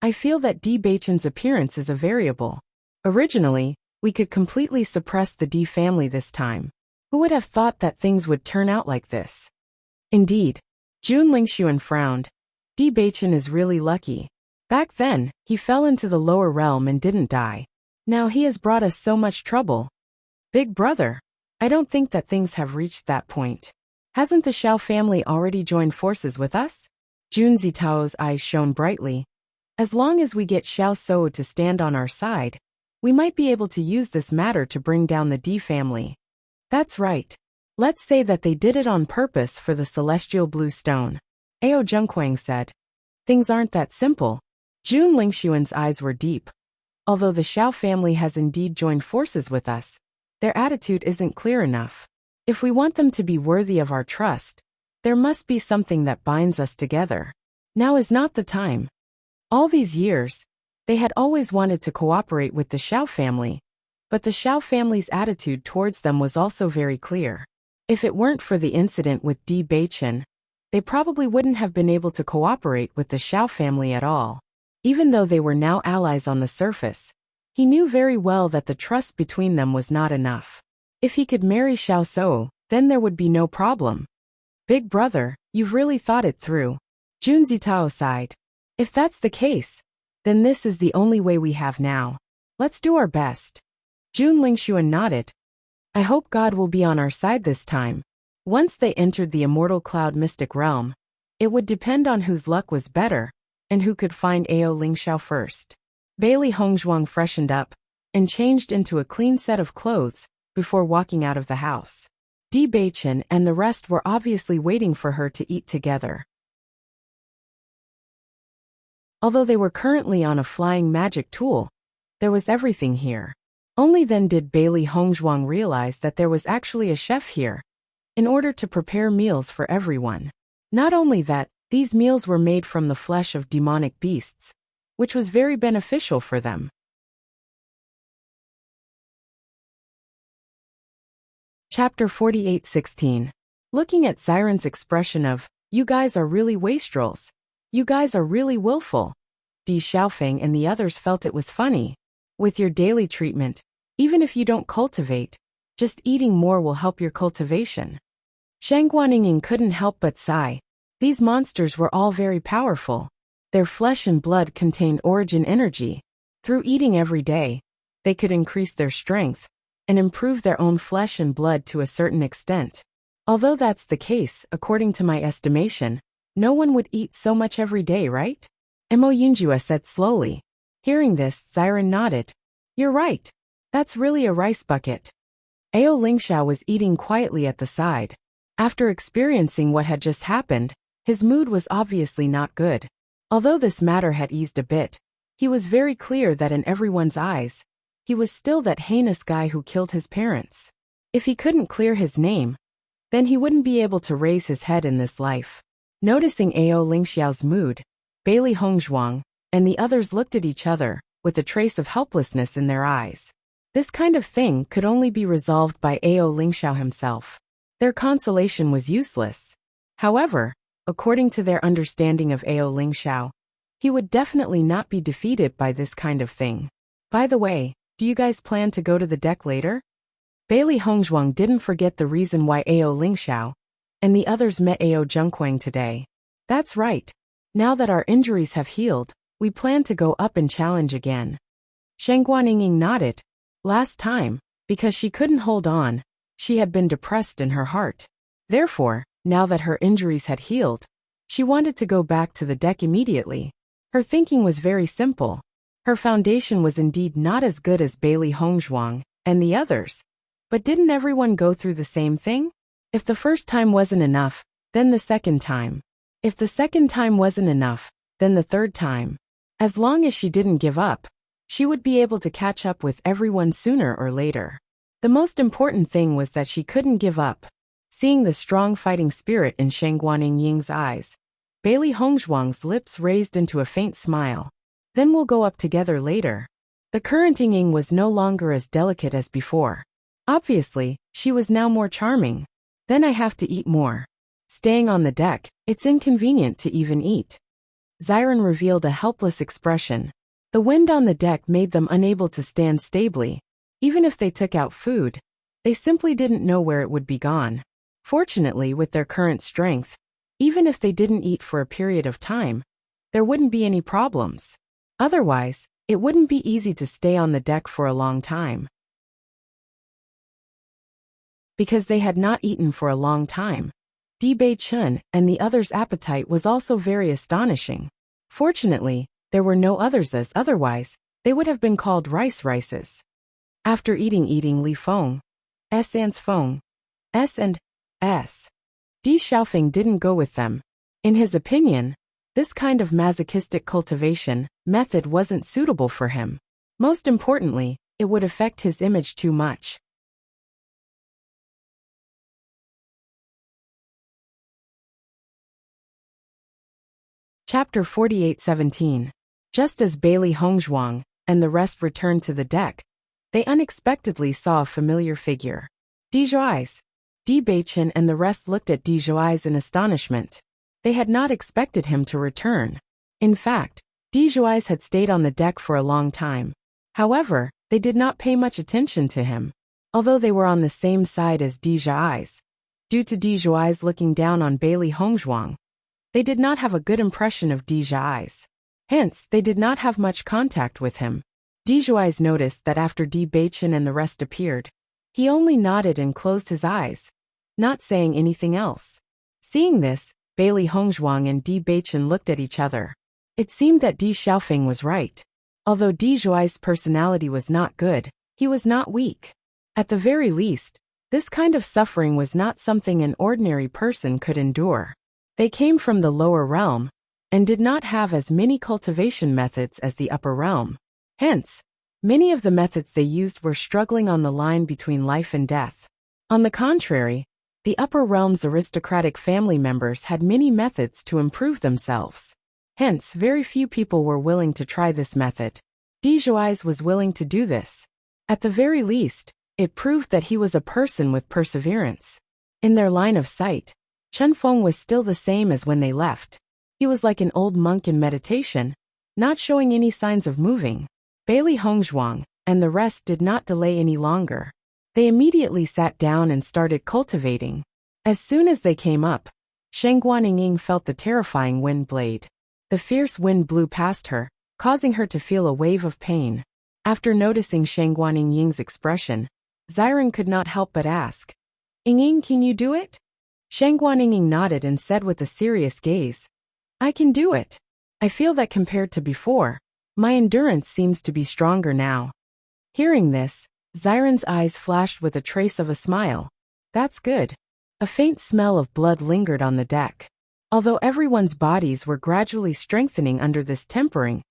I feel that Di Baichen's appearance is a variable. Originally, we could completely suppress the Di family this time. Who would have thought that things would turn out like this? Indeed. Jun Lingxuan frowned. Di Baichen is really lucky. Back then, he fell into the lower realm and didn't die. Now he has brought us so much trouble. Big brother, I don't think that things have reached that point. Hasn't the Xiao family already joined forces with us? Jun Zitao's eyes shone brightly. As long as we get Xiao Shou to stand on our side, we might be able to use this matter to bring down the Di family. That's right. Let's say that they did it on purpose for the celestial blue stone. Ao Zhengquang said. Things aren't that simple. Jun Lingxuan's eyes were deep. Although the Xiao family has indeed joined forces with us, their attitude isn't clear enough. If we want them to be worthy of our trust, there must be something that binds us together. Now is not the time. All these years, they had always wanted to cooperate with the Xiao family, but the Xiao family's attitude towards them was also very clear. If it weren't for the incident with Di Baichen, they probably wouldn't have been able to cooperate with the Xiao family at all. Even though they were now allies on the surface, he knew very well that the trust between them was not enough. If he could marry Xiao Shou, then there would be no problem. Big brother, you've really thought it through. Jun Zitao sighed. If that's the case, then this is the only way we have now. Let's do our best. Jun Lingxuan nodded. I hope God will be on our side this time. Once they entered the Immortal Cloud mystic realm, it would depend on whose luck was better, and who could find Ao Lingxiao first. Bailey Hongzhuang freshened up and changed into a clean set of clothes before walking out of the house. Di Baichen and the rest were obviously waiting for her to eat together. Although they were currently on a flying magic tool, there was everything here. Only then did Bailey Hongzhuang realize that there was actually a chef here, in order to prepare meals for everyone. Not only that, These meals were made from the flesh of demonic beasts, which was very beneficial for them. Chapter 48:16. Looking at Siren's expression of, "You guys are really wastrels. You guys are really willful," Di Xiaofeng and the others felt it was funny. With your daily treatment, even if you don't cultivate, just eating more will help your cultivation. Shang Guaniying couldn't help but sigh. These monsters were all very powerful. Their flesh and blood contained origin energy. Through eating every day, they could increase their strength and improve their own flesh and blood to a certain extent. Although that's the case, according to my estimation, no one would eat so much every day, right? Mo Yunjua said slowly. Hearing this, Siren nodded. You're right. That's really a rice bucket. Ao Lingxiao was eating quietly at the side. After experiencing what had just happened, his mood was obviously not good. Although this matter had eased a bit, he was very clear that in everyone's eyes, he was still that heinous guy who killed his parents. If he couldn't clear his name, then he wouldn't be able to raise his head in this life. Noticing Ao Lingxiao's mood, Bailey Hongzhuang and the others looked at each other, with a trace of helplessness in their eyes. This kind of thing could only be resolved by Ao Lingxiao himself. Their consolation was useless. However, according to their understanding of Ao Lingxiao, he would definitely not be defeated by this kind of thing. By the way, do you guys plan to go to the deck later? Bailey Hongzhuang didn't forget the reason why Ao Lingxiao and the others met Ao Zhengquang today. That's right. Now that our injuries have healed, we plan to go up and challenge again. Shang Guaniying nodded. Last time, because she couldn't hold on, she had been depressed in her heart. Therefore, now that her injuries had healed, she wanted to go back to the deck immediately. Her thinking was very simple. Her foundation was indeed not as good as Bailey Hongzhuang and the others. But didn't everyone go through the same thing? If the first time wasn't enough, then the second time. If the second time wasn't enough, then the third time. As long as she didn't give up, she would be able to catch up with everyone sooner or later. The most important thing was that she couldn't give up. Seeing the strong fighting spirit in Shang Guaniying's eyes, Bailey Hongzhuang's lips raised into a faint smile. Then we'll go up together later. The current Ying was no longer as delicate as before. Obviously, she was now more charming. Then I have to eat more. Staying on the deck, it's inconvenient to even eat. Siren revealed a helpless expression. The wind on the deck made them unable to stand stably. Even if they took out food, they simply didn't know where it would be gone. Fortunately, with their current strength, even if they didn't eat for a period of time, there wouldn't be any problems. Otherwise, it wouldn't be easy to stay on the deck for a long time. Because they had not eaten for a long time, Di Bei-chun and the others' appetite was also very astonishing. Fortunately, there were no others, as otherwise, they would have been called rices. After eating Li Feng, S and S. Di Xiaofeng didn't go with them. In his opinion, this kind of masochistic cultivation method wasn't suitable for him. Most importantly, it would affect his image too much. Chapter 48:17. Just as Bailey Hongzhuang and the rest returned to the deck, they unexpectedly saw a familiar figure. Di Zhuai's. Di Beichen and the rest looked at Di Zhuai's in astonishment. They had not expected him to return. In fact, Di Zhuai's had stayed on the deck for a long time. However, they did not pay much attention to him, although they were on the same side as Di Zhuai's. Due to Di Zhuai's looking down on Bailey Hongzhuang, they did not have a good impression of Di Zhuai's. Hence, they did not have much contact with him. Di Zhuai's noticed that after Di Beichen and the rest appeared, he only nodded and closed his eyes, not saying anything else. Seeing this, Bailey Hongzhuang and Di Beichen looked at each other. It seemed that Di Xiaofeng was right. Although Di Zhuai's personality was not good, he was not weak. At the very least, this kind of suffering was not something an ordinary person could endure. They came from the lower realm, and did not have as many cultivation methods as the upper realm. Hence, many of the methods they used were struggling on the line between life and death. On the contrary, The upper realm's aristocratic family members had many methods to improve themselves. Hence, very few people were willing to try this method. Dizhuais was willing to do this. At the very least, it proved that he was a person with perseverance. In their line of sight, Chen Feng was still the same as when they left. He was like an old monk in meditation, not showing any signs of moving. Bailey Hongzhuang and the rest did not delay any longer. They immediately sat down and started cultivating. As soon as they came up, Shangguan Yingying felt the terrifying wind blade. The fierce wind blew past her, causing her to feel a wave of pain. After noticing Shangguan Yingying's expression, Xiren could not help but ask, "Yingying, can you do it?" Shangguan Yingying nodded and said with a serious gaze, "I can do it. I feel that compared to before, my endurance seems to be stronger now." Hearing this, Xiren's eyes flashed with a trace of a smile. "That's good." A faint smell of blood lingered on the deck. Although everyone's bodies were gradually strengthening under this tempering,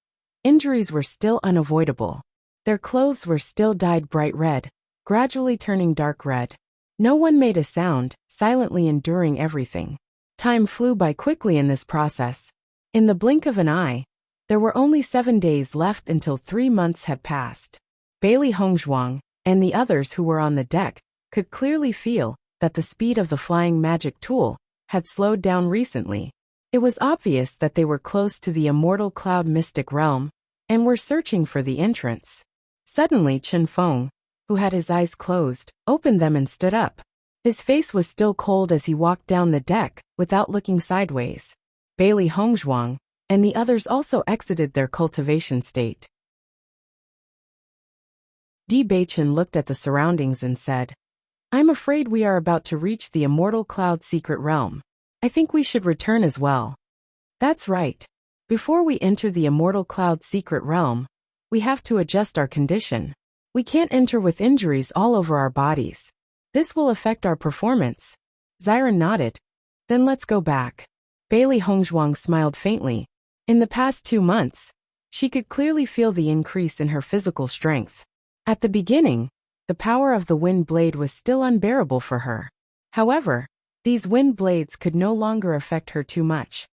injuries were still unavoidable. Their clothes were still dyed bright red, gradually turning dark red. No one made a sound, silently enduring everything. Time flew by quickly in this process. In the blink of an eye, there were only 7 days left until 3 months had passed. Bailey Hongzhuang and the others who were on the deck could clearly feel that the speed of the flying magic tool had slowed down recently. It was obvious that they were close to the immortal cloud mystic realm and were searching for the entrance. Suddenly Chen Feng, who had his eyes closed, opened them and stood up. His face was still cold as he walked down the deck without looking sideways. Bailey Hongzhuang and the others also exited their cultivation state. Bewitching looked at the surroundings and said, "I'm afraid we are about to reach the immortal cloud secret realm. I think we should return as well." "That's right. Before we enter the immortal cloud secret realm, we have to adjust our condition. We can't enter with injuries all over our bodies. This will affect our performance." Xiren nodded. "Then let's go back." Bailey Hongzhuang smiled faintly. In the past 2 months, she could clearly feel the increase in her physical strength. At the beginning, the power of the wind blade was still unbearable for her. However, these wind blades could no longer affect her too much.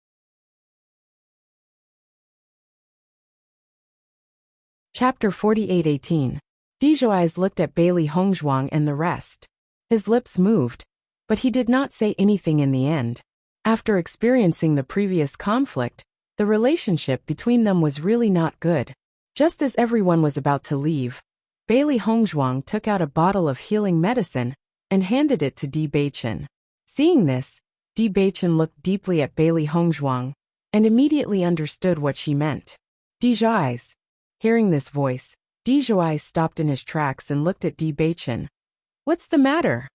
Chapter 48:18. Dizhuais looked at Bailey Hongzhuang and the rest. His lips moved, but he did not say anything in the end. After experiencing the previous conflict, the relationship between them was really not good. Just as everyone was about to leave, Bailey Hongzhuang took out a bottle of healing medicine and handed it to Bewitching. Seeing this, Bewitching looked deeply at Bailey Hongzhuang and immediately understood what she meant. "Dizhuais." Hearing this voice, Dizhuais stopped in his tracks and looked at Bewitching. "What's the matter?"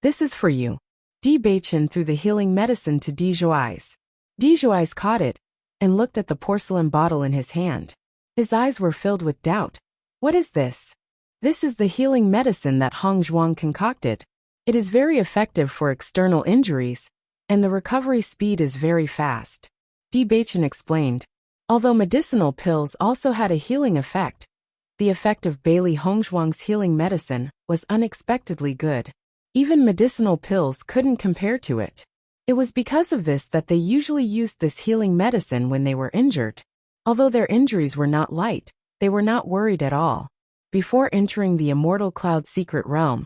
"This is for you." Bewitching threw the healing medicine to Dizhuais. Dizhuais caught it and looked at the porcelain bottle in his hand. His eyes were filled with doubt. "What is this?" "This is the healing medicine that Hongzhuang concocted. It is very effective for external injuries, and the recovery speed is very fast," Bewitching explained. Although medicinal pills also had a healing effect, the effect of Bailey Hongzhuang's healing medicine was unexpectedly good. Even medicinal pills couldn't compare to it. It was because of this that they usually used this healing medicine when they were injured. Although their injuries were not light, they were not worried at all. Before entering the immortal cloud secret realm,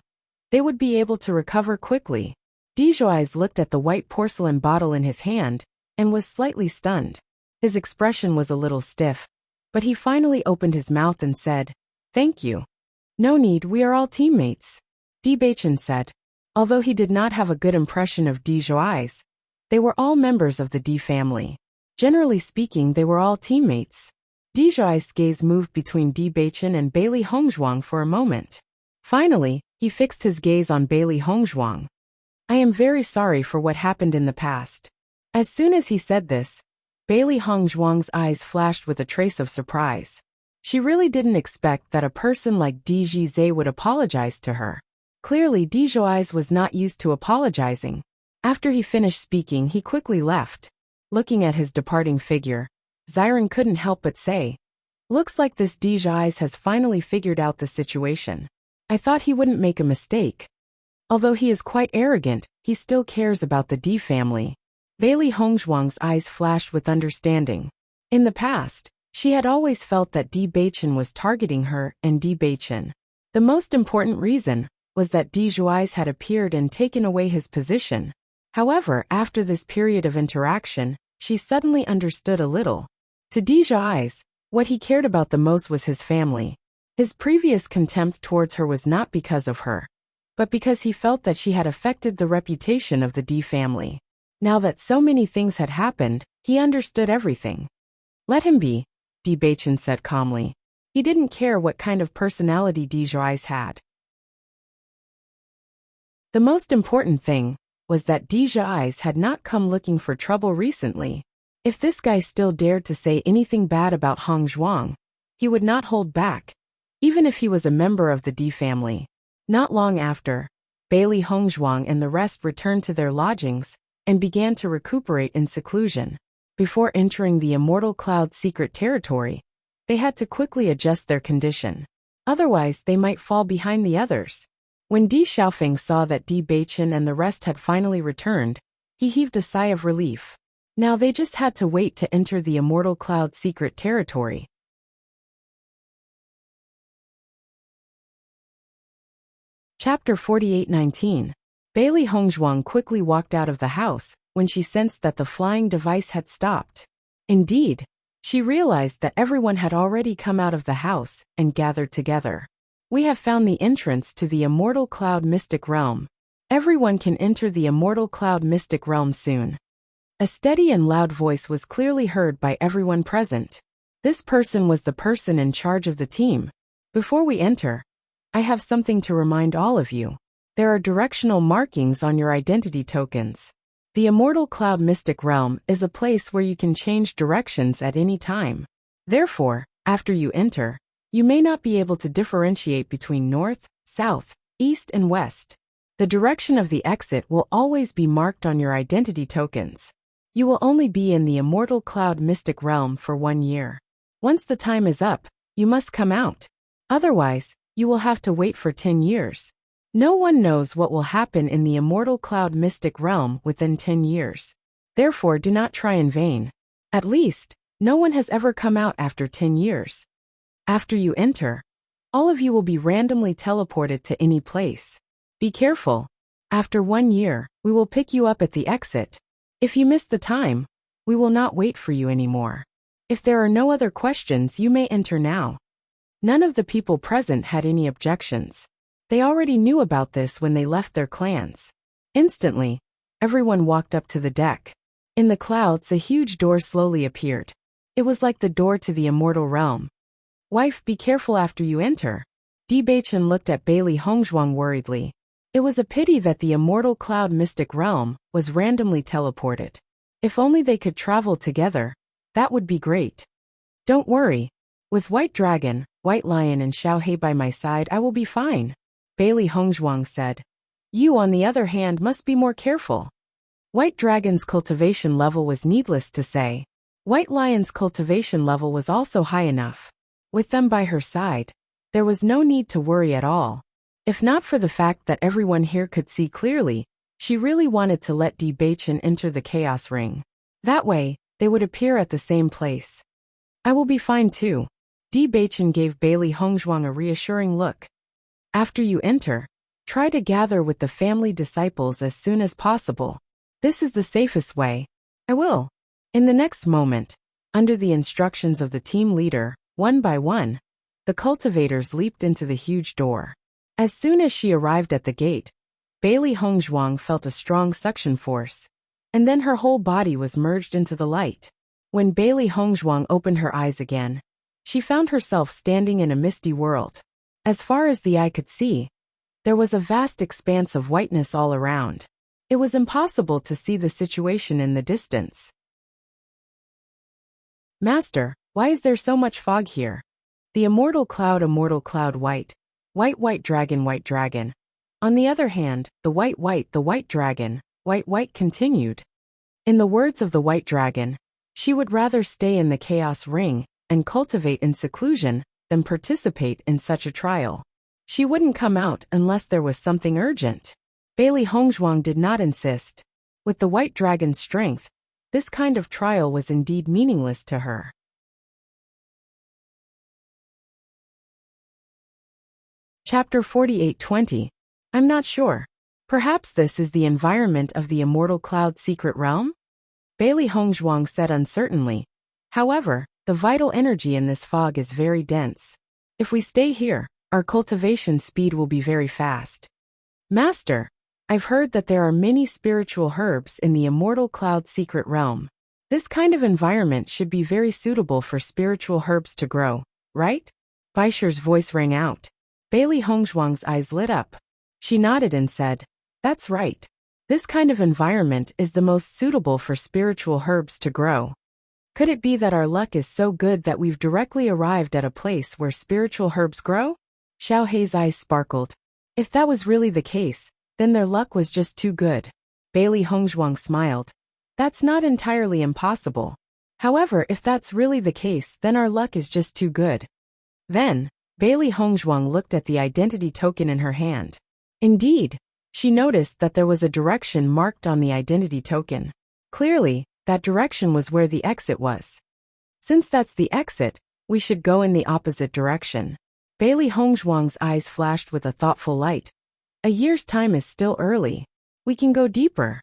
they would be able to recover quickly. Dizhuais looked at the white porcelain bottle in his hand and was slightly stunned. His expression was a little stiff, but he finally opened his mouth and said, "Thank you." "No need, we are all teammates," Bewitching said. Although he did not have a good impression of Dizhuais, they were all members of the D family. Generally speaking, they were all teammates. Dizhuais' gaze moved between Bewitching and Bailey Hongzhuang for a moment. Finally, he fixed his gaze on Bailey Hongzhuang. "I am very sorry for what happened in the past." As soon as he said this, Bailey Hongzhuang's eyes flashed with a trace of surprise. She really didn't expect that a person like Dizhi would apologize to her. Clearly, Dizhuais was not used to apologizing. After he finished speaking, he quickly left. Looking at his departing figure, Xiren couldn't help but say, "Looks like this Dizhuais has finally figured out the situation. I thought he wouldn't make a mistake." Although he is quite arrogant, he still cares about the D family. Bailey Hongzhuang's eyes flashed with understanding. In the past, she had always felt that Di Beichen was targeting her and Di Beichen. The most important reason was that Di Zhuais had appeared and taken away his position. However, after this period of interaction, she suddenly understood a little. To Di Zhuais, what he cared about the most was his family. His previous contempt towards her was not because of her, but because he felt that she had affected the reputation of the Di family. Now that so many things had happened, he understood everything. Let him be, Di Beichen said calmly. He didn't care what kind of personality Di Zhuais had. The most important thing was that Di Zhuais had not come looking for trouble recently. If this guy still dared to say anything bad about Hongzhuang, he would not hold back, even if he was a member of the Di family. Not long after, Bailey Hongzhuang and the rest returned to their lodgings and began to recuperate in seclusion. Before entering the Immortal Cloud's secret territory, they had to quickly adjust their condition. Otherwise, they might fall behind the others. When Di Xiaofeng saw that Di Beichen and the rest had finally returned, he heaved a sigh of relief. Now they just had to wait to enter the Immortal Cloud's secret territory. Chapter 48-19. Bailey Hongzhuang quickly walked out of the house when she sensed that the flying device had stopped. Indeed, she realized that everyone had already come out of the house and gathered together. We have found the entrance to the Immortal Cloud Mystic Realm. Everyone can enter the Immortal Cloud Mystic Realm soon. A steady and loud voice was clearly heard by everyone present. This person was the person in charge of the team. Before we enter, I have something to remind all of you. There are directional markings on your identity tokens. The Immortal Cloud Mystic Realm is a place where you can change directions at any time. Therefore, after you enter, you may not be able to differentiate between north, south, east, and west. The direction of the exit will always be marked on your identity tokens. You will only be in the Immortal Cloud Mystic Realm for 1 year. Once the time is up, you must come out. Otherwise, you will have to wait for 10 years. No one knows what will happen in the Immortal Cloud Mystic Realm within 10 years. Therefore, do not try in vain. At least, no one has ever come out after 10 years. After you enter, all of you will be randomly teleported to any place. Be careful. After 1 year, we will pick you up at the exit. If you miss the time, we will not wait for you anymore. If there are no other questions, you may enter now. None of the people present had any objections. They already knew about this when they left their clans. Instantly, everyone walked up to the deck. In the clouds, a huge door slowly appeared. It was like the door to the immortal realm. Wife, be careful after you enter. Di Beichen looked at Bailey Hongzhuang worriedly. It was a pity that the Immortal Cloud Mystic Realm was randomly teleported. If only they could travel together, that would be great. Don't worry. With White Dragon, White Lion and Xiaohei by my side, I will be fine, Bailey Hongzhuang said. You, on the other hand, must be more careful. White Dragon's cultivation level was needless to say. White Lion's cultivation level was also high enough. With them by her side, there was no need to worry at all. If not for the fact that everyone here could see clearly, she really wanted to let Di Beichen enter the Chaos Ring. That way, they would appear at the same place. I will be fine too. Di Beichen gave Bailey Hongzhuang a reassuring look. After you enter, try to gather with the family disciples as soon as possible. This is the safest way. I will. In the next moment, under the instructions of the team leader, one by one, the cultivators leaped into the huge door. As soon as she arrived at the gate, Bailey Hongzhuang felt a strong suction force, and then her whole body was merged into the light. When Bailey Hongzhuang opened her eyes again, she found herself standing in a misty world. As far as the eye could see, there was a vast expanse of whiteness all around. It was impossible to see the situation in the distance. Master, why is there so much fog here? The immortal cloud, white. White dragon. On the other hand, the white dragon, white continued. In the words of the white dragon, she would rather stay in the chaos ring and cultivate in seclusion than participate in such a trial. She wouldn't come out unless there was something urgent. Bailey Hongzhuang did not insist. With the white dragon's strength, this kind of trial was indeed meaningless to her. Chapter 48:20. I'm not sure. Perhaps this is the environment of the immortal cloud secret realm? Bailey Hongzhuang said uncertainly. However, the vital energy in this fog is very dense. If we stay here, our cultivation speed will be very fast. Master, I've heard that there are many spiritual herbs in the immortal cloud secret realm. This kind of environment should be very suitable for spiritual herbs to grow, right? Baisher's voice rang out. Bailey Hongzhuang's eyes lit up. She nodded and said, that's right. This kind of environment is the most suitable for spiritual herbs to grow. Could it be that our luck is so good that we've directly arrived at a place where spiritual herbs grow? Xiao Hei's eyes sparkled. If that was really the case, then their luck was just too good. Bailey Hongzhuang smiled. That's not entirely impossible. However, if that's really the case, then our luck is just too good. Then, Bailey Hongzhuang looked at the identity token in her hand. Indeed, she noticed that there was a direction marked on the identity token. Clearly, that direction was where the exit was. Since that's the exit, we should go in the opposite direction. Bailey Hongzhuang's eyes flashed with a thoughtful light. A year's time is still early. We can go deeper.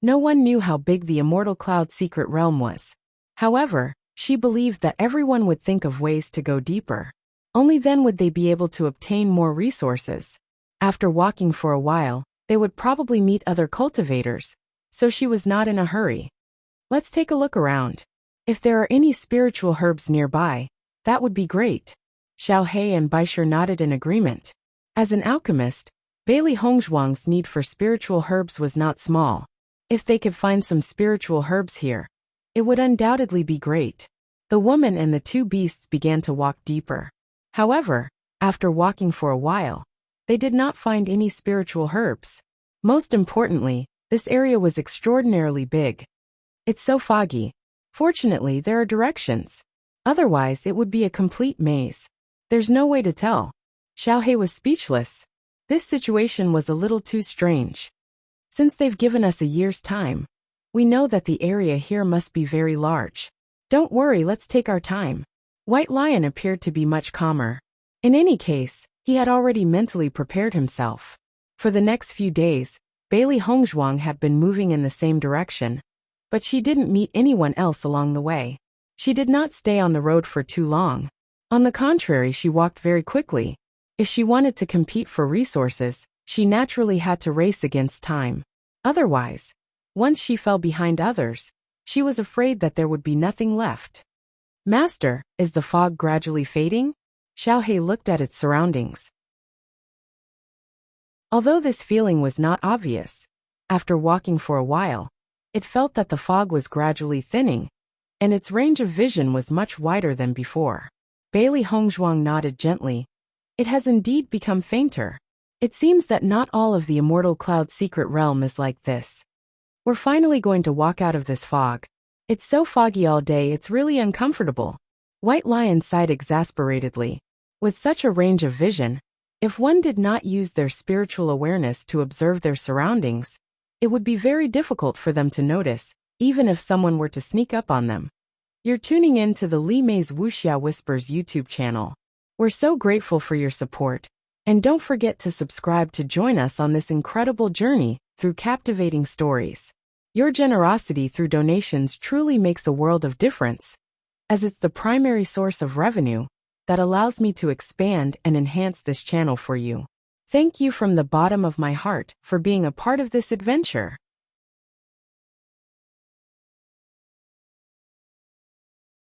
No one knew how big the immortal cloud secret realm was. However, she believed that everyone would think of ways to go deeper. Only then would they be able to obtain more resources. After walking for a while, they would probably meet other cultivators, so she was not in a hurry. Let's take a look around. If there are any spiritual herbs nearby, that would be great. Xiao Hei and Baisher nodded in agreement. As an alchemist, Bailey Hongzhuang's need for spiritual herbs was not small. If they could find some spiritual herbs here, it would undoubtedly be great. The woman and the two beasts began to walk deeper. However, after walking for a while, they did not find any spiritual herbs. Most importantly, this area was extraordinarily big. It's so foggy. Fortunately, there are directions. Otherwise, it would be a complete maze. There's no way to tell. Xiao Hei was speechless. This situation was a little too strange. Since they've given us a year's time, we know that the area here must be very large. Don't worry, let's take our time. White Lion appeared to be much calmer. In any case, he had already mentally prepared himself. For the next few days, Bailey Hongzhuang had been moving in the same direction, but she didn't meet anyone else along the way. She did not stay on the road for too long. On the contrary, she walked very quickly. If she wanted to compete for resources, she naturally had to race against time. Otherwise, once she fell behind others, she was afraid that there would be nothing left. Master, is the fog gradually fading? Xiao Hei looked at its surroundings. Although this feeling was not obvious, after walking for a while, it felt that the fog was gradually thinning, and its range of vision was much wider than before. Bailey Hongzhuang nodded gently. It has indeed become fainter. It seems that not all of the immortal cloud secret realm is like this. We're finally going to walk out of this fog. It's so foggy all day, it's really uncomfortable. White Lion sighed exasperatedly. With such a range of vision, if one did not use their spiritual awareness to observe their surroundings, it would be very difficult for them to notice, even if someone were to sneak up on them. You're tuning in to the Li Mei's Wuxia Whispers YouTube channel. We're so grateful for your support, and don't forget to subscribe to join us on this incredible journey through captivating stories. Your generosity through donations truly makes a world of difference, as it's the primary source of revenue that allows me to expand and enhance this channel for you. Thank you from the bottom of my heart for being a part of this adventure.